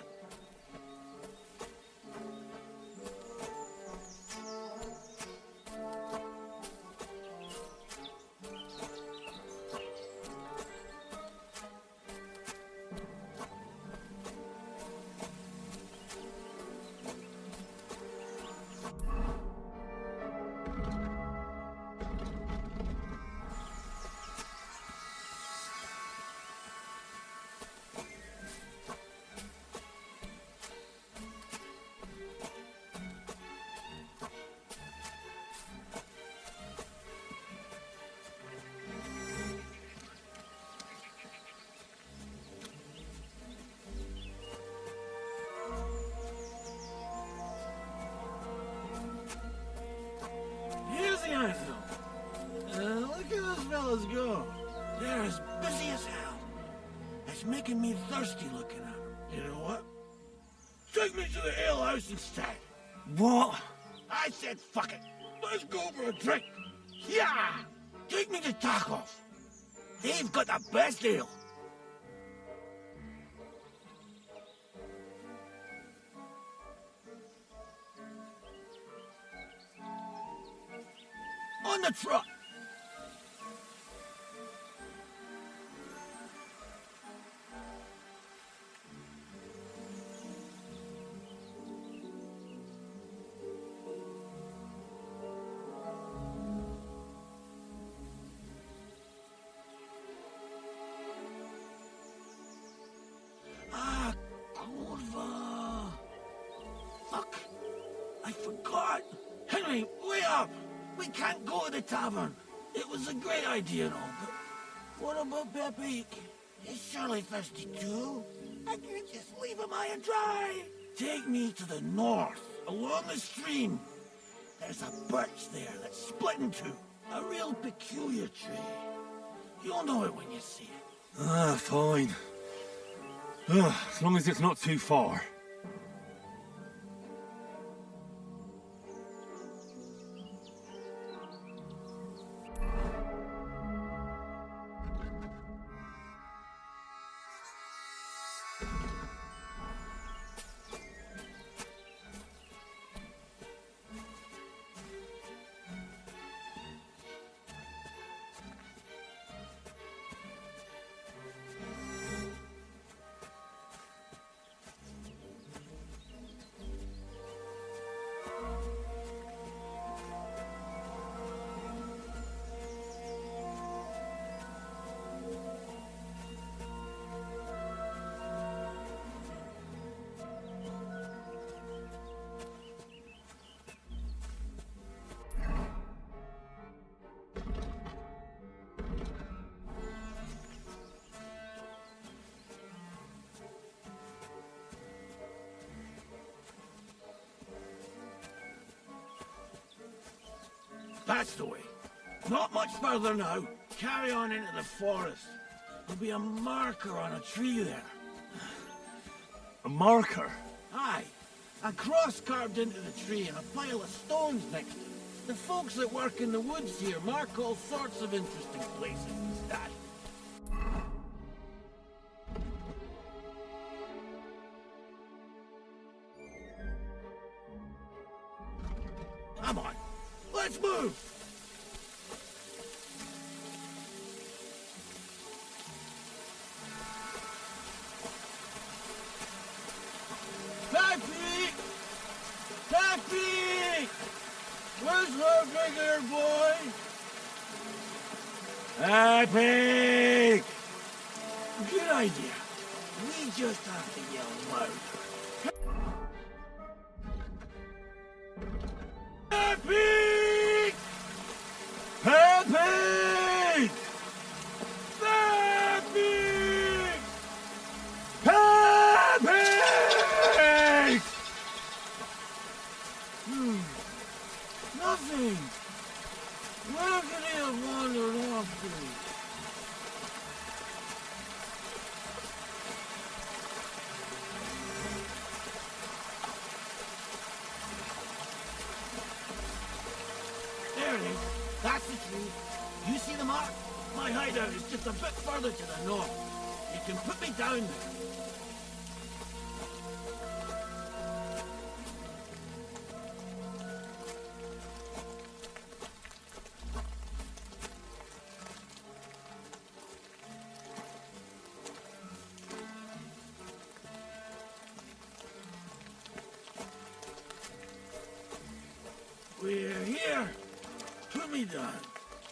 Here's the anthill. Look at those fellas go. They're as busy as hell. It's making me thirsty looking at them. You know what? Take me to the ale house instead. What? I said fuck it. Let's go for a drink. Yeah! Take me to tacos. They've got the best ale. On the truck. Ah, kurva. Fuck. I forgot. Henry, way up. We can't go to the tavern. It was a great idea and all, but what about Pepe? He's surely thirsty too. I can't just leave him high and dry. Take me to the north, along the stream. There's a birch there that's split in two. A real peculiar tree. You'll know it when you see it. Ah, fine. As long as it's not too far. That's the way. Not much further now. Carry on into the forest. There'll be a marker on a tree there. A marker? Aye. A cross carved into the tree and a pile of stones next to it. The folks that work in the woods here mark all sorts of interesting places and that. Come on, let's move! Peppy! Peppy! Where's her bigger boy? Peppy! Good idea. We just have to yell louder. Peppy! Peppy! Peppy! Peppy! Nothing. Where could he have wandered off to? There it is. That's the tree. You see the mark? My hideout is just a bit further to the north. You can put me down there. We're here. Put me down.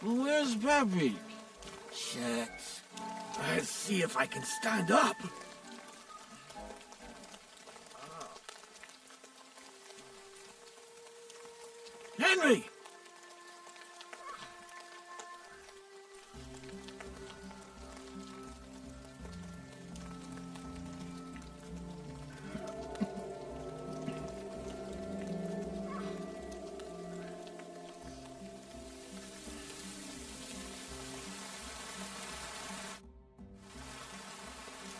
Well, where's Peppy? Shit. Let's see if I can stand up. Henry!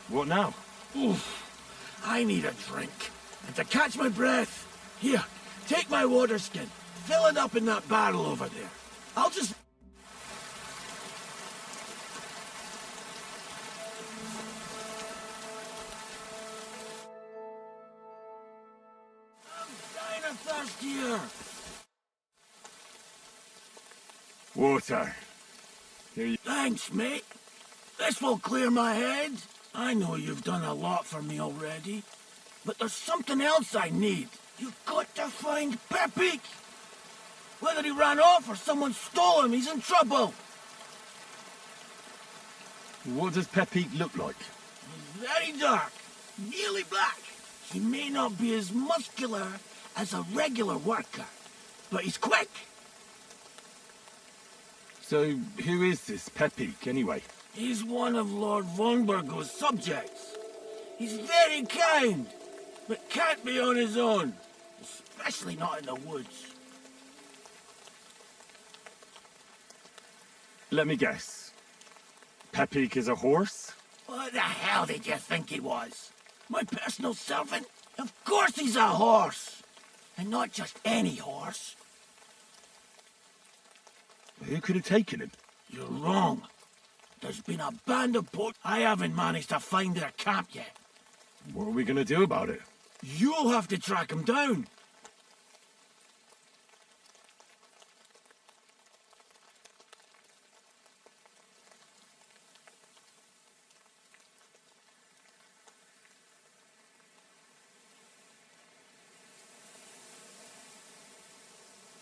What now? Oof. I need a drink. And to catch my breath, here, take my water skin. Fill it up in that barrel over there. I'll just... I'm dying of thirst here. Water. Here you... Thanks, mate. This will clear my head. I know you've done a lot for me already, but there's something else I need. You've got to find Peppy. Whether he ran off or someone stole him, he's in trouble. What does Pepe look like? He's very dark, nearly black. He may not be as muscular as a regular worker, but he's quick. So, who is this Pepe, anyway? He's one of Lord Vonbergo's subjects. He's very kind, but can't be on his own, especially not in the woods. Let me guess. Pepik is a horse? What the hell did you think he was? My personal servant? Of course he's a horse! And not just any horse. Who could have taken him? You're wrong. There's been a band of I haven't managed to find their camp yet. What are we going to do about it? You'll have to track him down.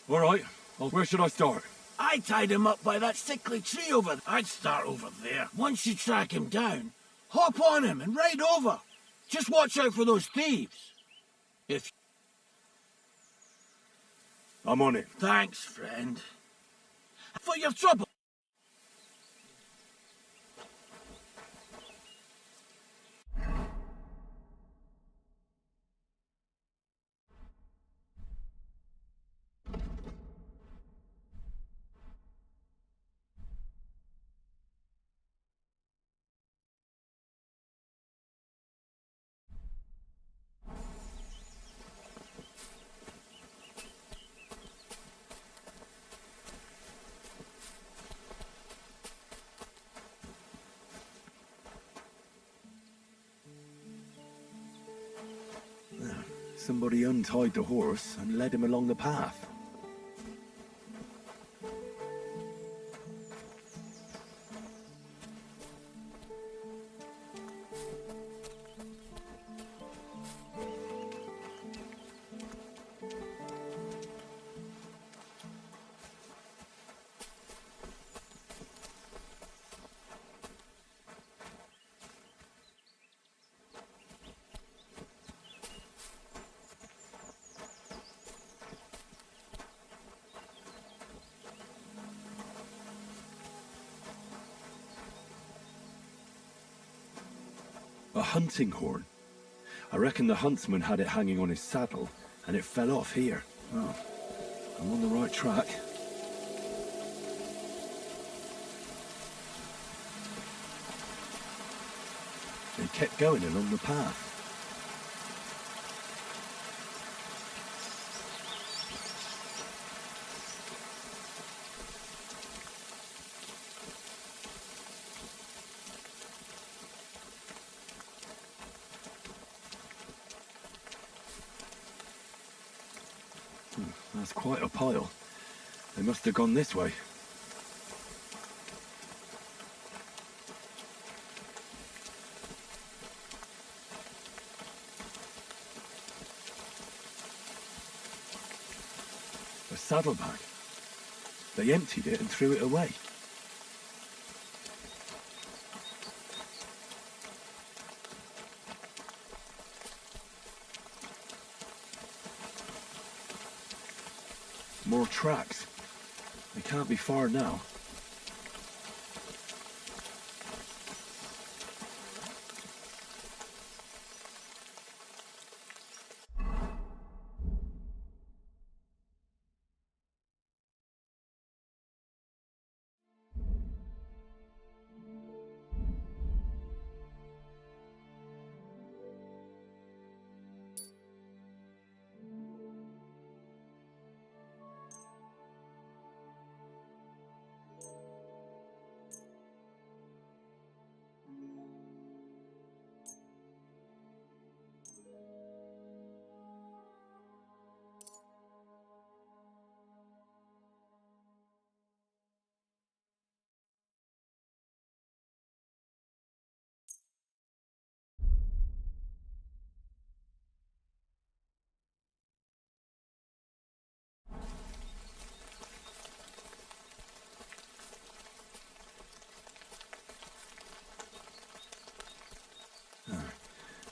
All right. Well, where should I start? I tied him up by that sickly tree over there. I'd start over there. Once you track him down, hop on him and ride over. Just watch out for those thieves. If... I'm on it. Thanks, friend. For your trouble. somebody untied the horse and led him along the path. A hunting horn. I reckon the huntsman had it hanging on his saddle, and it fell off here. Oh, I'm on the right track. They kept going along the path. That's quite a pile. They must have gone this way. A saddlebag. They emptied it and threw it away. More tracks. They can't be far now.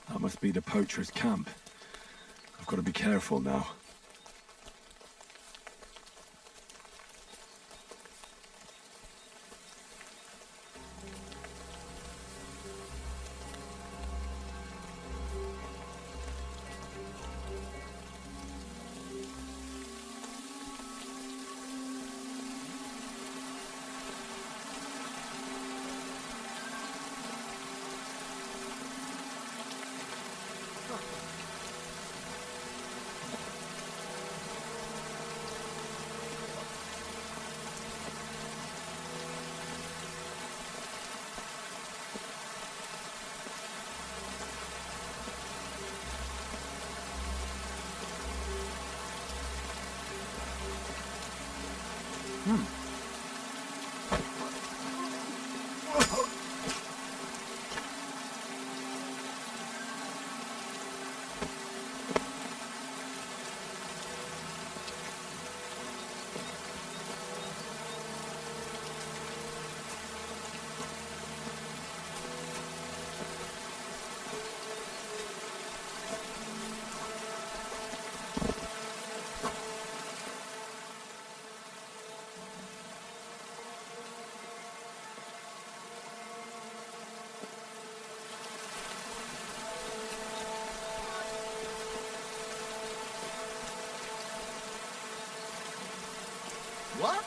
That must be the poacher's camp. I've got to be careful now. What?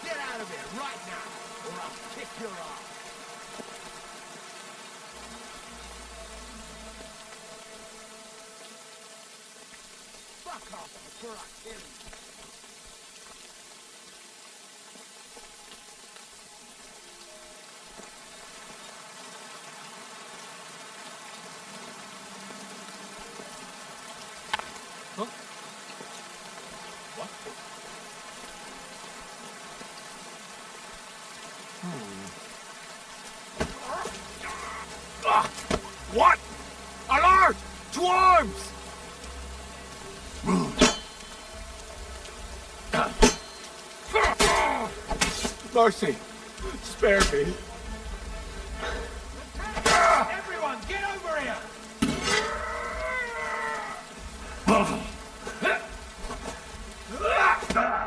Get out of here right now, or I'll kick your ass. Fuck off before I kill you. What? Alert! To arms! Mercy! Spare me! Everyone, get over here!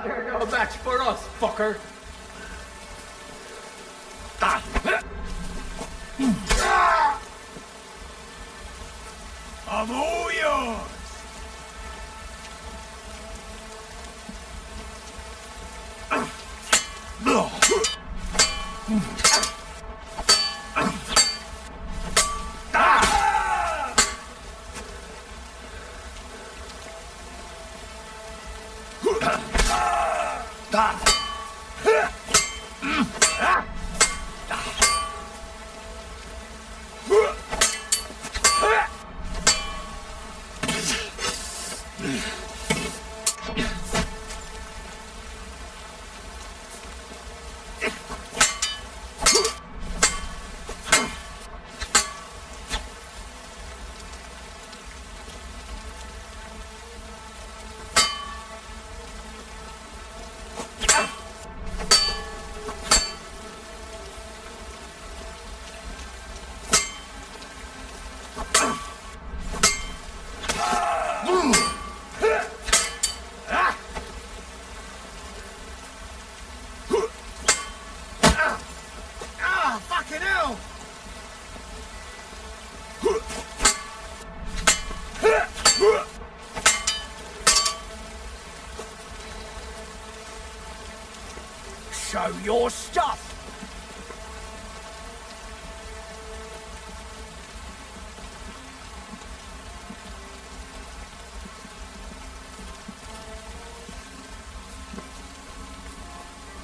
They're no match for us, fucker! I'm all yours! Fucking hell! Show your stuff!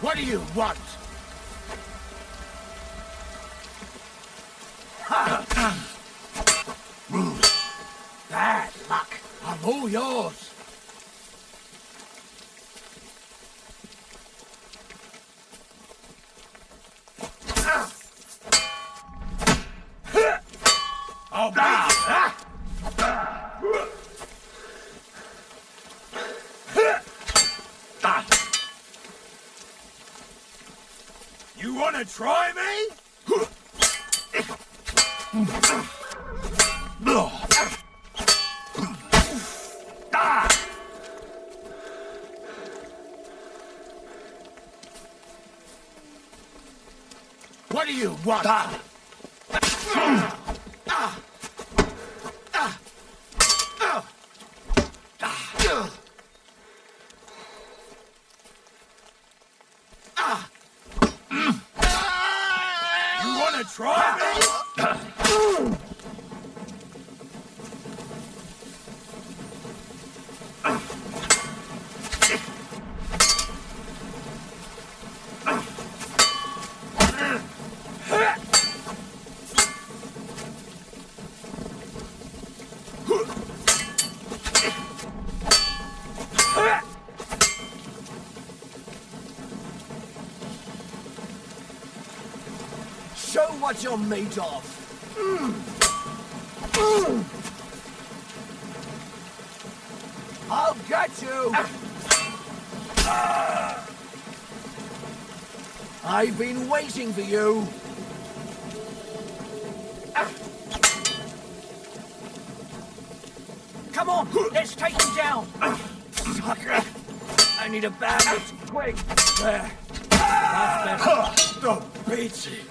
What do you want? Bad luck. I'm all yours. I'll You wanna try me? What do you want? You wanna try me? Show what you're made of. I'll get you. I've been waiting for you. Come on, let's take him down. Sucker. I need a bandage, quick. There. That's better. The beating.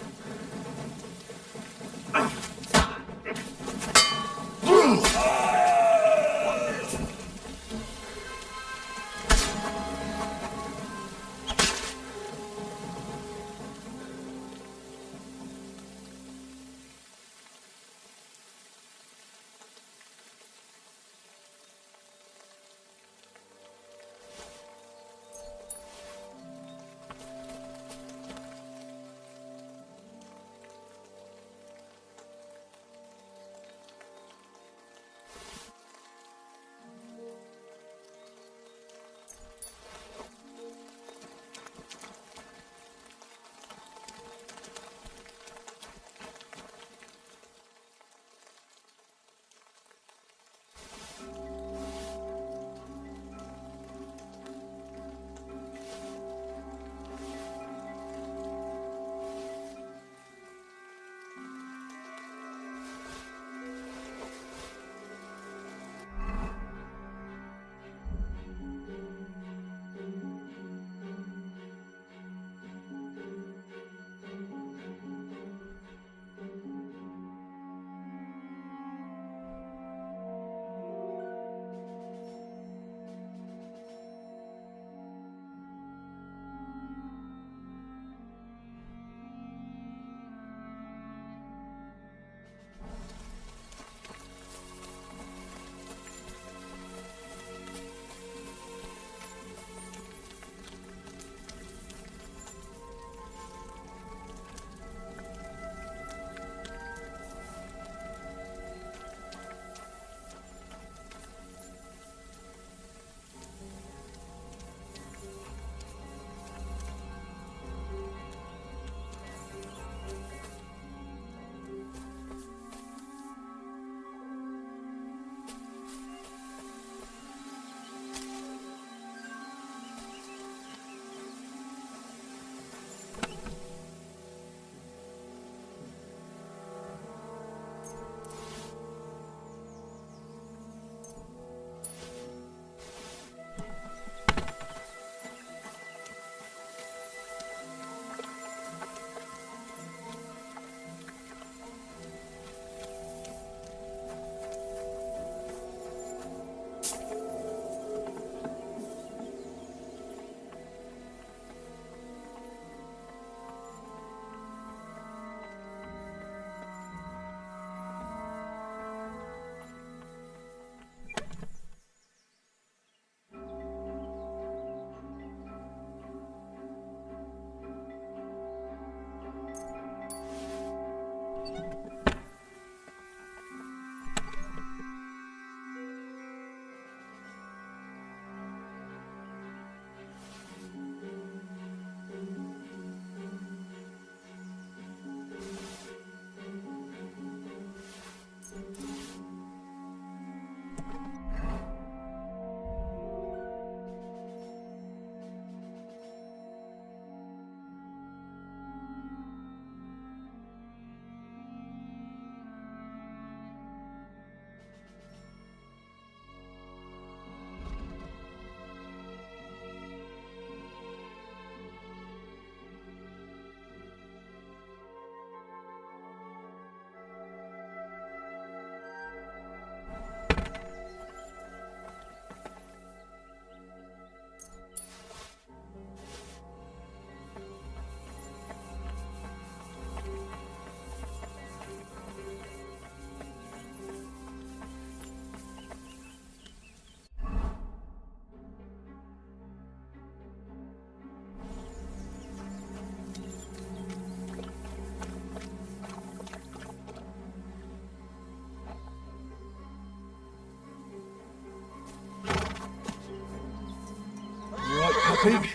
Pepik.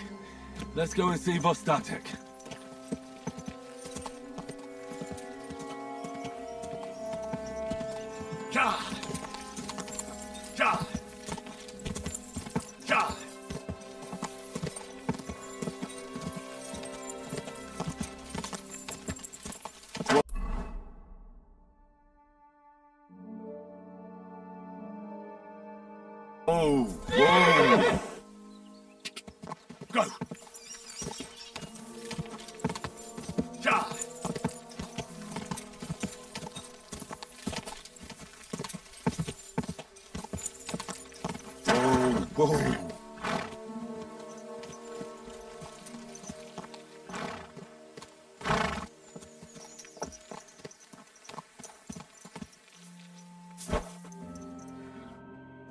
Let's go and see Vostatek. Ja! Ja! Ja! Oh, whoa! Go! Ja! Whoa!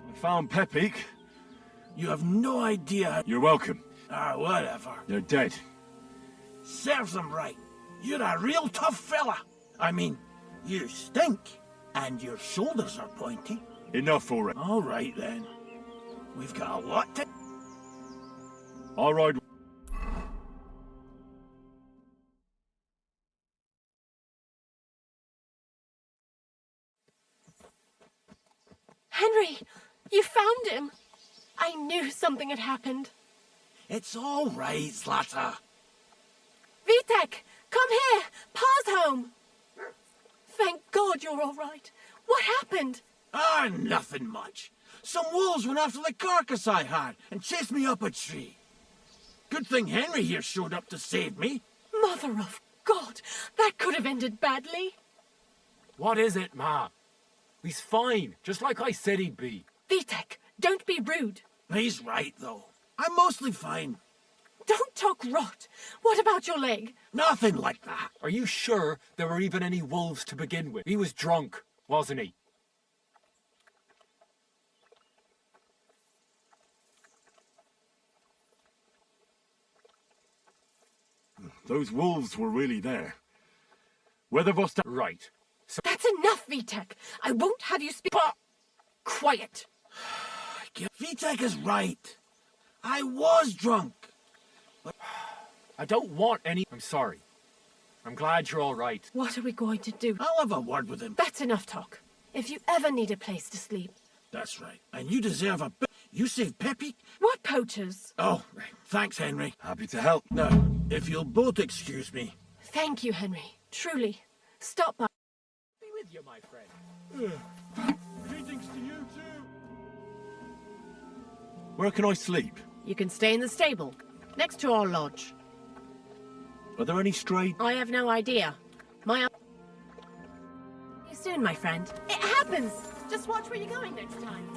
I found Pepik. You have no idea. You're welcome. Whatever. They're dead. Serves them right. You're a real tough fella. I mean, you stink, and your shoulders are pointy. Enough for it. All right, then. We've got a lot to... All right. Henry, you found him. I knew something had happened. It's all right, Zlata. Vitek, come here. Pa's home. Thank God you're all right. What happened? Nothing much. Some wolves went after the carcass I had and chased me up a tree. Good thing Henry here showed up to save me. Mother of God, that could have ended badly. What is it, Ma? He's fine, just like I said he'd be. Vitek, don't be rude. He's right, though. I'm mostly fine. Don't talk rot. What about your leg? Nothing like that. Are you sure there were even any wolves to begin with? He was drunk, wasn't he? Those wolves were really there. Whether Vostatek... Right. So that's enough, Vitek. I won't have you speak... Quiet. Vitek is right. I was drunk. But... I don't want any... I'm sorry. I'm glad you're all right. What are we going to do? I'll have a word with him. That's enough talk. If you ever need a place to sleep... That's right. And you deserve a bit. You saved Peppy? What poachers? Oh, right. Thanks, Henry. Happy to help. Now, if you'll both excuse me. Thank you, Henry. Truly. Stop by. Be with you, my friend. Greetings to you, too. Where can I sleep? You can stay in the stable, next to our lodge. Are there any stray... I have no idea. See you soon, my friend. It happens! Just watch where you're going next time.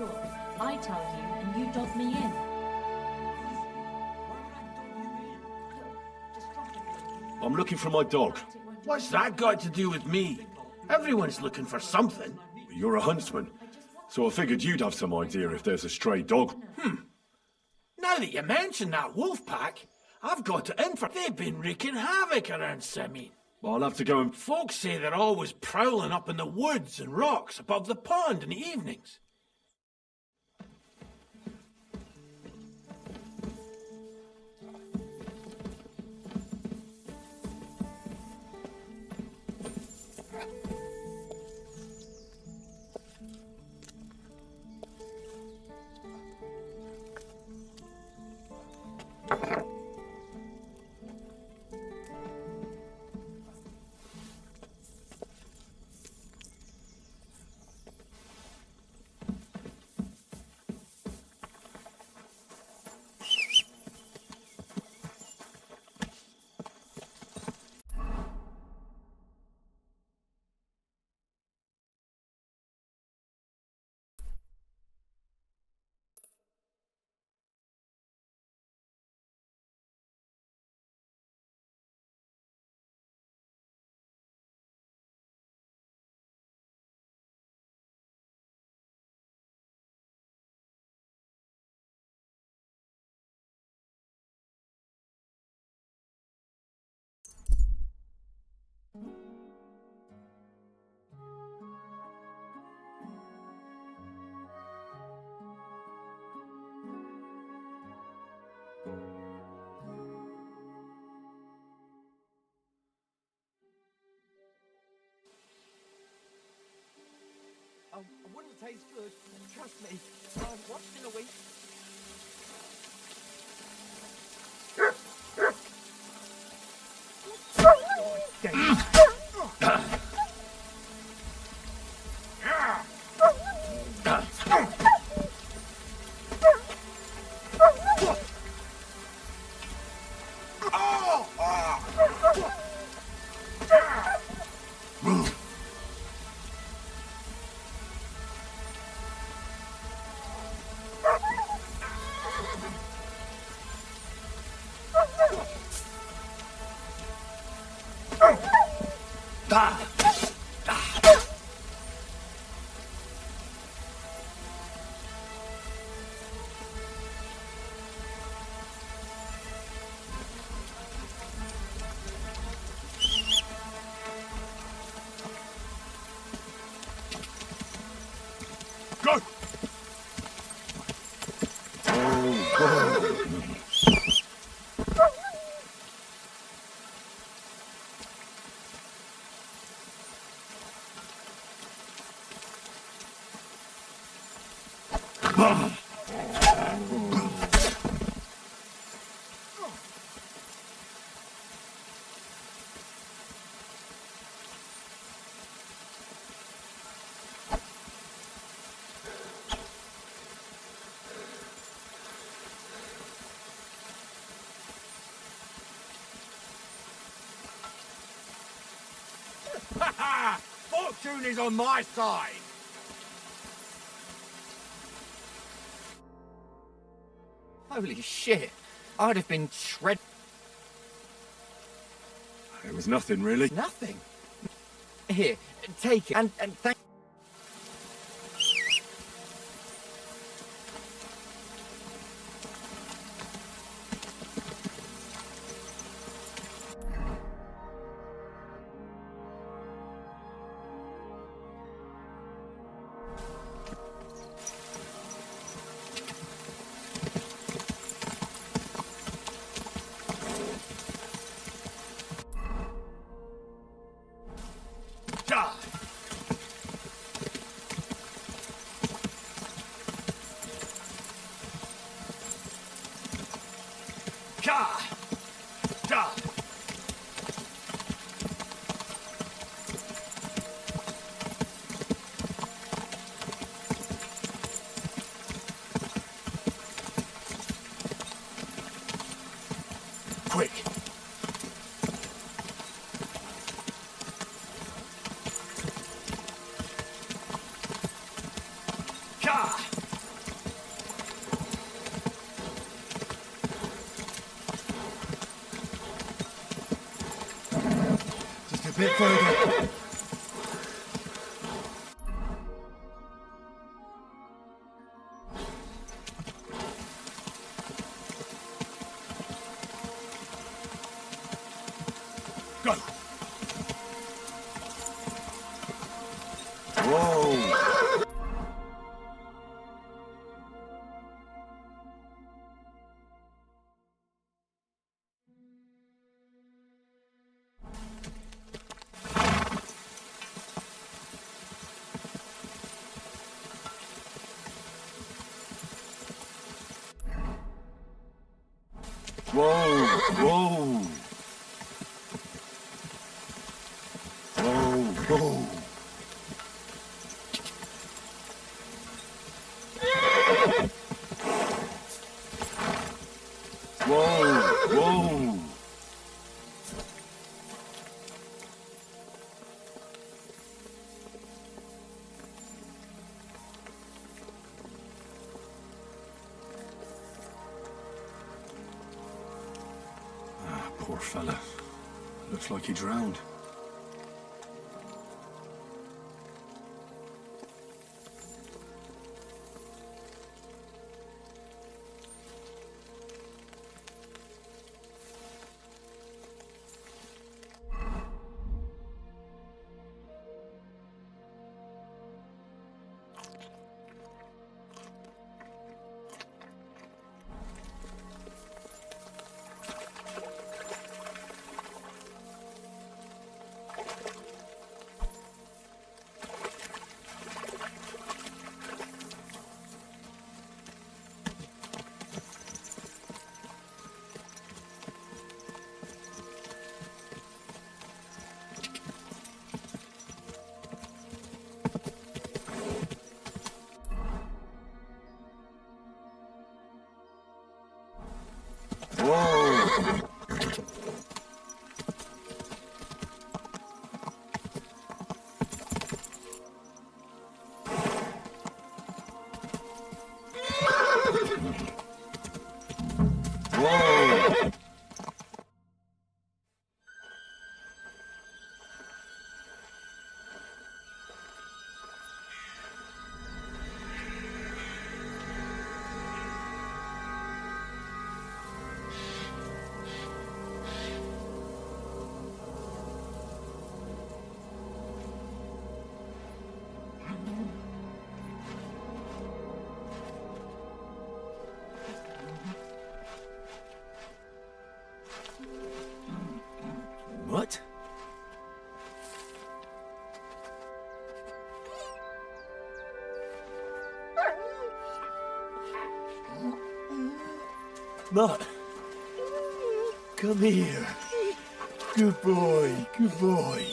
sure. I tell you, and you dog me in. I'm looking for my dog. What's that got to do with me? Everyone's looking for something. You're a huntsman, so I figured you'd have some idea if there's a stray dog. Now that you mention that wolf pack, I've got it in for... They've been wreaking havoc around Semine. I'll have to go and... Folks say they're always prowling up in the woods and rocks above the pond in the evenings. It wouldn't taste good. Trust me. Once in a week. Fortune is on my side! Holy shit. I'd have been shredded. It was nothing, really. Nothing. Here, take it, and thank... bit further. Go. Whoa! Whoa! Whoa! Whoa! Whoa! Whoa! Whoa! Poor fella. Looks like he drowned. Whoa! Whoa! What? Mutt, come here. Good boy, good boy.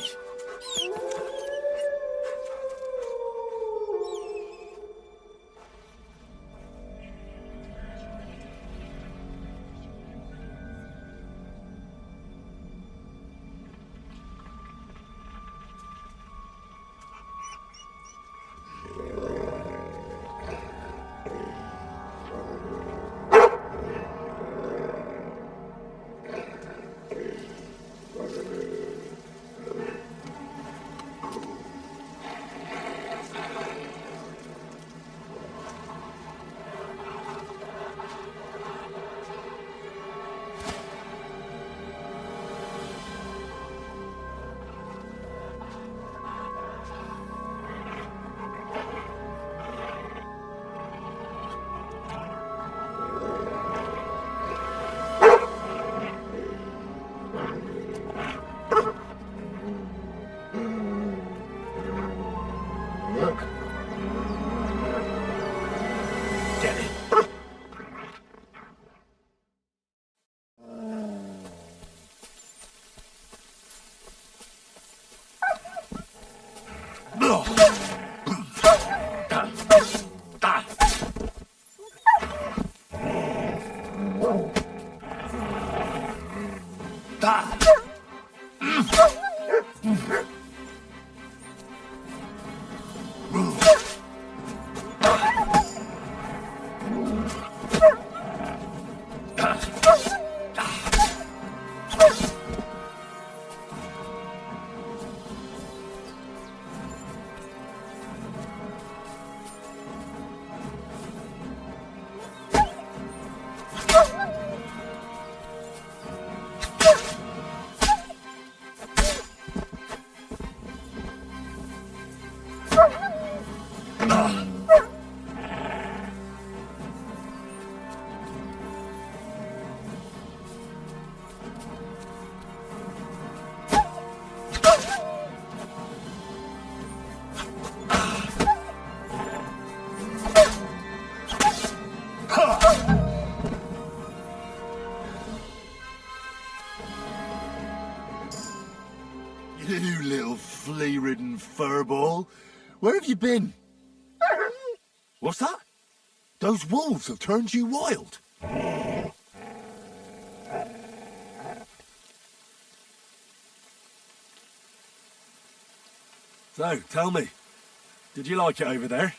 furball. Where have you been? What's that? Those wolves have turned you wild. So, tell me, did you like it over there?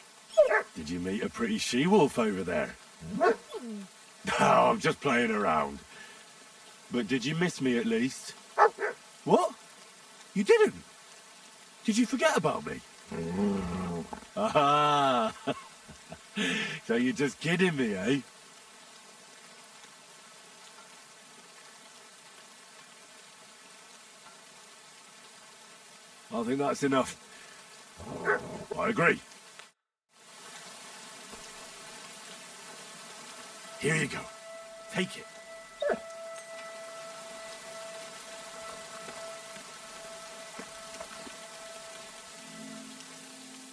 Did you meet a pretty she-wolf over there? No, I'm just playing around. But did you miss me at least? What? You didn't? Did you forget about me? Ah! So you're just kidding me, eh? I think that's enough. I agree. Here you go. Take it.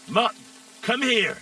Mutt, come here.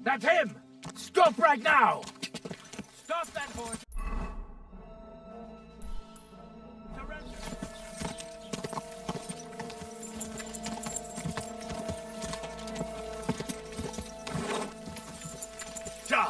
That's him! Stop right now! Stop that horse! Go!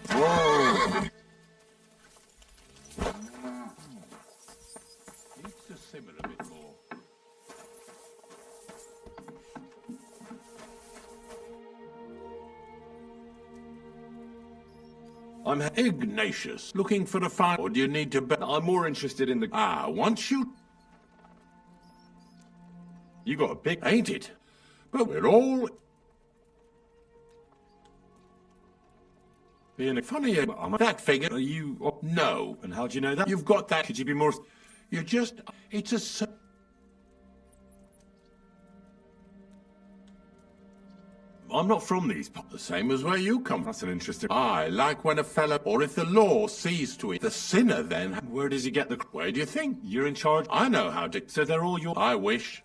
Whoa! Needs to simmer a bit more. I'm Ignatius, looking for a fight, or do you need to bet? I'm more interested in the... once you... You got a big... Ain't it? But we're all... Being funny, I'm that figure. Are you... No. And how do you know that? You've got that. Could you be more... You just... It's a... I'm not from these parts. The same as where you come from. That's an interesting... I like when a fella, or if the law sees to it, the sinner then... Where does he get the... Where do you think? You're in charge? I know how to... So they're all your... I wish.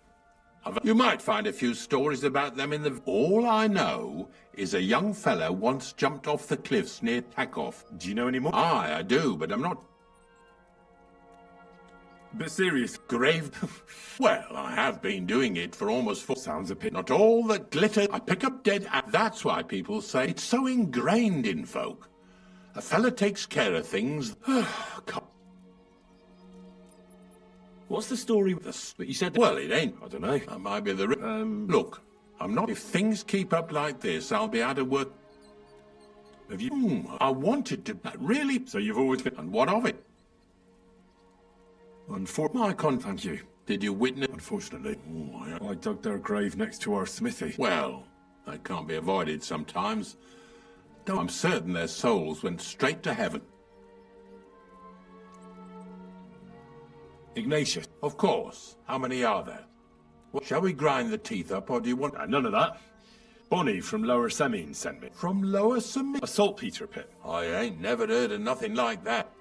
You might find a few stories about them in the... All I know is a young fella once jumped off the cliffs near Takoff. Do you know any more? I do, but I'm not... Bit serious. Grave. Well, I have been doing it for almost 4. Sounds a bit. Not all that glitter I pick up dead. That's why people say it's so ingrained in folk. A fella takes care of things. What's the story with this? But you said. Well, it ain't. I don't know. That might be the. Look, I'm not. If things keep up like this, I'll be out of work. Have you? I wanted to. Really? So you've always been. And what of it? Thank you. Did you witness? Unfortunately, I dug their grave next to our smithy. Well, that can't be avoided sometimes. I'm certain their souls went straight to heaven. Ignatius. Of course. How many are there? Well, shall we grind the teeth up, or do you want... None of that. Bonnie from Lower Semine sent me. From Lower Semine? A saltpeter pit. I ain't never heard of nothing like that.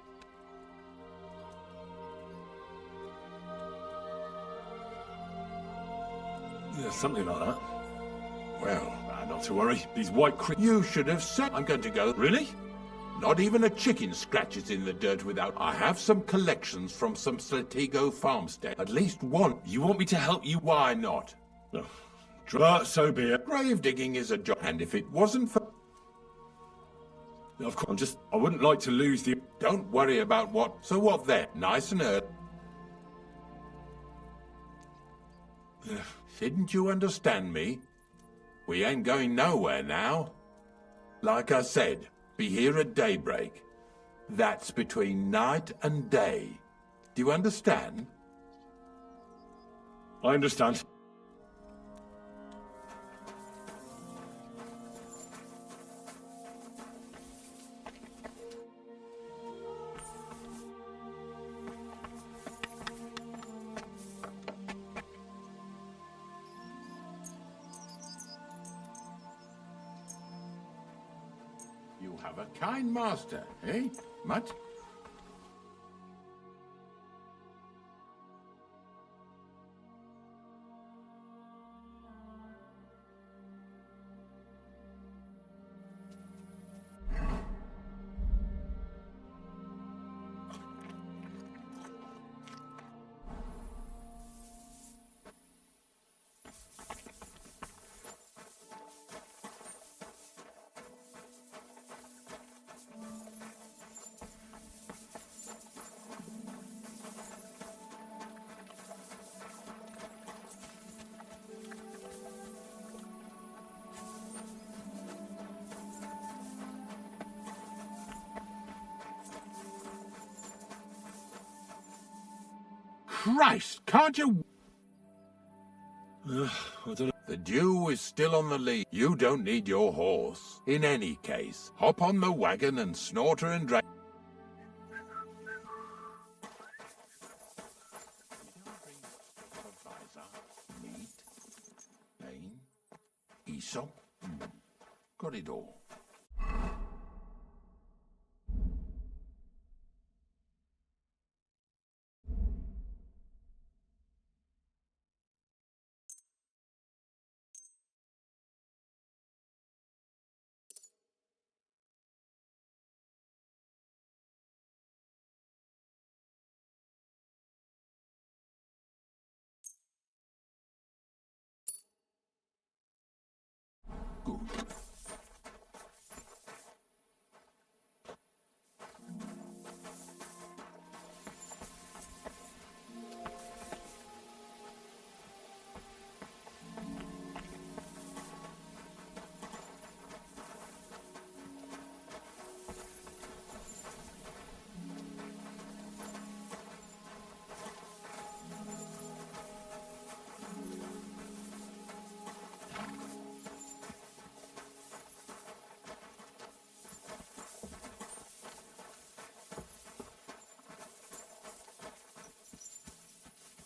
Yeah, something like that. Well, not to worry. These white You should have said I'm going to go. Really? Not even a chicken scratches in the dirt without... I have some collections from some Slatigo farmstead. At least one. You want me to help you? Why not? No. So be it. Grave digging is a job. And if it wasn't for... Of course, I wouldn't like to lose the... Don't worry about what... So what then? Nice and early. Didn't you understand me? We ain't going nowhere now. Like I said, be here at daybreak. That's between night and day. Do you understand? I understand. You have a kind master, eh, Mutt? Christ, can't you... I don't know. The dew is still on the lead. You don't need your horse. In any case, hop on the wagon and snort her and drag... Meat, pain, Aesop, got it all. Good.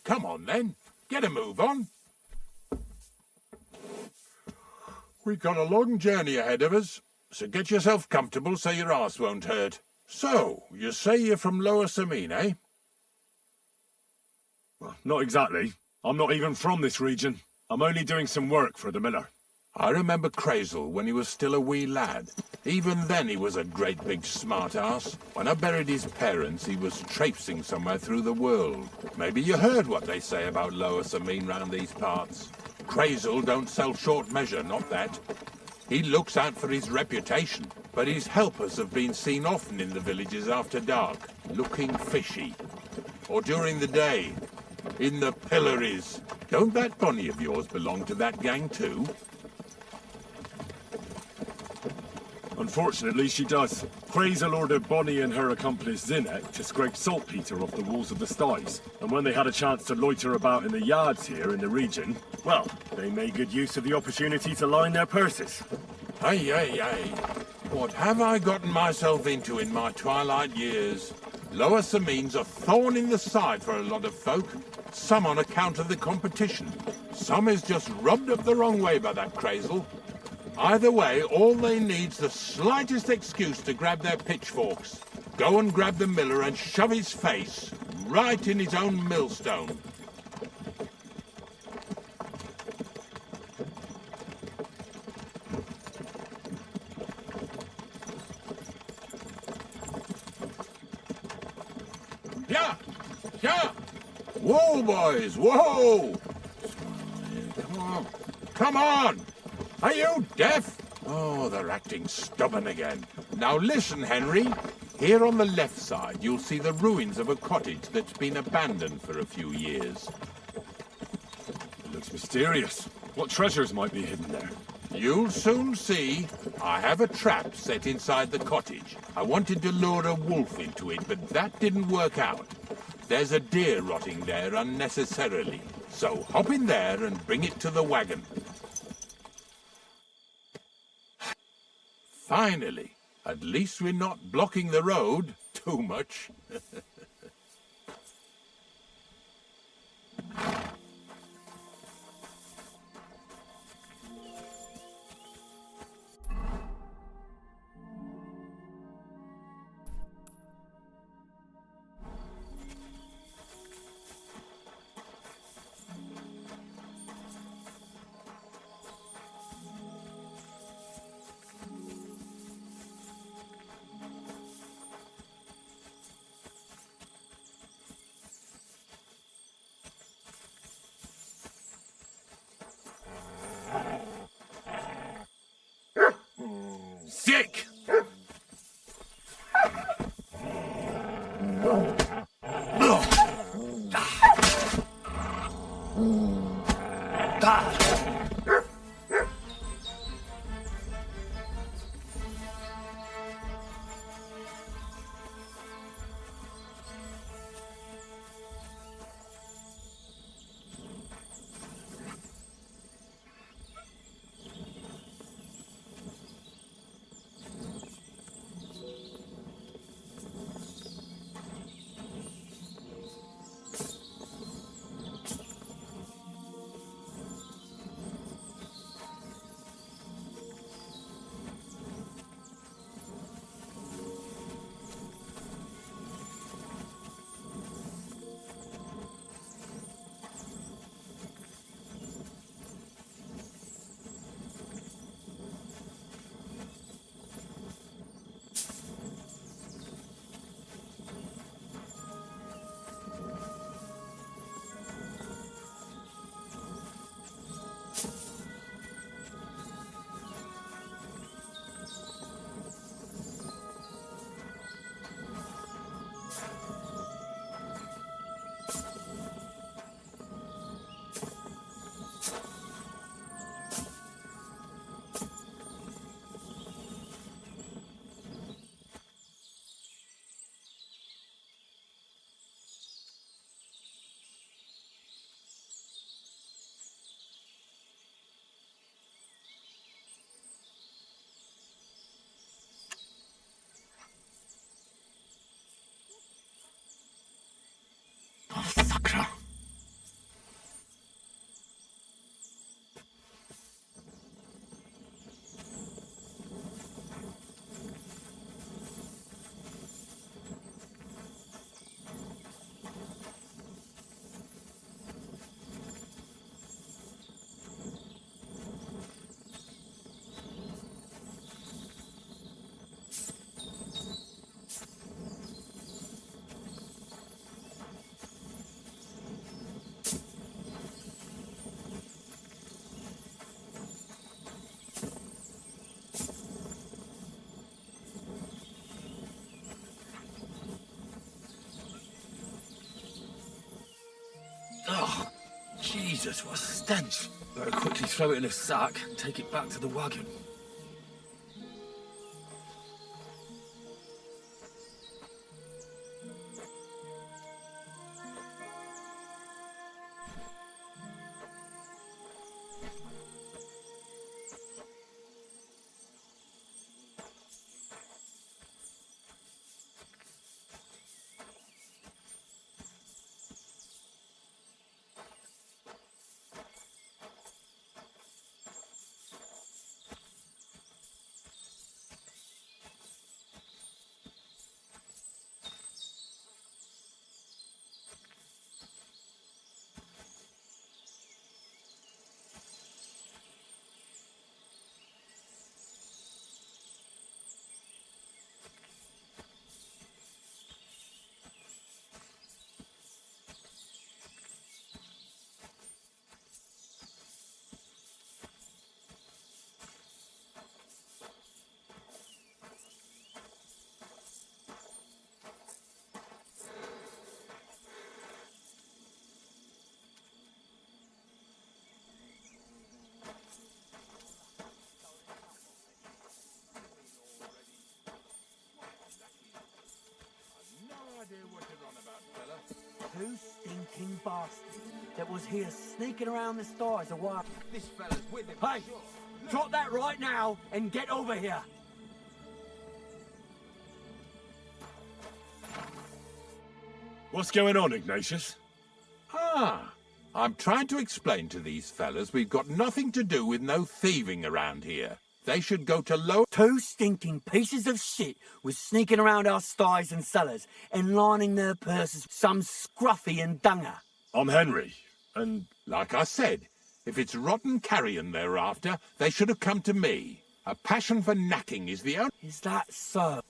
Come on, then. Get a move on. We've got a long journey ahead of us, so get yourself comfortable so your arse won't hurt. So, you say you're from Lower Semine, eh? Well, not exactly. I'm not even from this region. I'm only doing some work for the miller. I remember Crazel when he was still a wee lad. Even then he was a great big smart-ass. When I buried his parents, he was traipsing somewhere through the world. Maybe you heard what they say about Lower Sameen round these parts. Crazel don't sell short measure, not that. He looks out for his reputation, but his helpers have been seen often in the villages after dark, looking fishy. Or during the day, in the pillories. Don't that Bonnie of yours belong to that gang too? Unfortunately, she does. Crazel ordered Bonnie and her accomplice Zinnek to scrape saltpeter off the walls of the sties. And when they had a chance to loiter about in the yards here in the region, well, they made good use of the opportunity to line their purses. Hey, hey, hey. What have I gotten myself into in my twilight years? Lower Sameen's a thorn in the side for a lot of folk. Some on account of the competition. Some is just rubbed up the wrong way by that Crazel. Either way, all they need's the slightest excuse to grab their pitchforks. Go and grab the miller and shove his face right in his own millstone. Yeah! Yeah! Whoa, boys! Whoa! Come on! Come on! Are you deaf? Oh, they're acting stubborn again. Now listen, Henry. Here on the left side, you'll see the ruins of a cottage that's been abandoned for a few years. It looks mysterious. What treasures might be hidden there? You'll soon see. I have a trap set inside the cottage. I wanted to lure a wolf into it, but that didn't work out. There's a deer rotting there unnecessarily. So hop in there and bring it to the wagon. Finally. At least we're not blocking the road too much. Sick! Jesus, what a stench. Better quickly throw it in a sack and take it back to the wagon. Two stinking bastards that was here sneaking around the stars a while. This fella's with him. Hey, drop that right now and get over here. What's going on, Ignatius? Ah, I'm trying to explain to these fellas we've got nothing to do with no thieving around here. They should go to low... Two stinking pieces of shit was sneaking around our sties and cellars and lining their purses with some scruffy and dunger. I'm Henry, and... Like I said, if it's rotten carrion they're after, they should have come to me. A passion for knacking is the only... Is that so?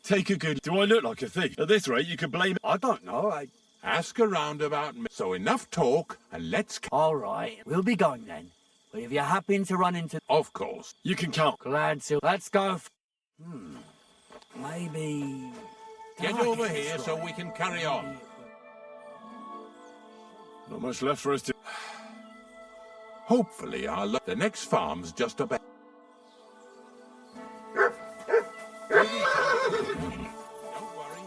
Take a good... Do I look like a thief? At this rate, you could blame... I don't know, Ask around about me. So enough talk, and let's... All right, we'll be going then. But if you happen to run into... Of course. You can count. Glad to. Let's go. Maybe... Get over here so we can carry on. Not much left for us to... Hopefully the next farm's just up ahead. Don't worry.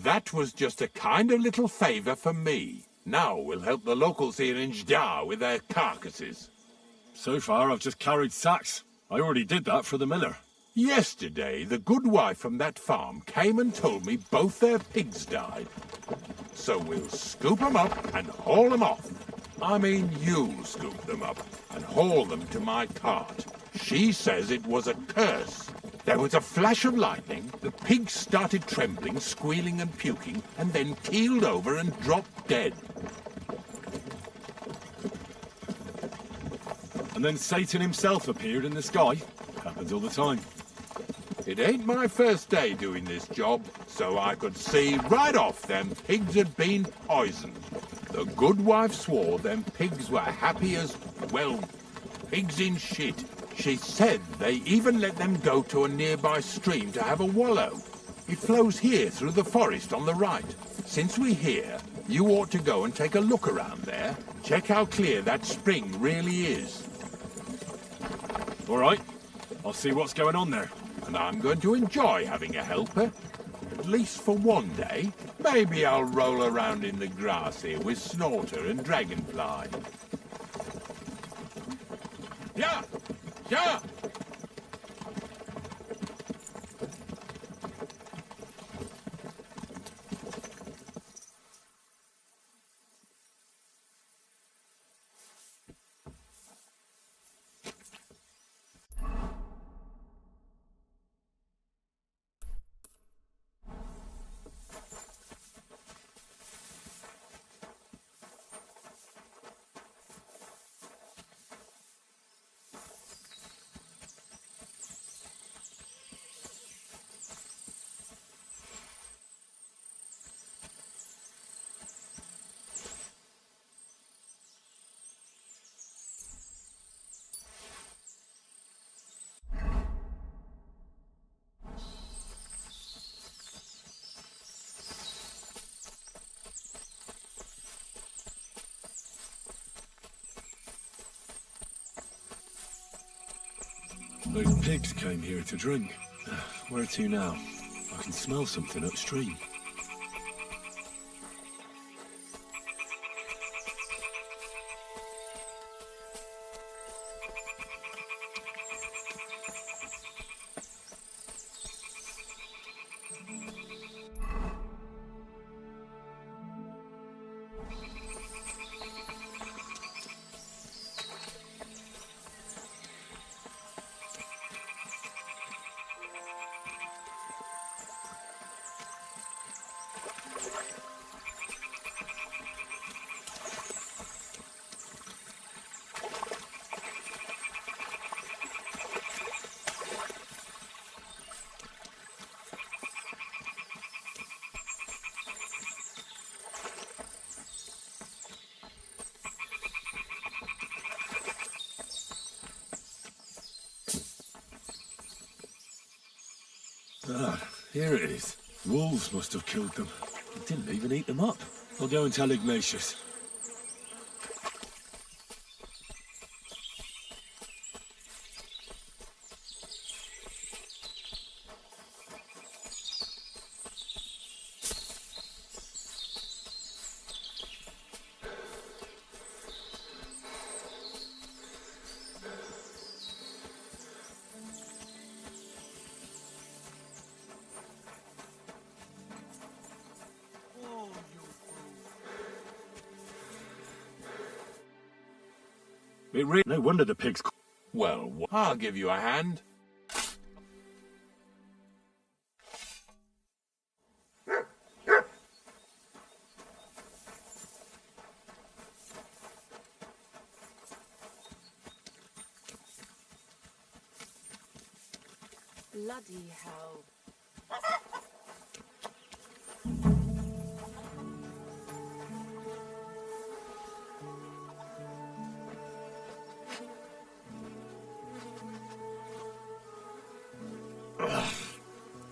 That was just a kind of little favour for me. Now we'll help the locals here in Jdar with their carcasses. So far, I've just carried sacks. I already did that for the miller. Yesterday, the good wife from that farm came and told me both their pigs died. So we'll scoop them up and haul them off. I mean, you'll scoop them up and haul them to my cart. She says it was a curse. There was a flash of lightning, the pigs started trembling, squealing and puking, and then keeled over and dropped dead. And then Satan himself appeared in the sky. Happens all the time. It ain't my first day doing this job, so I could see right off them pigs had been poisoned. The good wife swore them pigs were happy as, well, pigs in shit. She said they even let them go to a nearby stream to have a wallow. It flows here through the forest on the right. Since we're here, you ought to go and take a look around there. Check how clear that spring really is. All right. I'll see what's going on there. And I'm going to enjoy having a helper. At least for one day. Maybe I'll roll around in the grass here with Snorter and Dragonfly. Yeah! Yeah! Those pigs came here to drink. Where to now? I can smell something upstream. Ah, here it is. Wolves must have killed them. They didn't even eat them up. I'll go and tell Ignatius. No wonder the pigs... Well, I'll give you a hand. Bloody hell.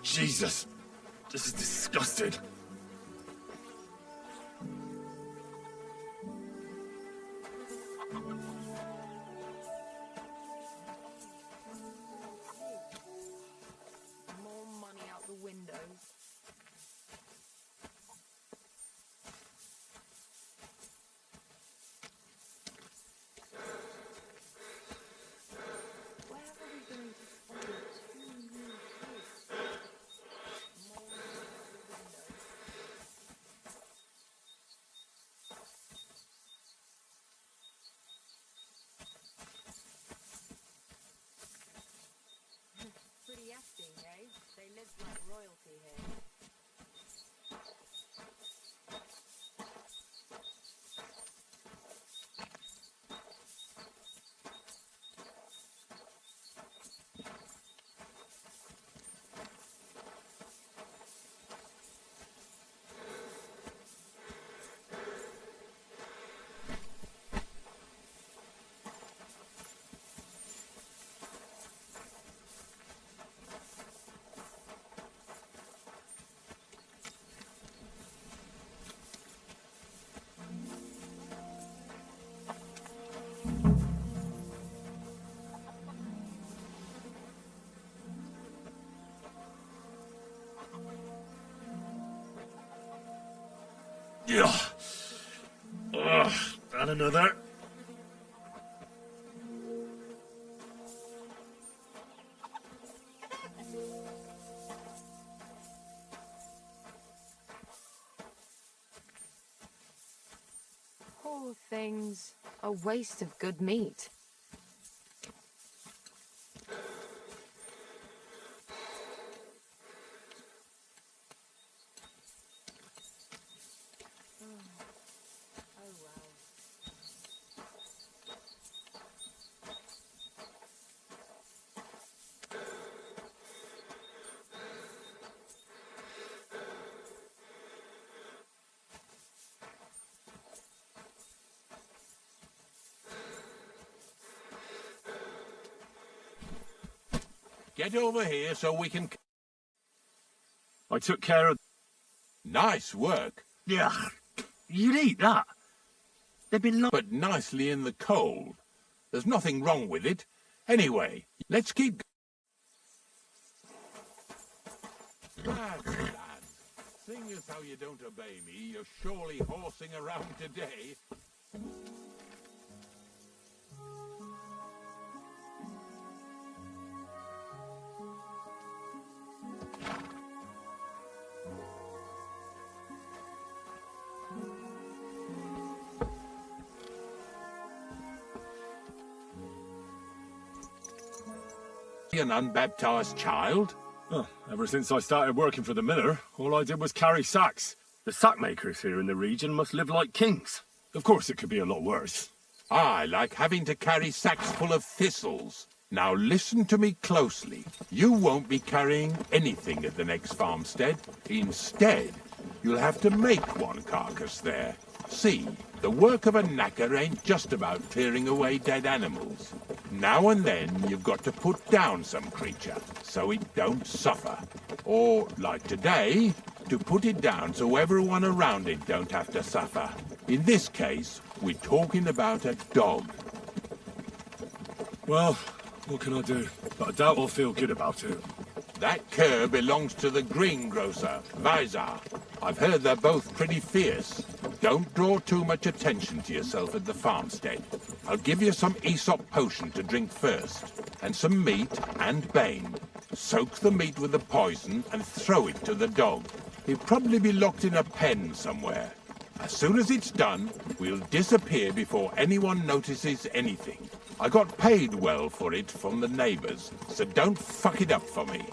Jesus, this is disgusting. More money out the windows. Where are we going to find two new kids? More money out the windows. Pretty acting, eh? They live like royalty here. Yeah. And another. Poor things. A waste of good meat. Get over here so we can... I took care of... Nice work. Yeah, you'd eat that. They've been... But nicely in the cold. There's nothing wrong with it. Anyway, let's keep... Lads, seeing as how you don't obey me, you're surely horsing around today. An unbaptized child? Oh, ever since I started working for the miller, all I did was carry sacks. The sack makers here in the region must live like kings. Of course, it could be a lot worse. I like having to carry sacks full of thistles. Now listen to me closely. You won't be carrying anything at the next farmstead. Instead, you'll have to make one carcass there. See, the work of a knacker ain't just about clearing away dead animals. Now and then you've got to put down some creature so it don't suffer. Or, like today, to put it down so everyone around it don't have to suffer. In this case, we're talking about a dog. Well, what can I do? But I doubt I'll feel good about it. That cur belongs to the greengrocer, Vizar. I've heard they're both pretty fierce. Don't draw too much attention to yourself at the farmstead. I'll give you some Aesop potion to drink first, and some meat and bane. Soak the meat with the poison and throw it to the dog. He'll probably be locked in a pen somewhere. As soon as it's done, we'll disappear before anyone notices anything. I got paid well for it from the neighbors, so don't fuck it up for me.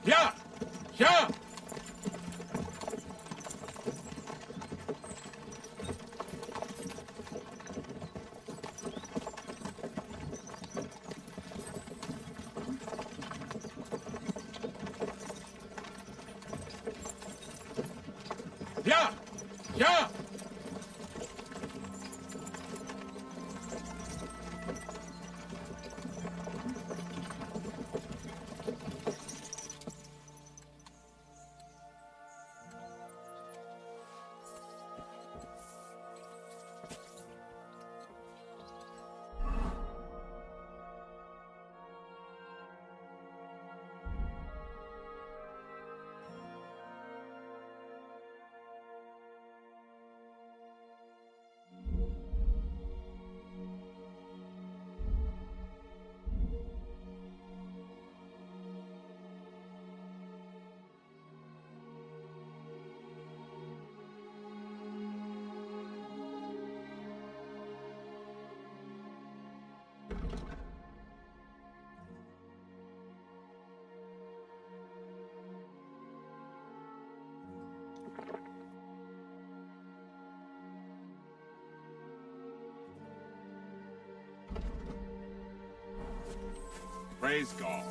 Yeah! Yeah! Yeah! Yeah! Praise God.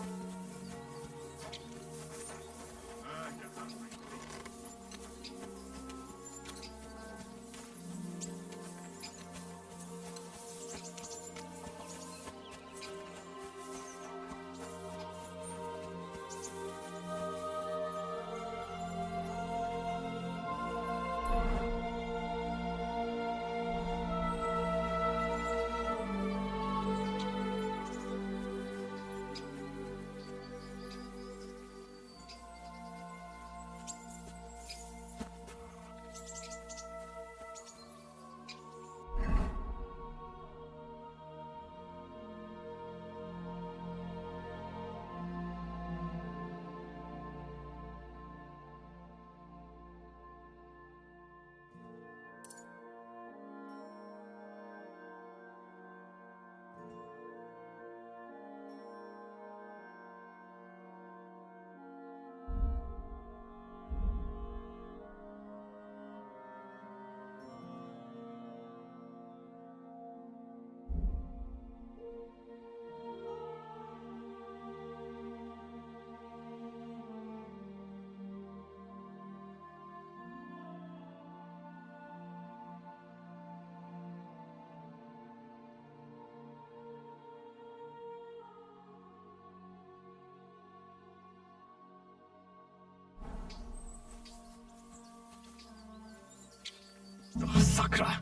Oh, Sakra!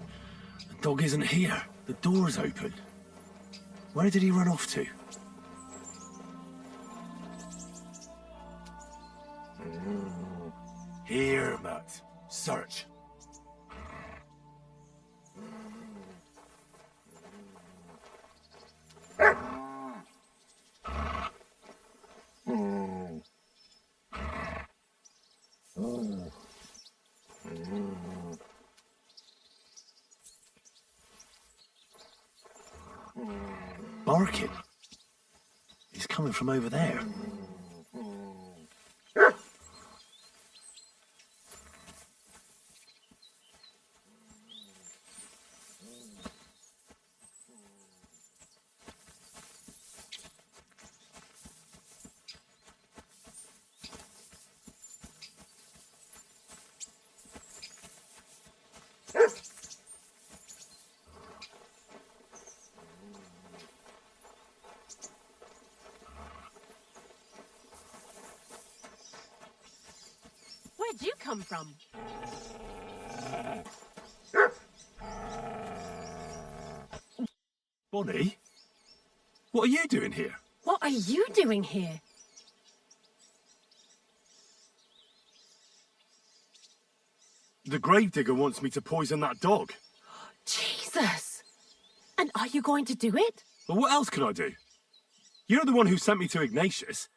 The dog isn't here. The door's open. Where did he run off to? Here, Matt. Search. Barking. He's coming from over there. Where'd you come from? Bonnie? What are you doing here? What are you doing here? The gravedigger wants me to poison that dog. Jesus! And are you going to do it? But what else can I do? You're the one who sent me to Ignatius.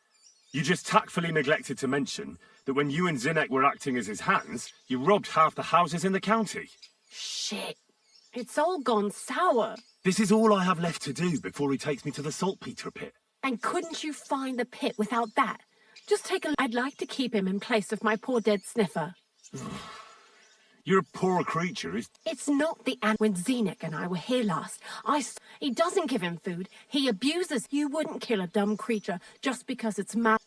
You just tactfully neglected to mention that when you and Zinnek were acting as his hands, you robbed half the houses in the county. Shit. It's all gone sour. This is all I have left to do before he takes me to the saltpeter pit. And couldn't you find the pit without that? Just take a... I'd like to keep him in place of my poor dead sniffer. You're a poor creature. It's not the end. When Zinnek and I were here last, he doesn't give him food. He abuses. You wouldn't kill a dumb creature just because it's mad.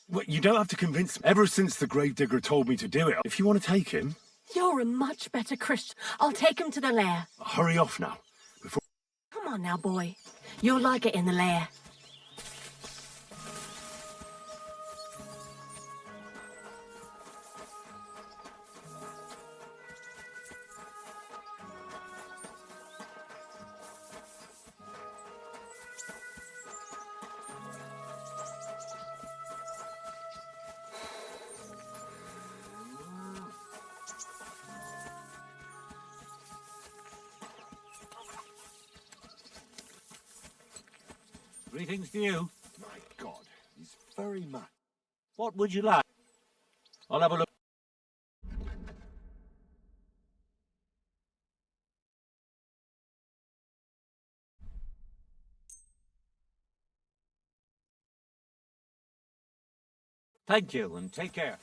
Well, you don't have to convince me. Ever since the gravedigger told me to do it, if you want to take him... You're a much better Christian. I'll take him to the lair. Hurry off now. Come on now, boy. You'll like it in the lair. Greetings to you. My God, he's very mad. What would you like? I'll have a look. Thank you, and take care.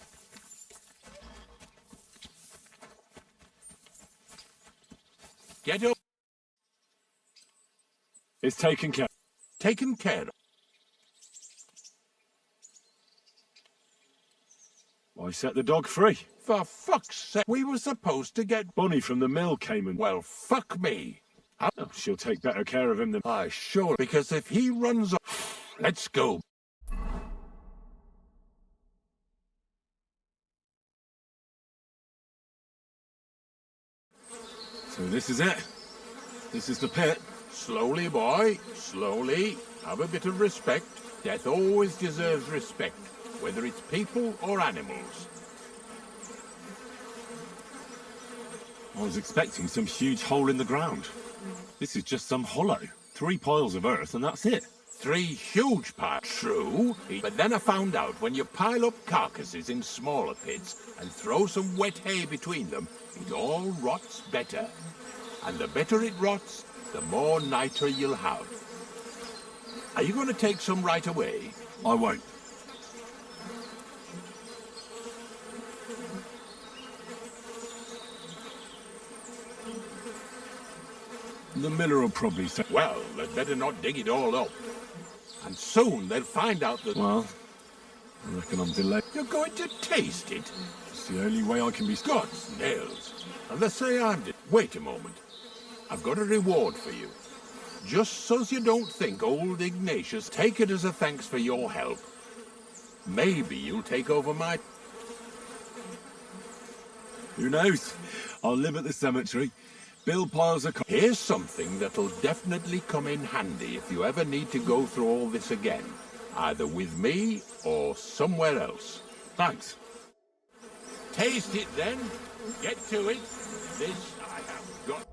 Get up. It's taken care. Taken care of. I set the dog free. For fuck's sake, we were supposed to get... Bonnie from the mill came and... Well, fuck me. Oh, she'll take better care of him than... I sure, because if he runs off... Let's go. So this is it. This is the pit. Slowly, boy. Slowly. Have a bit of respect. Death always deserves respect, whether it's people or animals. I was expecting some huge hole in the ground. This is just some hollow. 3 piles of earth and that's it. 3 huge piles. True, but then I found out when you pile up carcasses in smaller pits and throw some wet hay between them, it all rots better. And the better it rots, the more niter you'll have. Are you going to take some right away? I won't. The miller will probably say... Well, they'd better not dig it all up. And soon they'll find out that... Well, I reckon I'm delayed. You're going to taste it? It's the only way I can be... God's nails. And they say I'm... Wait a moment. I've got a reward for you. Just so's you don't think old Ignatius, take it as a thanks for your help. Maybe you'll take over my... Who knows? I'll live at the cemetery, build piles of... Here's something that'll definitely come in handy if you ever need to go through all this again. Either with me or somewhere else. Thanks. Taste it then. Get to it. This I have got.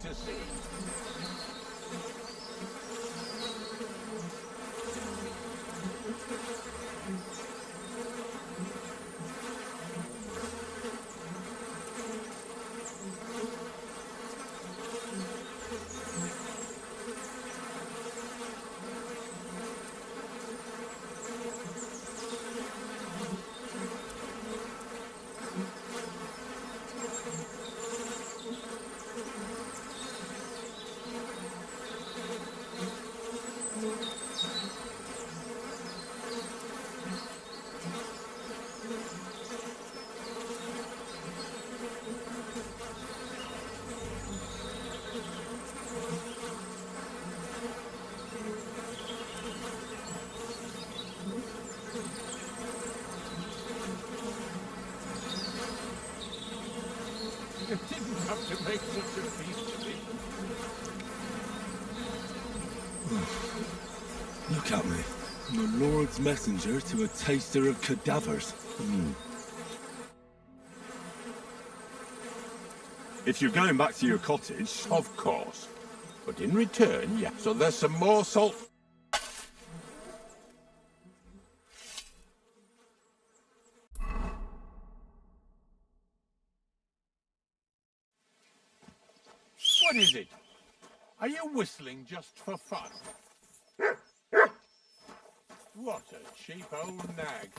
To see. You didn't have to make such a feast of it. Look at me. I'm the Lord's messenger to a taster of cadavers. If you're going back to your cottage... Of course. But in return, yeah. So there's some more salt. What is it? Are you whistling just for fun? What a cheap old nag.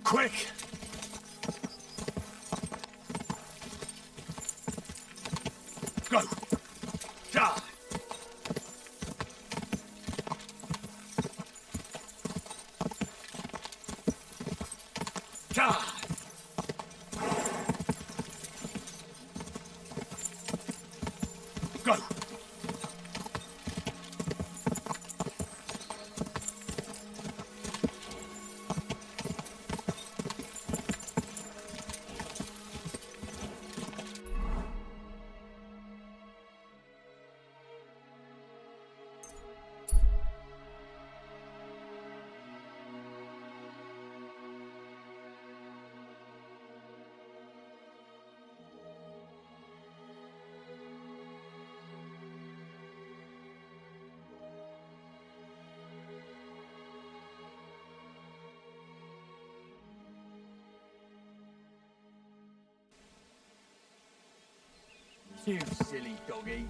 Quick! Go! Die! Die! Go! You silly doggy.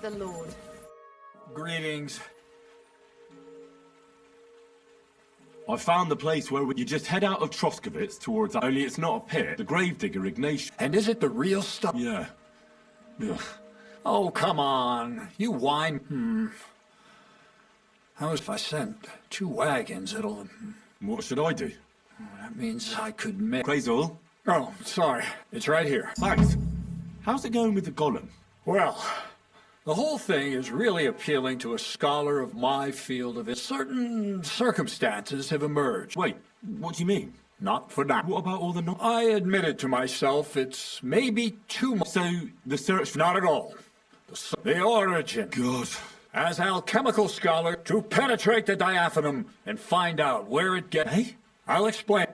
the Lord. Greetings. I found the place where you just head out of Troskovitz towards... Only it's not a pit. The gravedigger Ignatius... And is it the real stuff? Yeah. Ugh. Oh, come on. You whine. How if I sent 2 wagons? It'll... What should I do? That means I could make... Crazel? Oh, sorry. It's right here. Thanks. How's it going with the golem? Well, the whole thing is really appealing to a scholar of my field of it. Certain circumstances have emerged. Wait, what do you mean? Not for now. What about all the... I admitted to myself it's maybe too much. So, the search... Not at all. The origin. God. As alchemical scholar, to penetrate the diaphanum and find out where it gets... Hey? I'll explain.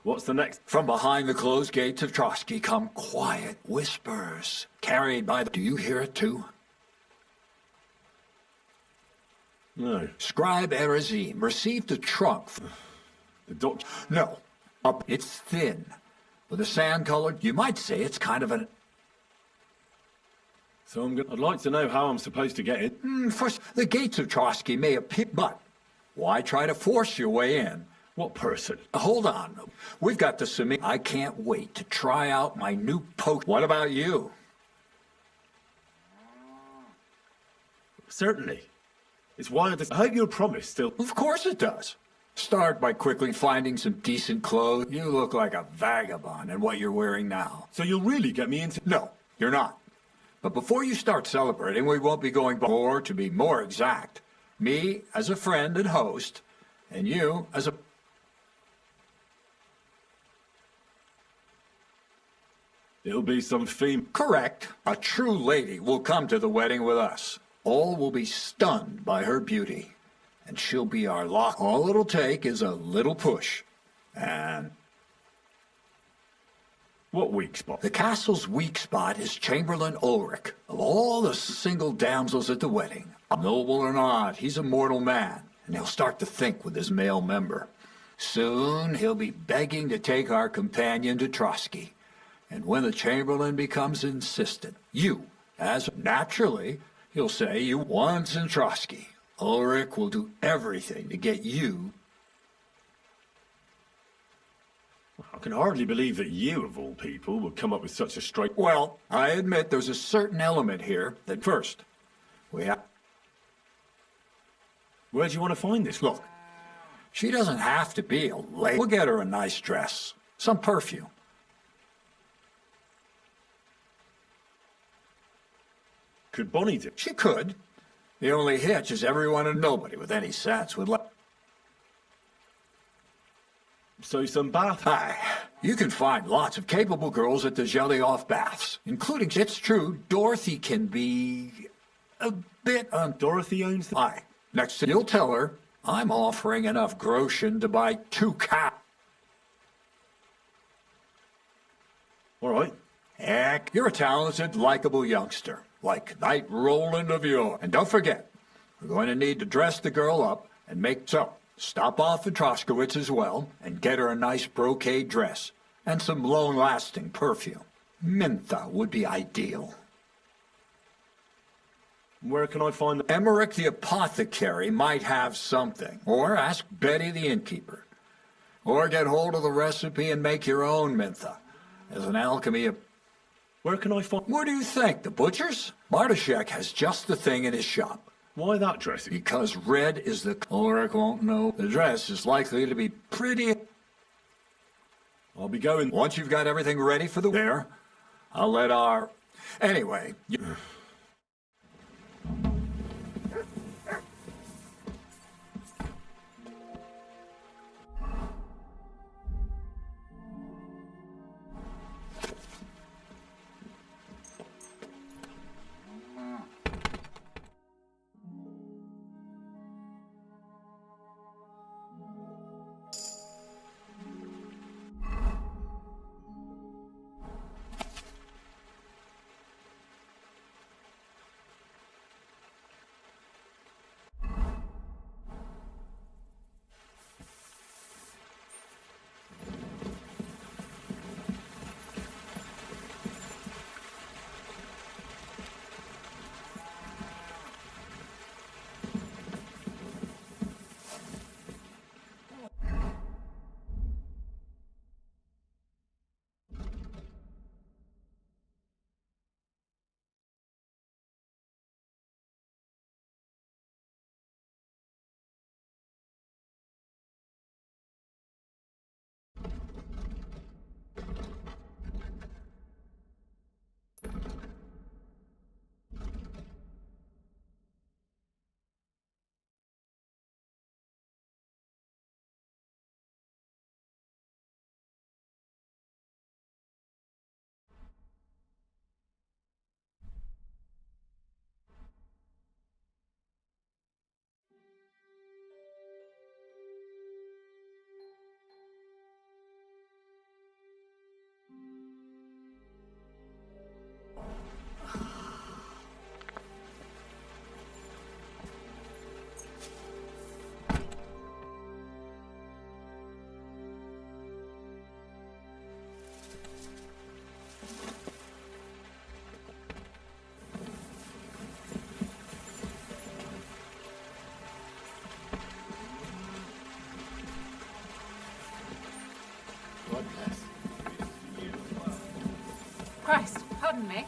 What's the next? From behind the closed gates of Trotsky come quiet whispers, carried by the... Do you hear it too? No. Scribe Erazim received a trunk. The doc... No. It's thin. With a sand-colored... You might say it's kind of an... So I'd like to know how I'm supposed to get in. First, the gates of Trotsky may appear... But why try to force your way in? What person? Hold on. We've got the Semi... I can't wait to try out my new poke... What about you? Certainly. It's why I hope your promise still... Of course it does. Start by quickly finding some decent clothes. You look like a vagabond in what you're wearing now. So you'll really get me into... No, you're not. But before you start celebrating, we won't be going... Or, to be more exact, me as a friend and host, and you as a... It'll be some theme. Correct. A true lady will come to the wedding with us. All will be stunned by her beauty. And she'll be our lock. All it'll take is a little push. And... What weak spot? The castle's weak spot is Chamberlain Ulrich. Of all the single damsels at the wedding, noble or not, he's a mortal man. And he'll start to think with his male member. Soon he'll be begging to take our companion to Trotsky. And when the Chamberlain becomes insistent, you, as naturally, he'll say you once in Trotsky. Ulrich will do everything to get you. I can hardly believe that you, of all people, would come up with such a straight... Well, I admit there's a certain element here that first, we have... Where do you want to find this? Look, she doesn't have to be a lady. We'll get her a nice dress, some perfume. Could Bonnie do? She could. The only hitch is everyone and nobody with any sense would let... So some bath... Aye. You can find lots of capable girls at the Zhelyaoff baths, including, it's true, Dorothy can be... a bit Dorothy owns the... Aye. Next thing you'll tell her, I'm offering enough groschen to buy 2 cows. All right. Heck, you're a talented, likable youngster, like Knight Roland of yore. And don't forget, we're going to need to dress the girl up and make... So, stop off at Troskowitz as well, and get her a nice brocade dress, and some long-lasting perfume. Mintha would be ideal. Where can I find the... Emmerich the apothecary might have something. Or ask Betty the innkeeper. Or get hold of the recipe and make your own Mintha. As an alchemy... Where can I find... What do you think, the butcher's? Bartoszek has just the thing in his shop. Why that dress? Because red is the... Ulrich won't know. The dress is likely to be pretty... I'll be going... Once you've got everything ready for the wear, I'll let our... Anyway... on, Mick.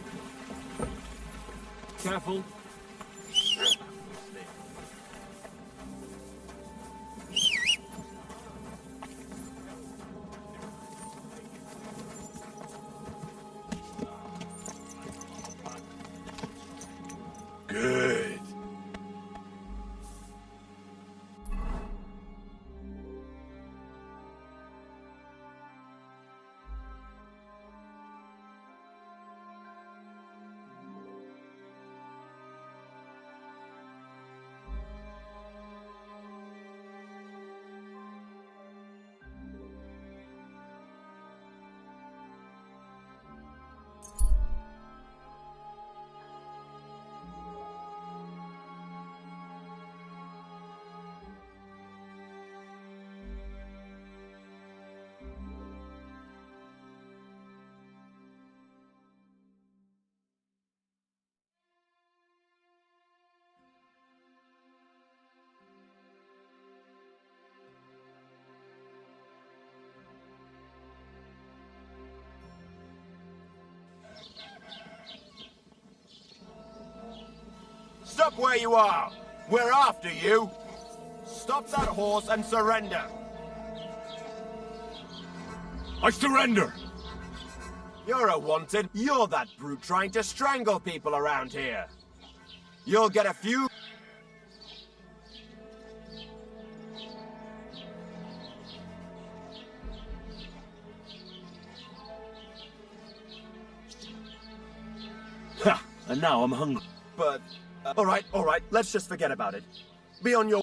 Careful. Good. Stop where you are! We're after you! Stop that horse and surrender! I surrender! You're a wanted. You're that brute trying to strangle people around here. You'll get a few... Ha! And now I'm hungry. But... all right, let's just forget about it. Be on your...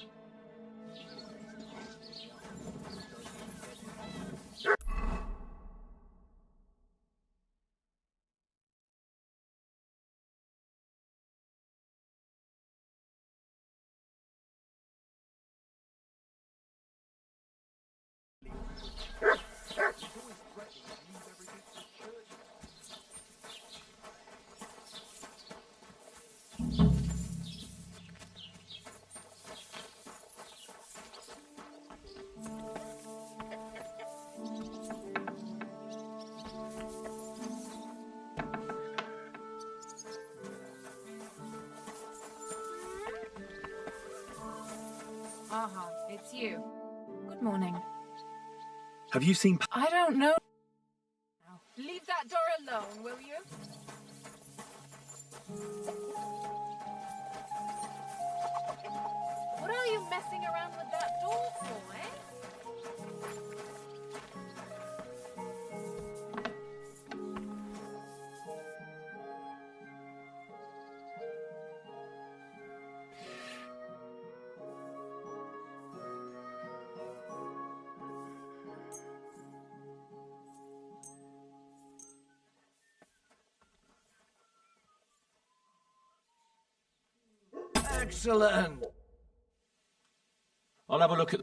Aha, it's you. Good morning. Have you seen... I don't know. Leave that door alone, will you? What are you messing around with that door for, eh? Excellent! I'll have a look at...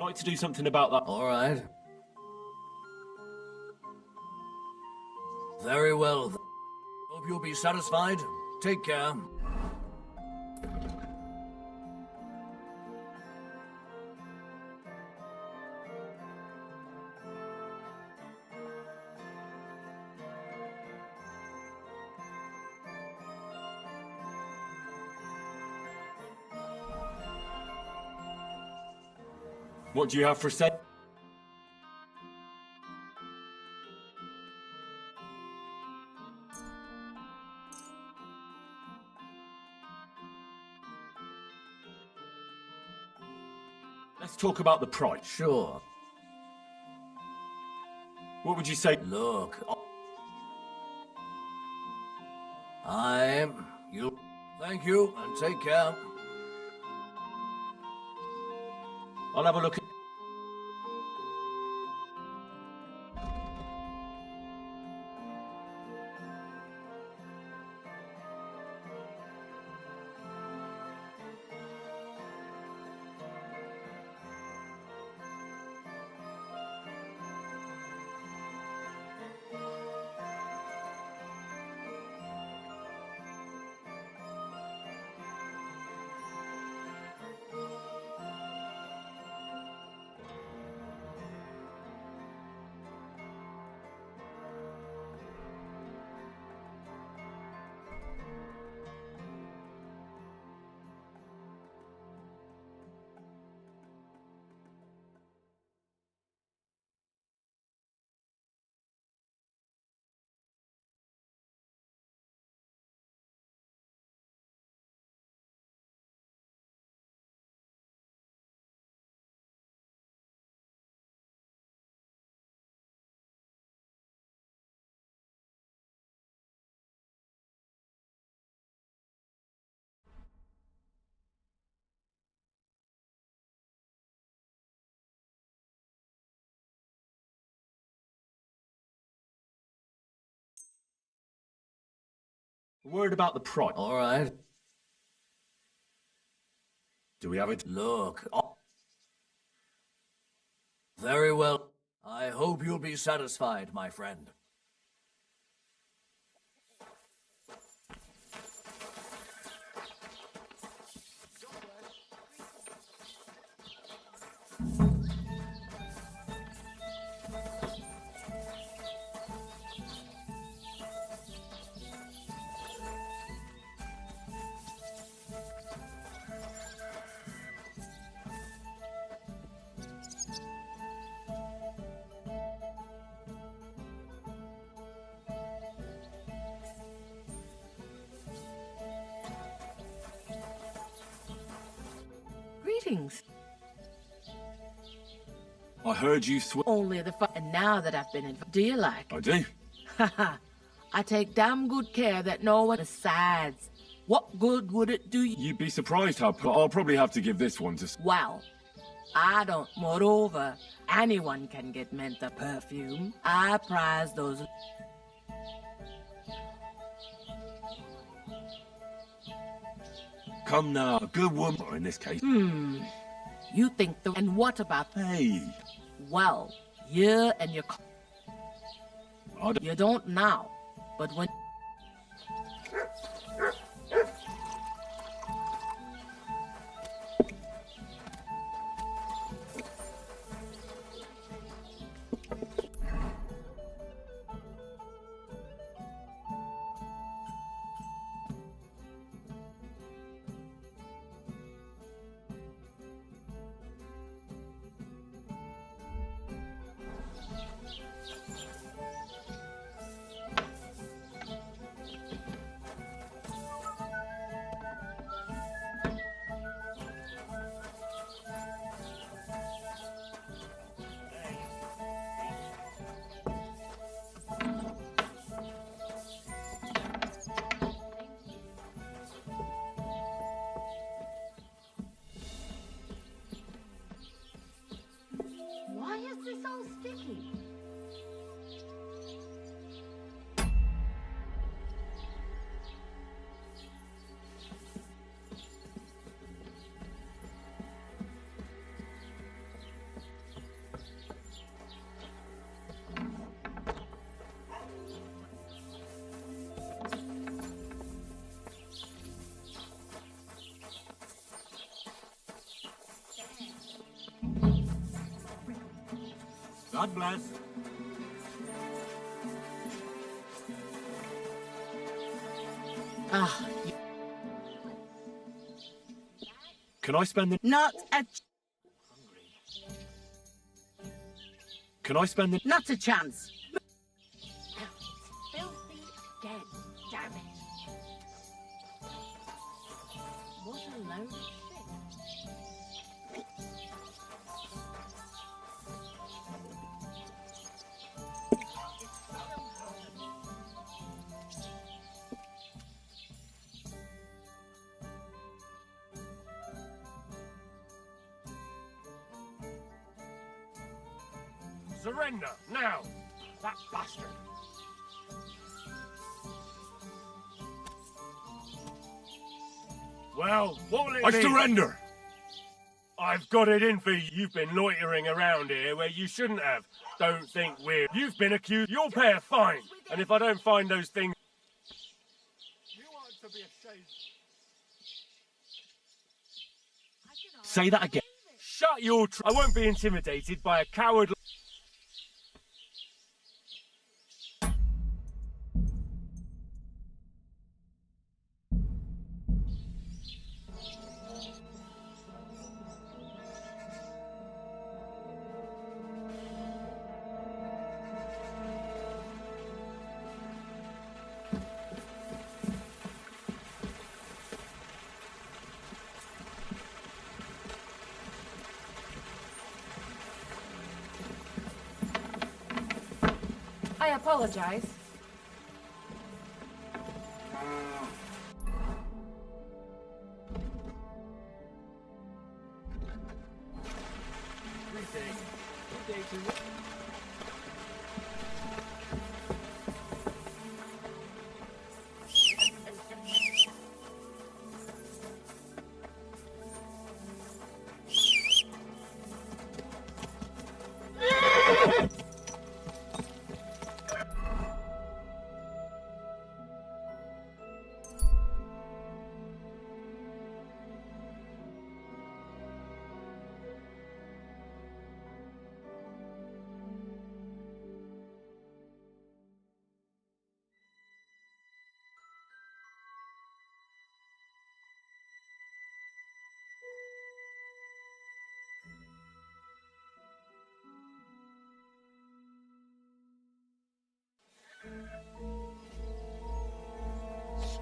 I'd like to do something about that. All right. Very well. Hope you'll be satisfied. Take care. What do you have for sale? Let's talk about the price. Sure. What would you say? Look. You. Thank you, and take care. I'll have a look at... A word about the price. All right. Do we have it? Look. Very well. I hope you'll be satisfied, my friend. Greetings. I heard you Only the and now that I've been do you like? I do. Haha. I take damn good care that no one besides. What good would it do you? You'd be surprised how... I'll probably have to give this one to... Well, I don't. Moreover, anyone can get mental perfume. I prize those. Come now, a good woman in this case. You think the. And what about. Hey. Well, you and your. I don't... You don't now, but when. God bless. Ah, Can I spend the... Not a... Can I spend the... Not a chance. Filthy again. Damn it. What a load of shit. Surrender, now! That bastard! Well, what'll it I be? surrender! I've got it in for you. You've been loitering around here where you shouldn't have. Don't think weird. You've been accused. You'll pay a fine. And if I don't find those things... You ought to be ashamed. Say that again. Shut your... I won't be intimidated by a coward... I apologize.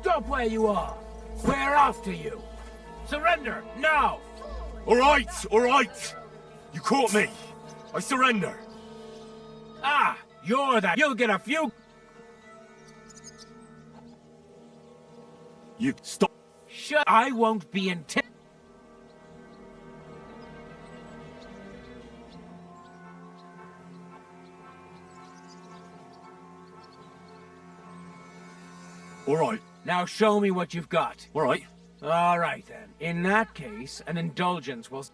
Stop where you are. We're after you. Surrender, now! All right. You caught me. I surrender. Ah, you're that. You'll get a few... You stop. Shut... I won't be intimidated. All right. Now show me what you've got. All right. All right, then. In that case, an indulgence will...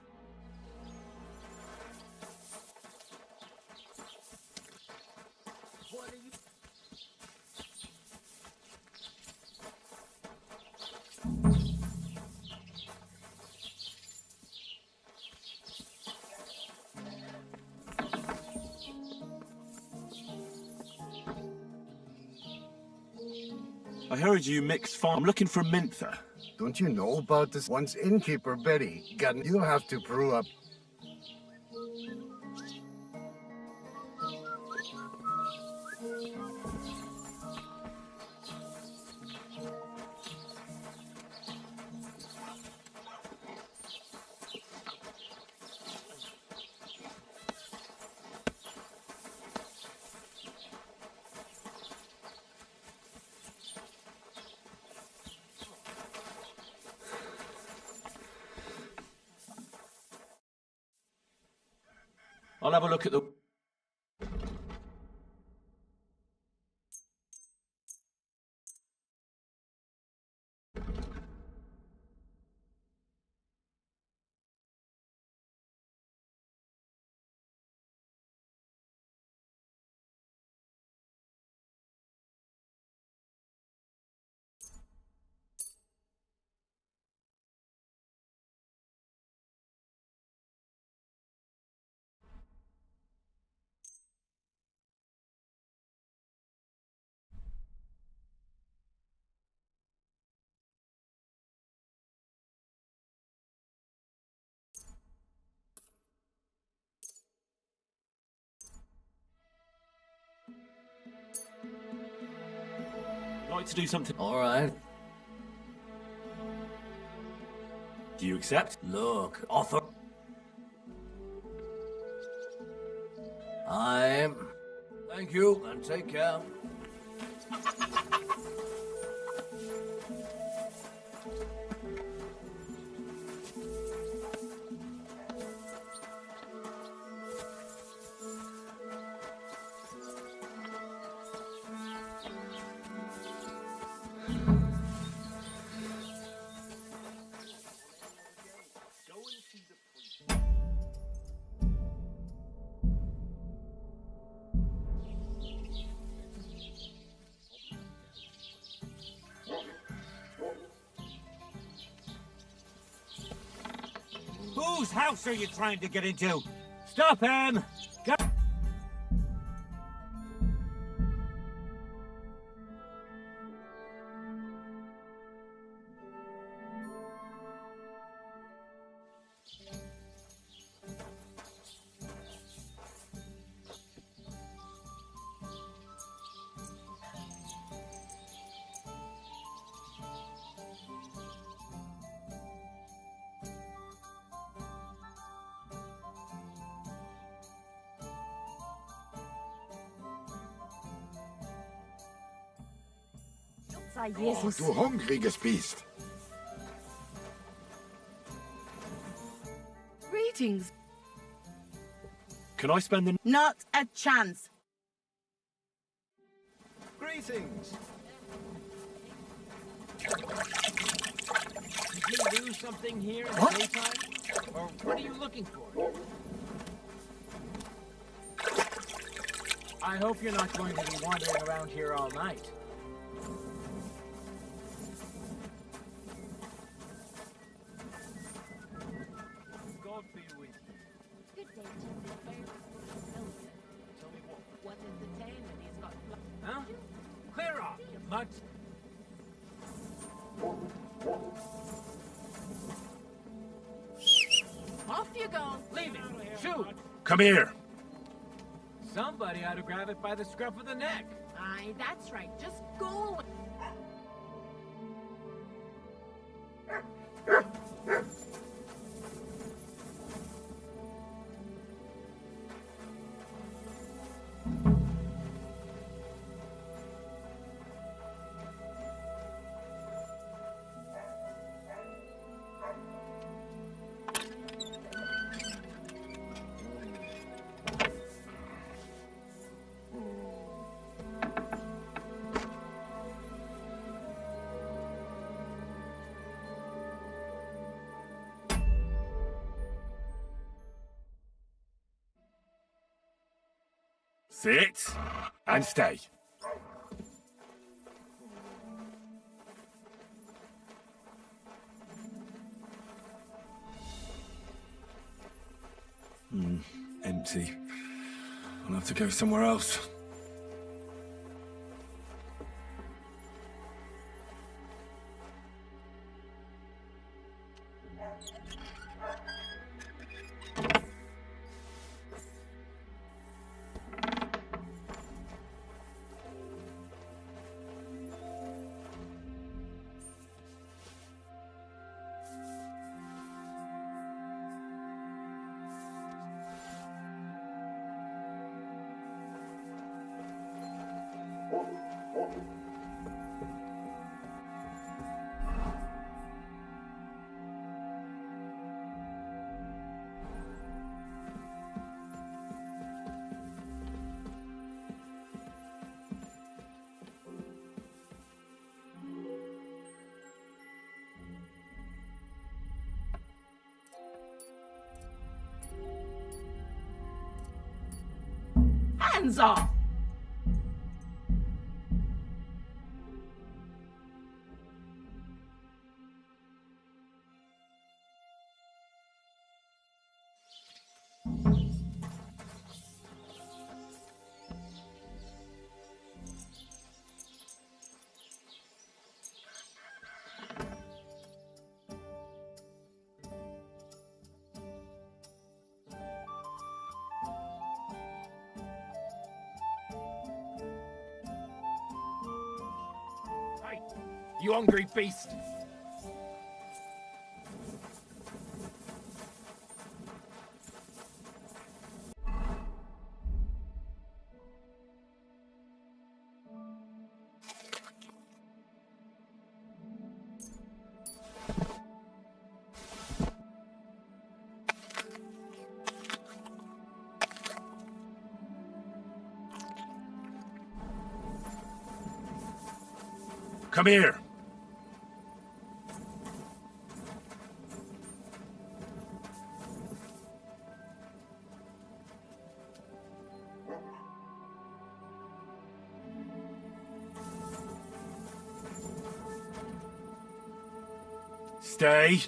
I heard you mix farm. I'm looking for Mintha. Don't you know about this? Once innkeeper Betty got... You have to brew up... I'll have a look at the... to do something. All right. Do you accept? Look, offer. Thank you, and take care. Whose house are you trying to get into? Stop him! Go Sei Oh, Jesus. du hungriges Biest. Greetings. Can I spend the... Not a chance. Greetings. Did you lose something here in the daytime? Or what are you looking for? I hope you're not going to be wandering around here all night. God be with you. Good day, Timothy. Tell me what? What is the tale that he's got? Huh? Clear off, you mutt! Off you go. Leave it! Shoot! Come here. Somebody ought to grab it by the scruff of the neck. Aye, that's right. Just go away. Sit and stay. Empty. I'll have to go somewhere else. Hands off! you hungry beast! Come here. Stay.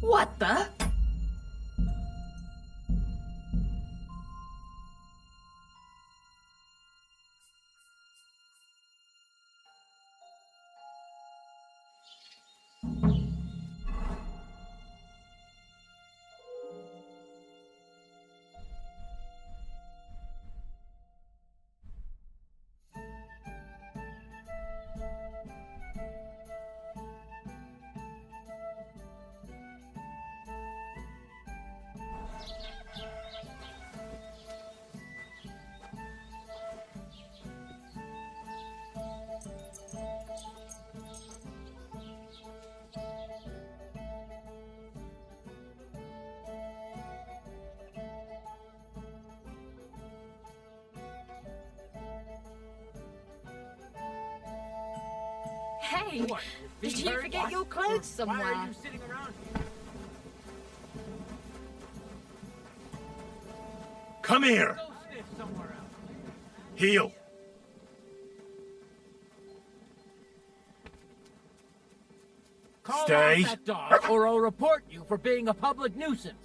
What the? Hey, What, your did feet you hurt? forget What? your clothes somewhere? Why are you sitting around here? Come here. Go sniff somewhere else. Heel. Call Stay. off that dog, or I'll report you for being a public nuisance.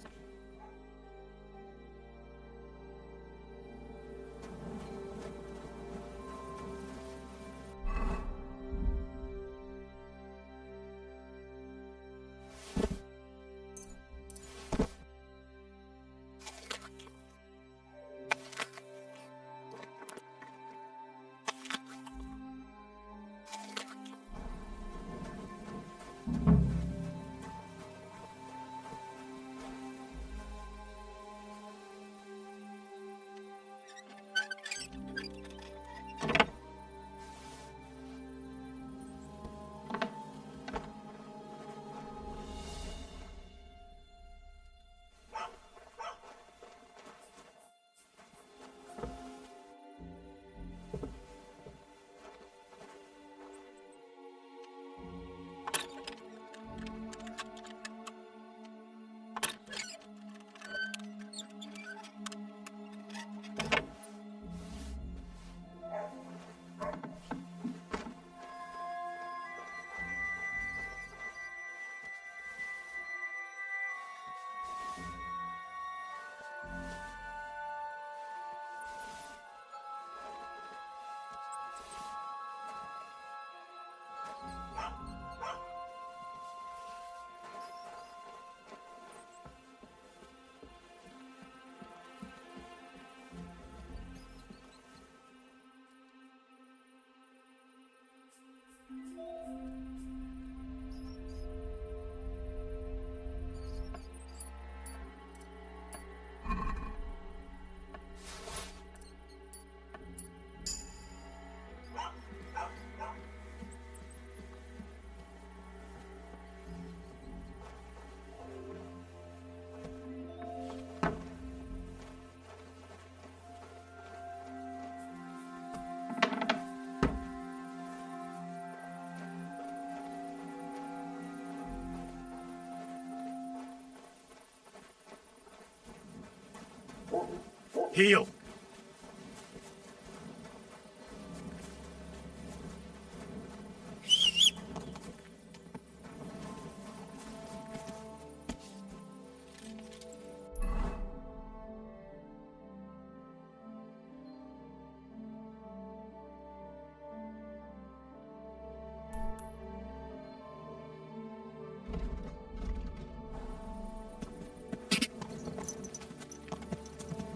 Heal!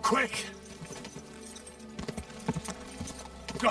Quick! Go!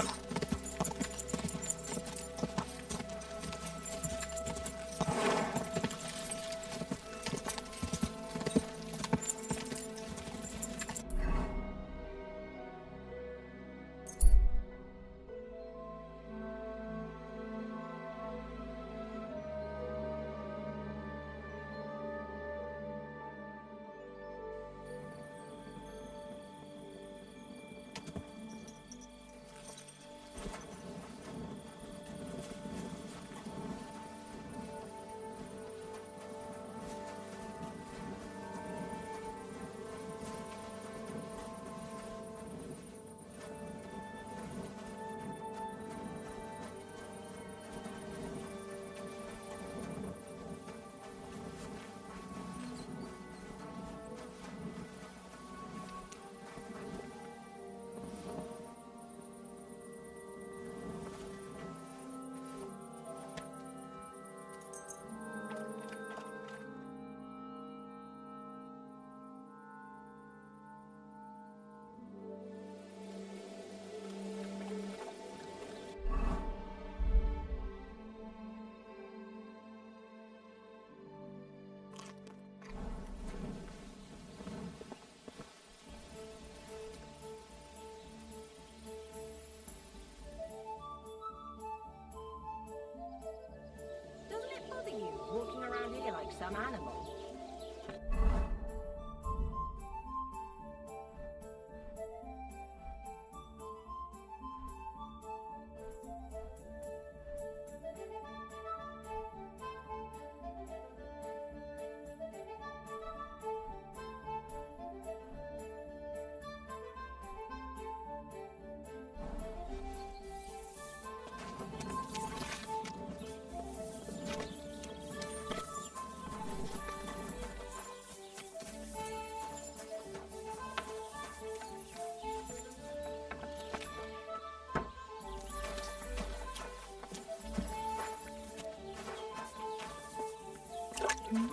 Doesn't it bother you walking around here like some animal?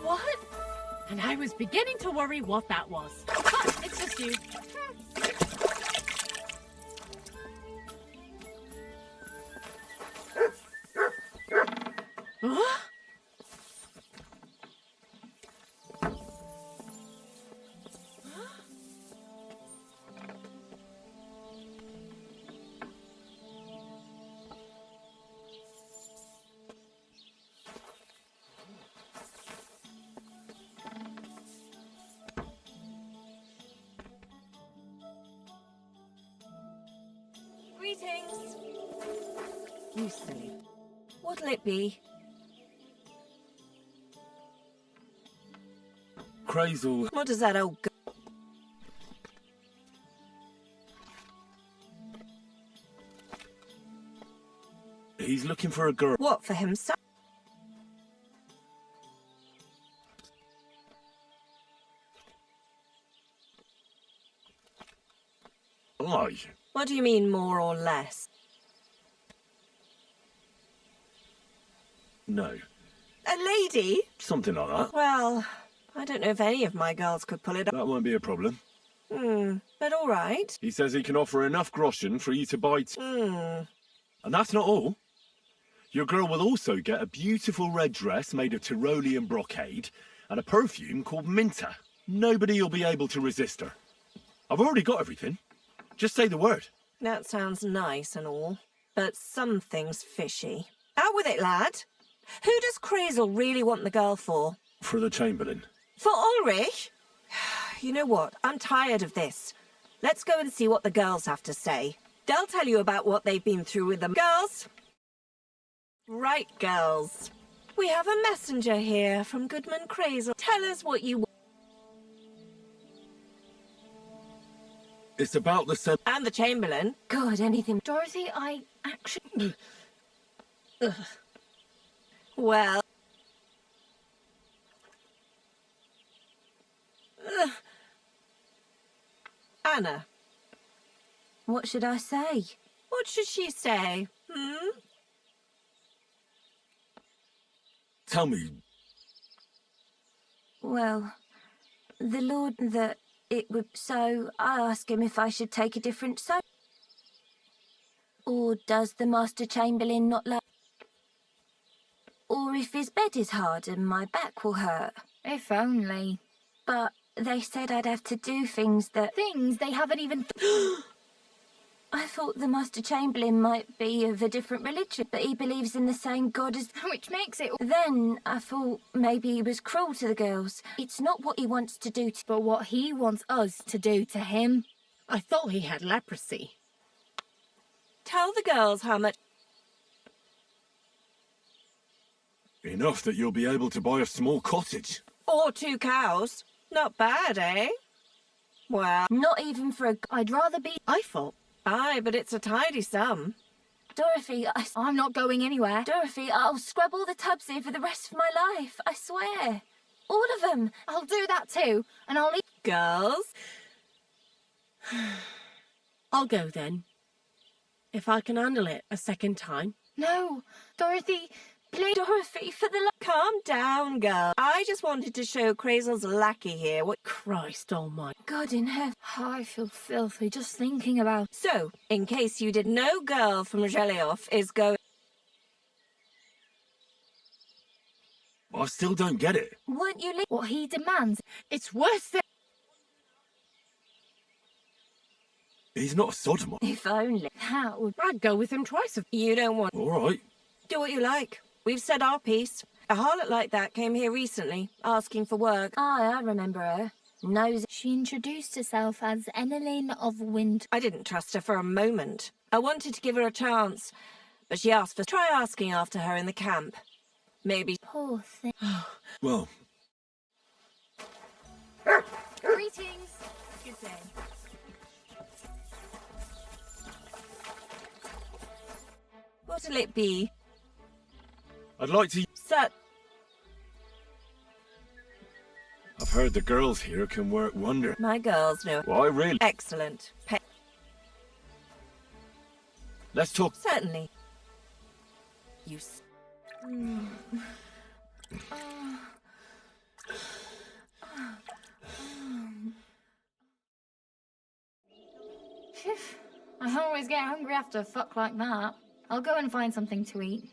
What? And I was beginning to worry what that was. But it's just you. Huh? Greetings. You silly. What'll it be? Crazel. What does that old He's looking for a girl. What, for himself? Aye. What do you mean, more or less? No. A lady? Something like that. Well, I don't know if any of my girls could pull it off. That won't be a problem. But all right. He says he can offer enough groschen for you to buy And that's not all. Your girl will also get a beautiful red dress made of Tyrolean brocade and a perfume called Minter. Nobody will be able to resist her. I've already got everything. Just say the word. That sounds nice and all, but something's fishy. Out with it, lad. Who does Crazel really want the girl for? For the Chamberlain. For Ulrich? You know what? I'm tired of this. Let's go and see what the girls have to say. They'll tell you about what they've been through with them. Girls? Right, girls. We have a messenger here from Goodman Crazel. Tell us what you want. It's about the same. And the Chamberlain. God, anything. Dorothy, I actually... Ugh. Well... Ugh. Anna. What should I say? What should she say? Tell me. Well, the Lord that it would... So I asked him if I should take a different so. Or does the Master Chamberlain not like... Or if his bed is hard and my back will hurt. If only. But they said I'd have to do things that... Things they haven't even... I thought the Master Chamberlain might be of a different religion, but he believes in the same God as... Which makes it... Then I thought maybe he was cruel to the girls. It's not what he wants to do to... But what he wants us to do to him. I thought he had leprosy. Tell the girls how much... Enough that you'll be able to buy a small cottage. Or 2 cows. Not bad, eh? Well... Not even for a... I'd rather be... I thought. Aye, but it's a tidy sum. Dorothy, I'm not going anywhere. Dorothy, I'll scrub all the tubs here for the rest of my life. I swear. All of them. I'll do that too. And I'll eat... Girls? I'll go then. If I can handle it a second time. No, Dorothy... Please, Dorothy, for the love... Calm down, girl. I just wanted to show Crazel's lackey here what... Christ almighty. God in heaven. I feel filthy just thinking about... So, in case you did, no girl from Gelioff is going... I still don't get it. Won't you what he demands? It's worse than... He's not a sodomite. If only. How? I'd go with him twice. You don't want... All right. Do what you like. We've said our piece. A harlot like that came here recently, asking for work. Aye, I remember her. Knows... She introduced herself as Enneline of Wind. I didn't trust her for a moment. I wanted to give her a chance, but she asked for... Try asking after her in the camp. Maybe... Poor thing. Well... Greetings. Good day. What'll it be? I'd like to... Sir... I've heard the girls here can work wonders. My girls know. Why, really? Excellent. Let's talk... Certainly. You... I always get hungry after a fuck like that. I'll go and find something to eat.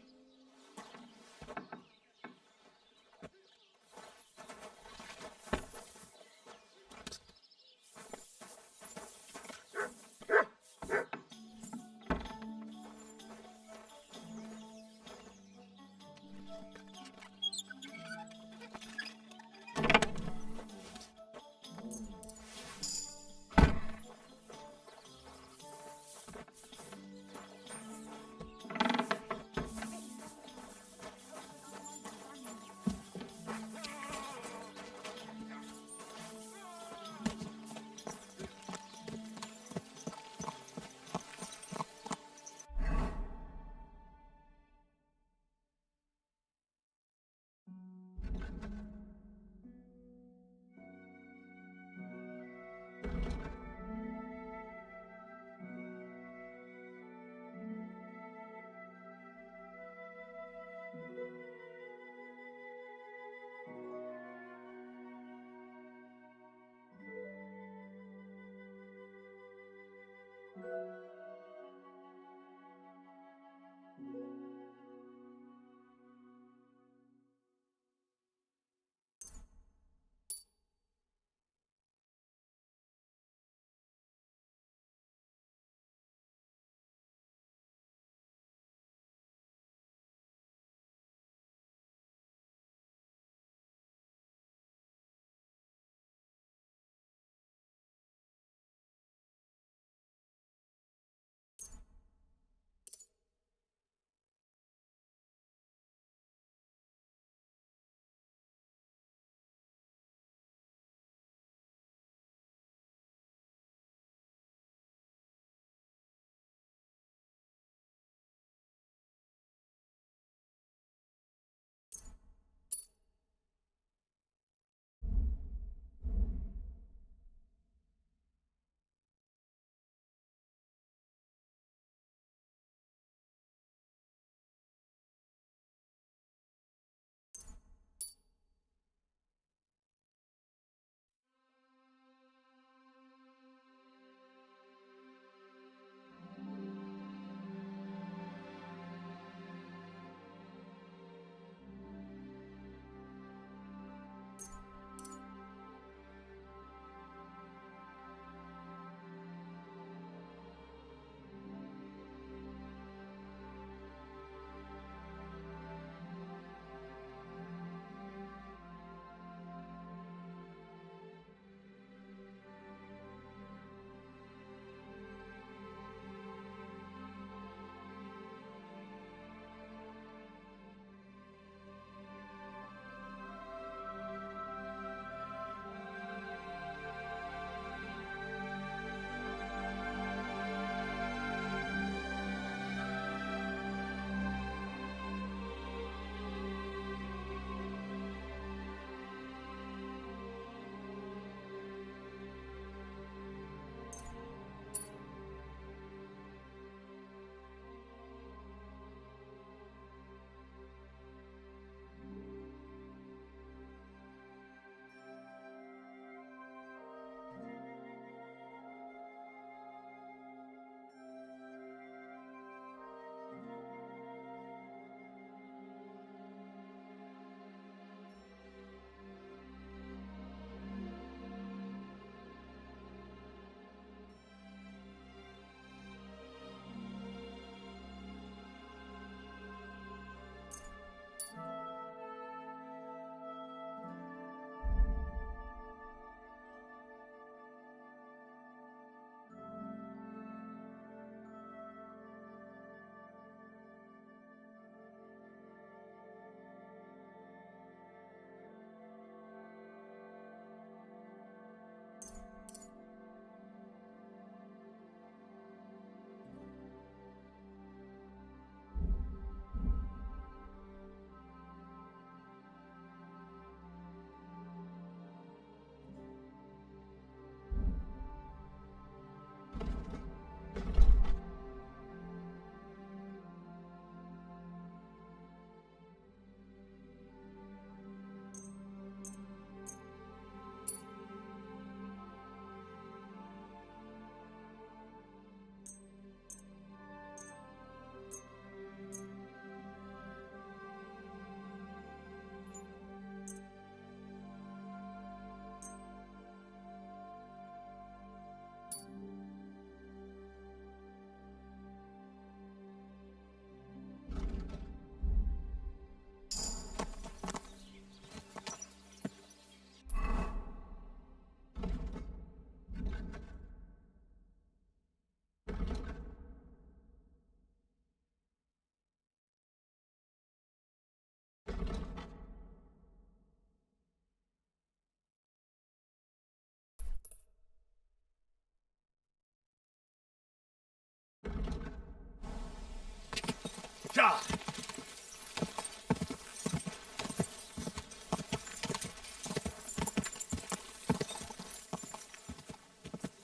Ja!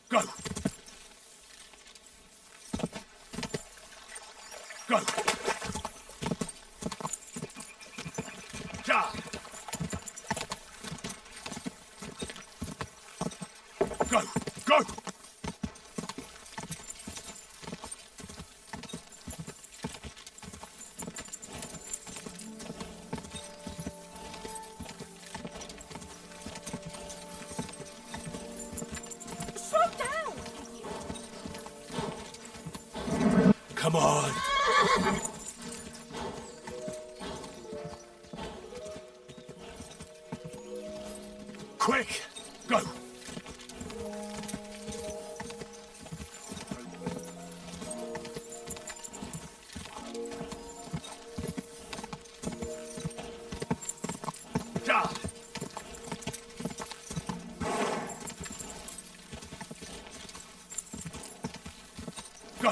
Go! Go! Ja! Go! Go! Slow down! Come on! Quick! Go! Ja! Go!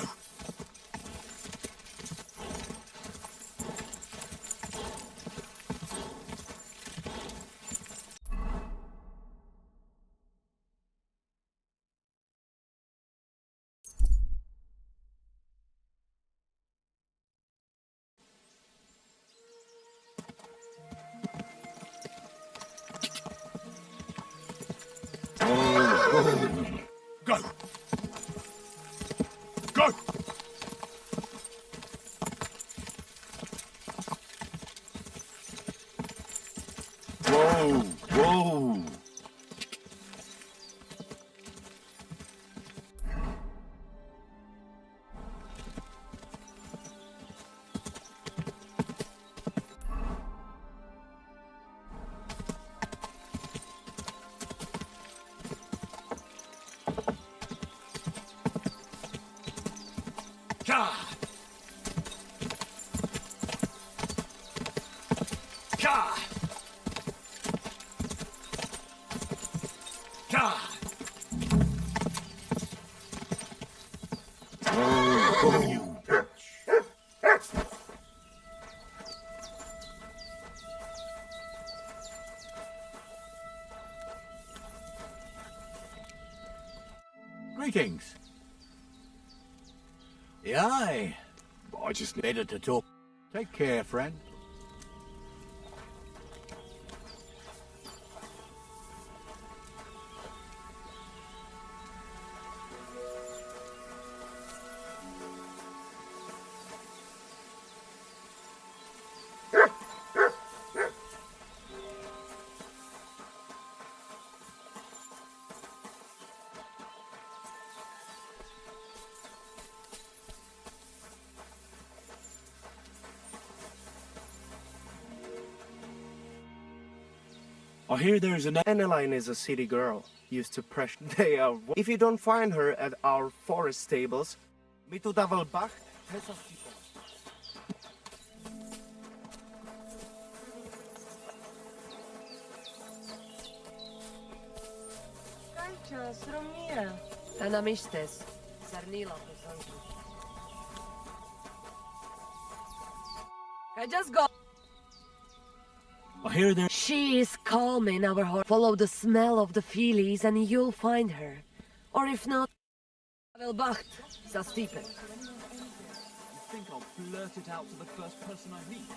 Go! Go! Whoa, whoa. Ja! Ja! Ja! Greetings. Aye. I just needed to talk. Take care, friend. I hear there's an Eneline is a city girl. Used to pressure. They are. If you don't find her at our forest stables, me to double back. Kancha, sromia. Anamistes. Sarnila posanku. I just got. I hear there. She is calming our heart. Follow the smell of the feelies and you'll find her. Or if not, Welbacht, Zastipen. You think I'll blurt it out to the first person I meet?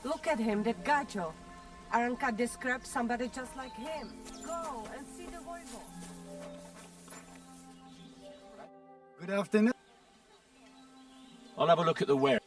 Look at him, that gacho. Aranka described somebody just like him. Go and see the voivod. Good afternoon. I'll have a look at the ware.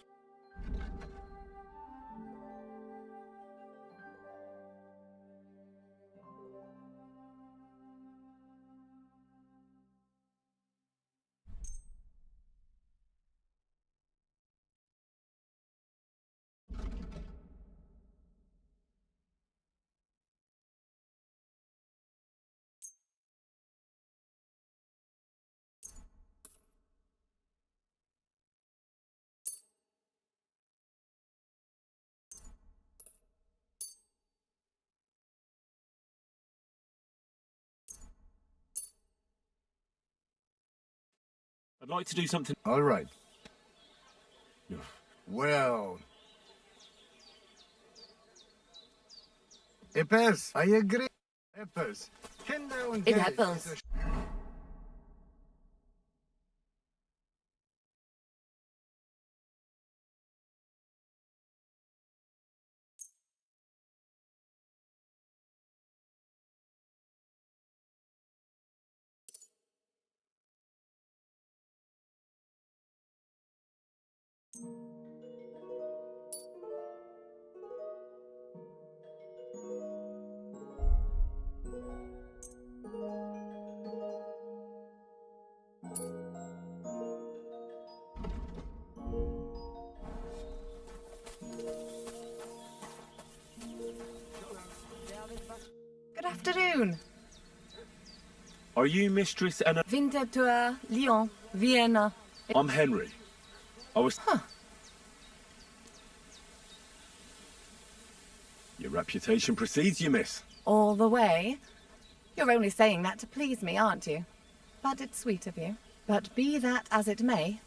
I'd like to do something. All right. Well. Epes, I agree. Epes, Kinder und It Geld happens. is Good afternoon. Are you Mistress Anna? Winterthur, Lyon, Vienna. I'm Henry. I was... Huh. Your reputation precedes you, miss. All the way. You're only saying that to please me, aren't you? But it's sweet of you. But be that as it may,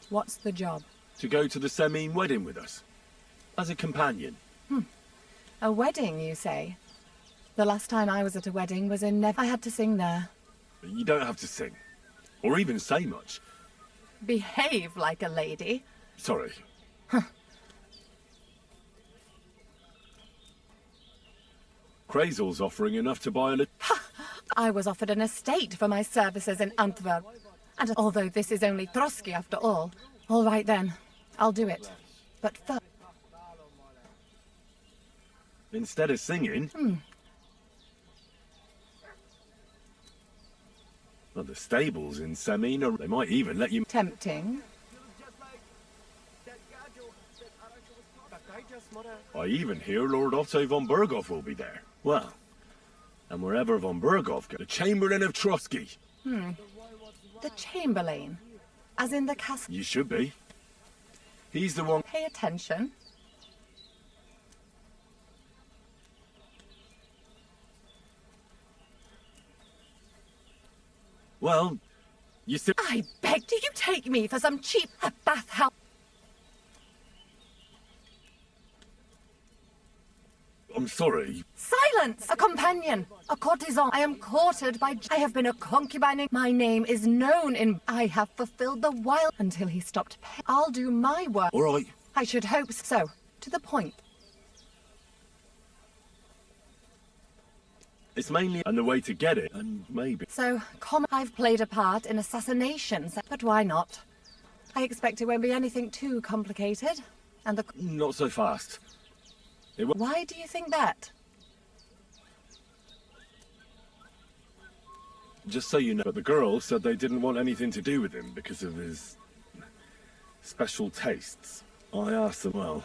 what's the job? To go to the Semine wedding with us. As a companion. A wedding, you say? The last time I was at a wedding was in I had to sing there. You don't have to sing. Or even say much. Behave like a lady. Sorry. Crazel's offering enough to buy a little... I was offered an estate for my services in Antwerp. And although this is only Trotsky after all right then, I'll do it. But first... Instead of singing... Well, the stables in Semine are... They might even let you... Tempting. I even hear Lord Otto von Berghoff will be there. Well, and wherever von Berghoff goes, the Chamberlain of Trotsky. The Chamberlain. As in the castle. You should be. He's the one... Pay attention. Well, you see... I beg, do you take me for some cheap bathhouse? I'm sorry. Silence! A companion, a courtesan. I am courted by... I have been a concubine. My name is known in... I have fulfilled the wild... Until he stopped paying. I'll do my work. All right. I should hope so. To the point. It's mainly... And the way to get it, and maybe... So, I've played a part in assassinations, but why not? I expect it won't be anything too complicated. And the... Not so fast. Why do you think that? Just so you know, but the girls said they didn't want anything to do with him because of his... special tastes. I asked them, well...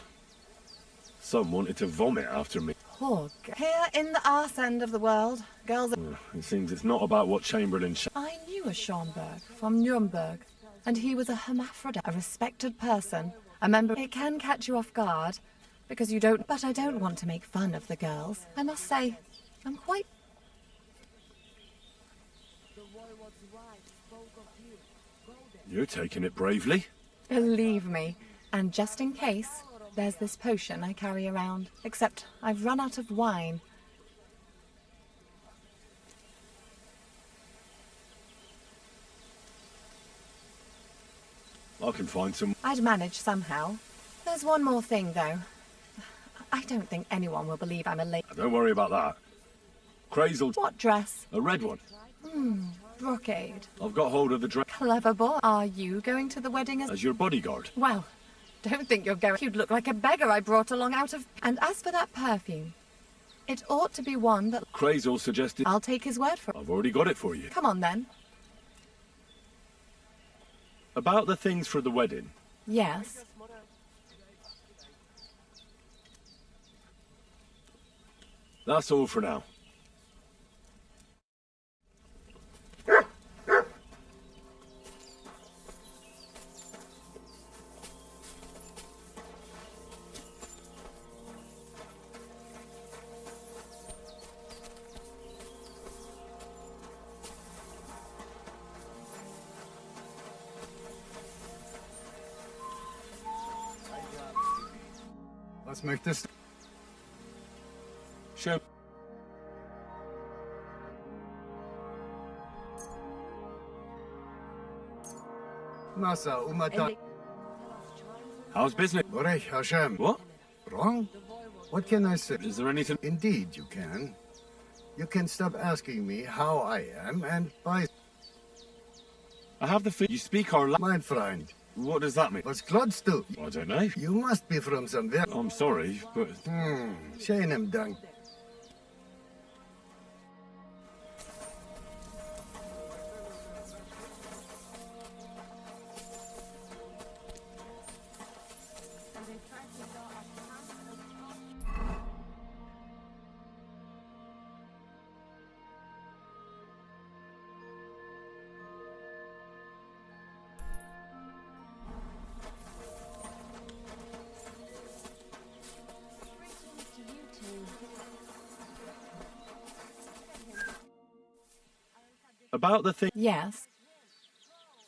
Some wanted to vomit after me. Poor here in the arse end of the world, girls... It seems it's not about what Chamberlain... I knew a Schomburg from Nuremberg, and he was a hermaphrodite, a respected person, a member... It can catch you off guard, because you don't... But I don't want to make fun of the girls. I must say, I'm quite... You're taking it bravely. Believe me, and just in case, there's this potion I carry around. Except I've run out of wine. I can find some... I'd manage somehow. There's one more thing, though. I don't think anyone will believe I'm a lady. Don't worry about that. Crazel... What dress? A red one. Brocade. I've got hold of the dress... Clever boy. Are you going to the wedding As your bodyguard. Well, don't think you're going... You'd look like a beggar I brought along out of... And as for that perfume, it ought to be one that... Crazel suggested... I'll take his word for it. I've already got it for you. Come on, then. About the things for the wedding. Yes. That's all for now. Was möchtest du? Show. Masa, Umata. How's business? Borech Hashem. What? Wrong? What can I say? Is there anything? Indeed, you can. You can stop asking me how I am and by. I have the feel. You speak our language. Mein Freund. What does that mean? Was klotzt du? I don't know. You must be from somewhere. I'm sorry, but... Schönem Dank. About the thing... Yes.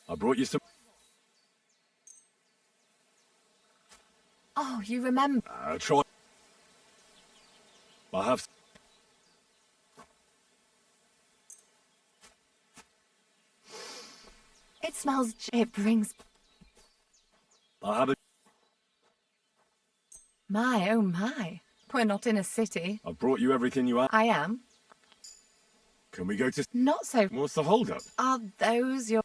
I brought you some... Oh, you remember? Try... I have... It smells... It brings... I have a... My, oh my. We're not in a city. I brought you everything you have. I am. Can we go to... Not so... What's the hold-up? Are those your...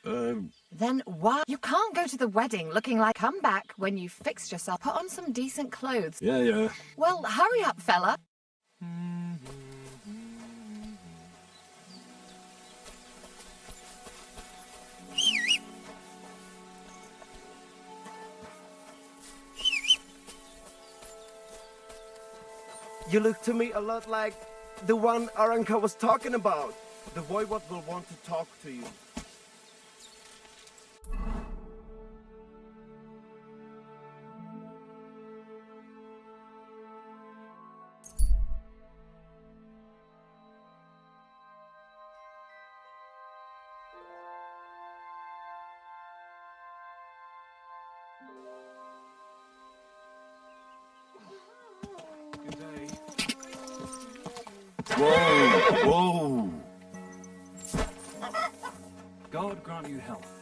Then why? You can't go to the wedding looking like... Come back when you've fixed yourself. Put on some decent clothes. Yeah. Well, hurry up, fella. You look to me a lot like the one Aranka was talking about. The voivod will want to talk to you. Whoa! God grant you health.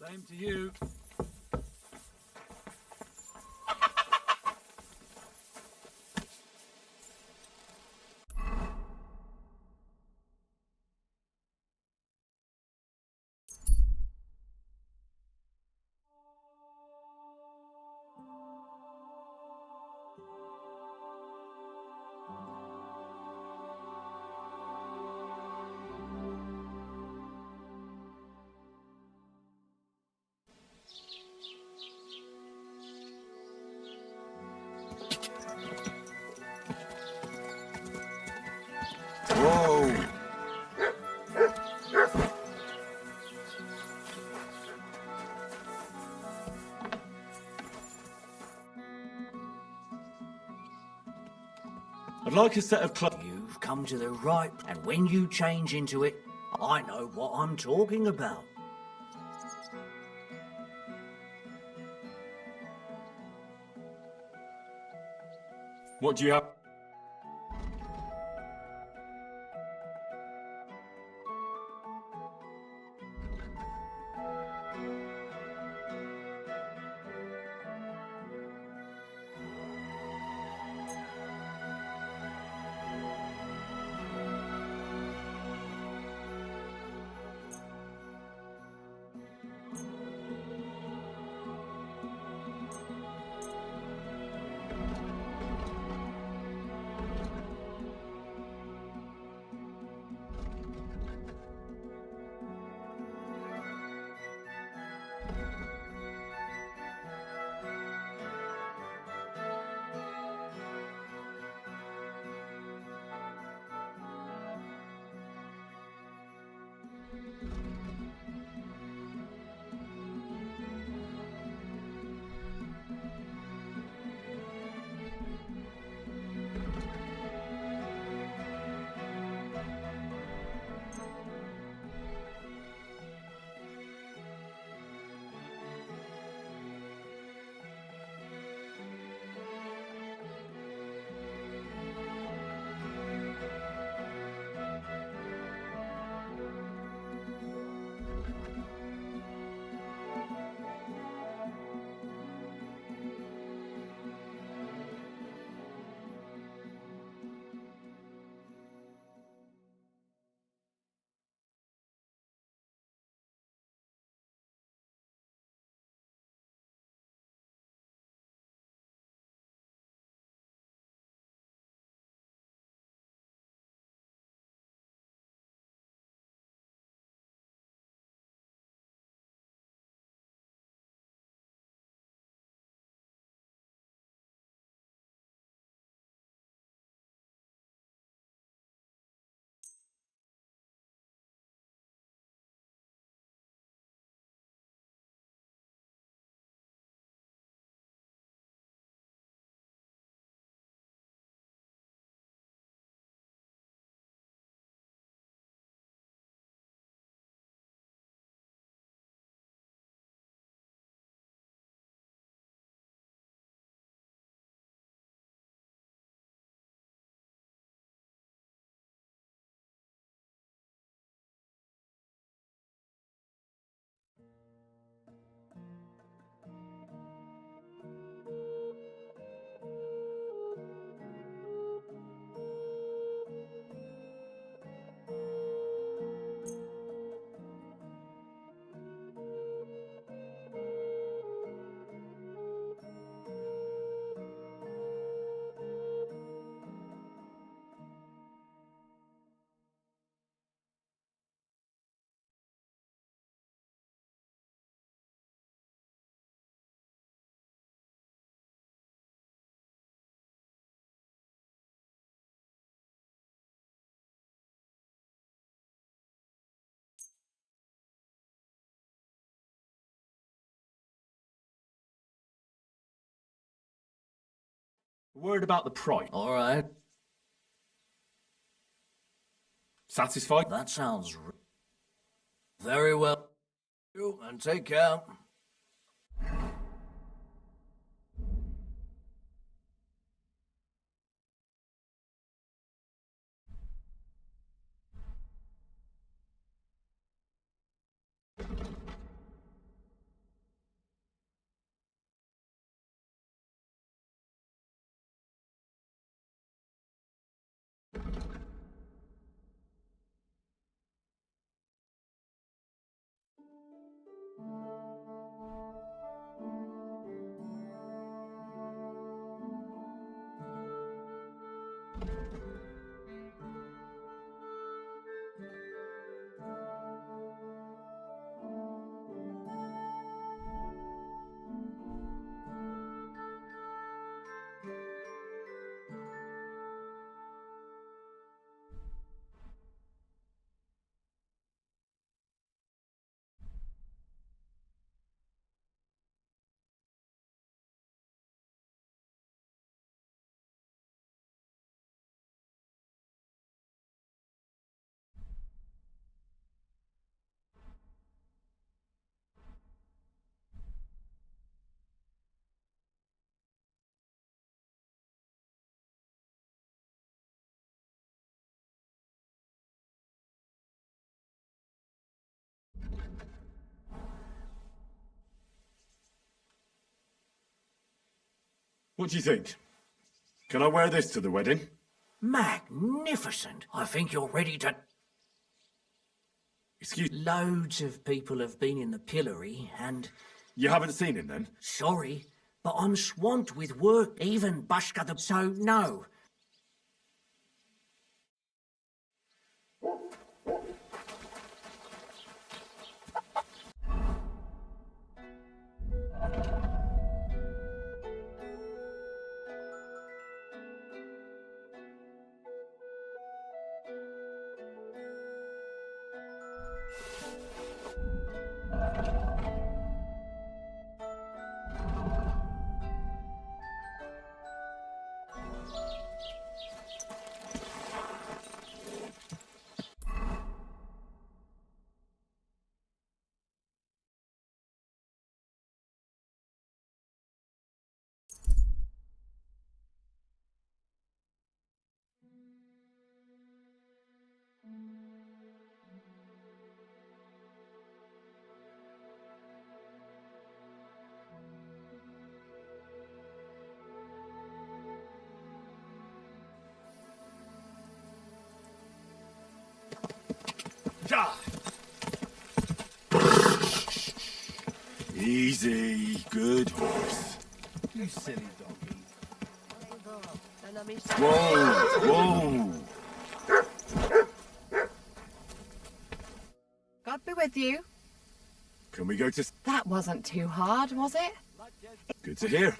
Same to you. Whoa! I'd like a set of clothes. You've come to the right, and when you change into it, I know what I'm talking about. What do you have? Worried about the price. All right. Satisfied? That sounds very well. You and take care. What do you think? Can I wear this to the wedding? Magnificent. I think you're ready to... Excuse... Loads of people have been in the pillory, and... You haven't seen him, then? Sorry, but I'm swamped with work, even Bashka the... So, no. Easy, good horse. You silly doggy. Whoa, whoa. God be with you. Can we go to... That wasn't too hard, was it? Good to hear.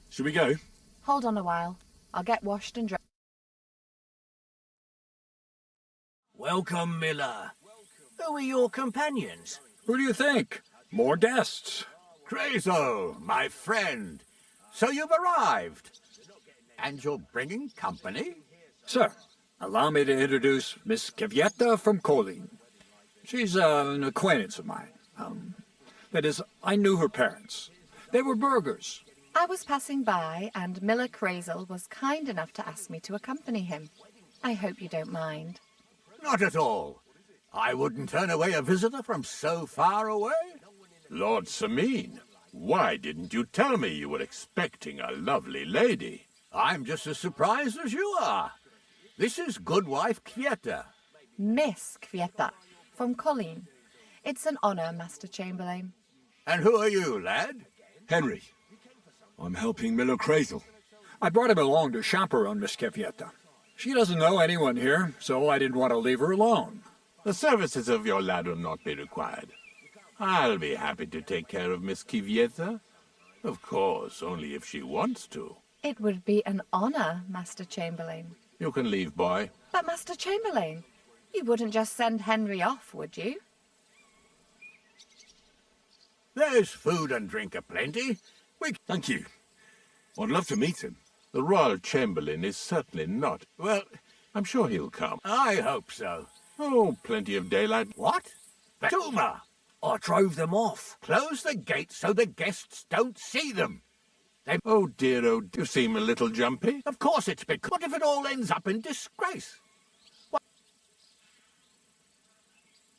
Should we go? Hold on a while. I'll get washed and dressed. Welcome, Miller. Who are your companions? Who do you think? More guests. Crazo, my friend. So you've arrived. And you're bringing company? Sir, allow me to introduce Miss Kvyetta from Kolin. She's an acquaintance of mine. That is, I knew her parents. They were burghers. I was passing by, and Miller Crazel was kind enough to ask me to accompany him. I hope you don't mind. Not at all. I wouldn't turn away a visitor from so far away. Lord Sameen, why didn't you tell me you were expecting a lovely lady? I'm just as surprised as you are. This is Goodwife Kvyetta. Miss Kvyetta, from Colleen. It's an honour, Master Chamberlain. And who are you, lad? Henry. I'm helping Miller Crazel. I brought him along to chaperone Miss Kvyetta. She doesn't know anyone here, so I didn't want to leave her alone. The services of your lad will not be required. I'll be happy to take care of Miss Kvyetta. Of course, only if she wants to. It would be an honour, Master Chamberlain. You can leave, boy. But, Master Chamberlain, you wouldn't just send Henry off, would you? There's food and drink aplenty. Thank you. I'd love to meet him. The Royal Chamberlain is certainly not. Well, I'm sure he'll come. I hope so. Oh, plenty of daylight. What? Tuma! I drove them off. Close the gates so the guests don't see them. Oh dear, you seem a little jumpy. Of course it's because... What if it all ends up in disgrace? What?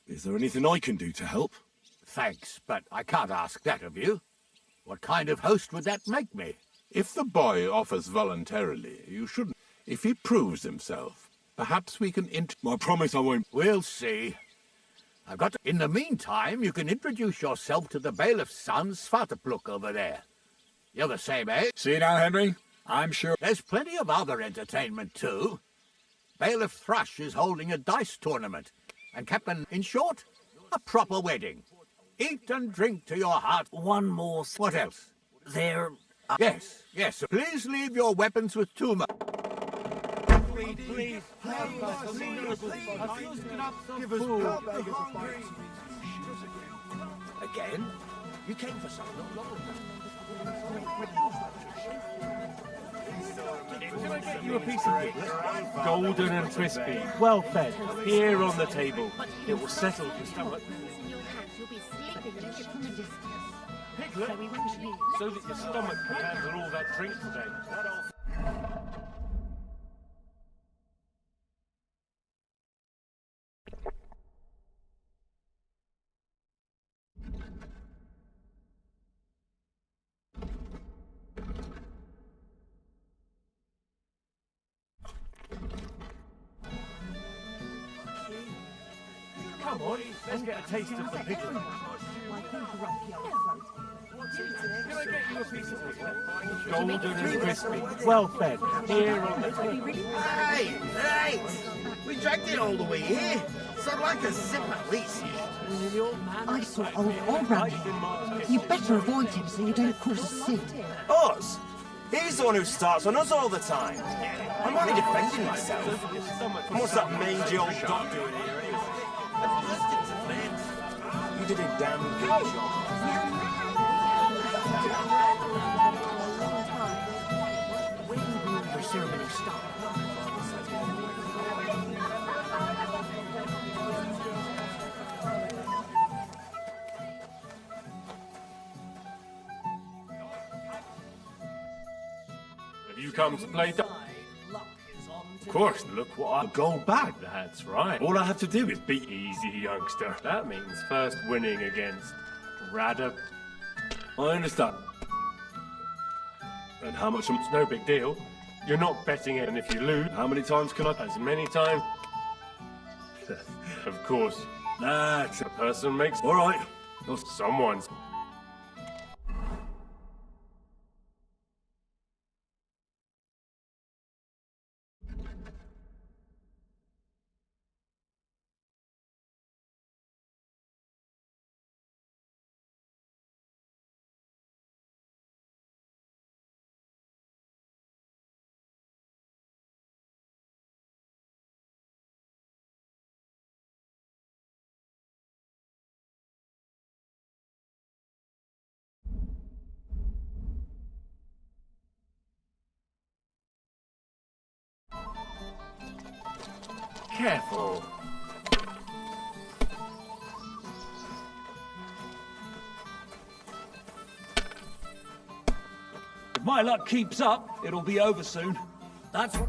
Is there anything I can do to help? Thanks, but I can't ask that of you. What kind of host would that make me? If the boy offers voluntarily, you shouldn't. If he proves himself, perhaps we can I promise I won't. We'll see. I've got to... In the meantime, you can introduce yourself to the bailiff's son, Svatopluk, over there. You're the same age. See now, Henry? I'm sure... There's plenty of other entertainment, too. Bailiff Thrush is holding a dice tournament. And Captain, in short, a proper wedding. Eat and drink to your heart. One more... What else? There... Yes, yes. Please leave your weapons with Tuma. Please, Again? You came for something not long Can I get you a piece of piglet? Golden and crispy, well fed, here on the table. It will settle your stomach. Piglet? So that your stomach can handle all that drink today. Come on, let's get a taste of the piglet. Can I get you a piece of it? Golden and crispy, well fed, here on the table. Hey, hey! We dragged it all the way here, so I'd like a sip at least. I saw old Orbran. You better avoid him so you don't cause a scene. Us? He's the one who starts on us all the time. I'm only defending myself. And what's that mangy old dog doing here anyway? You did a damn good job. When will the ceremony start? Have you come to play? Of course, look what a gold bag. That's right. All I have to do is beat easy, youngster. That means first winning against Rada. I understand. And how much? It's no big deal. You're not betting it, and if you lose, how many times can I? As many times. Of course. That's a person makes. All right. Or someone's. Careful. If my luck keeps up, it'll be over soon. That's what...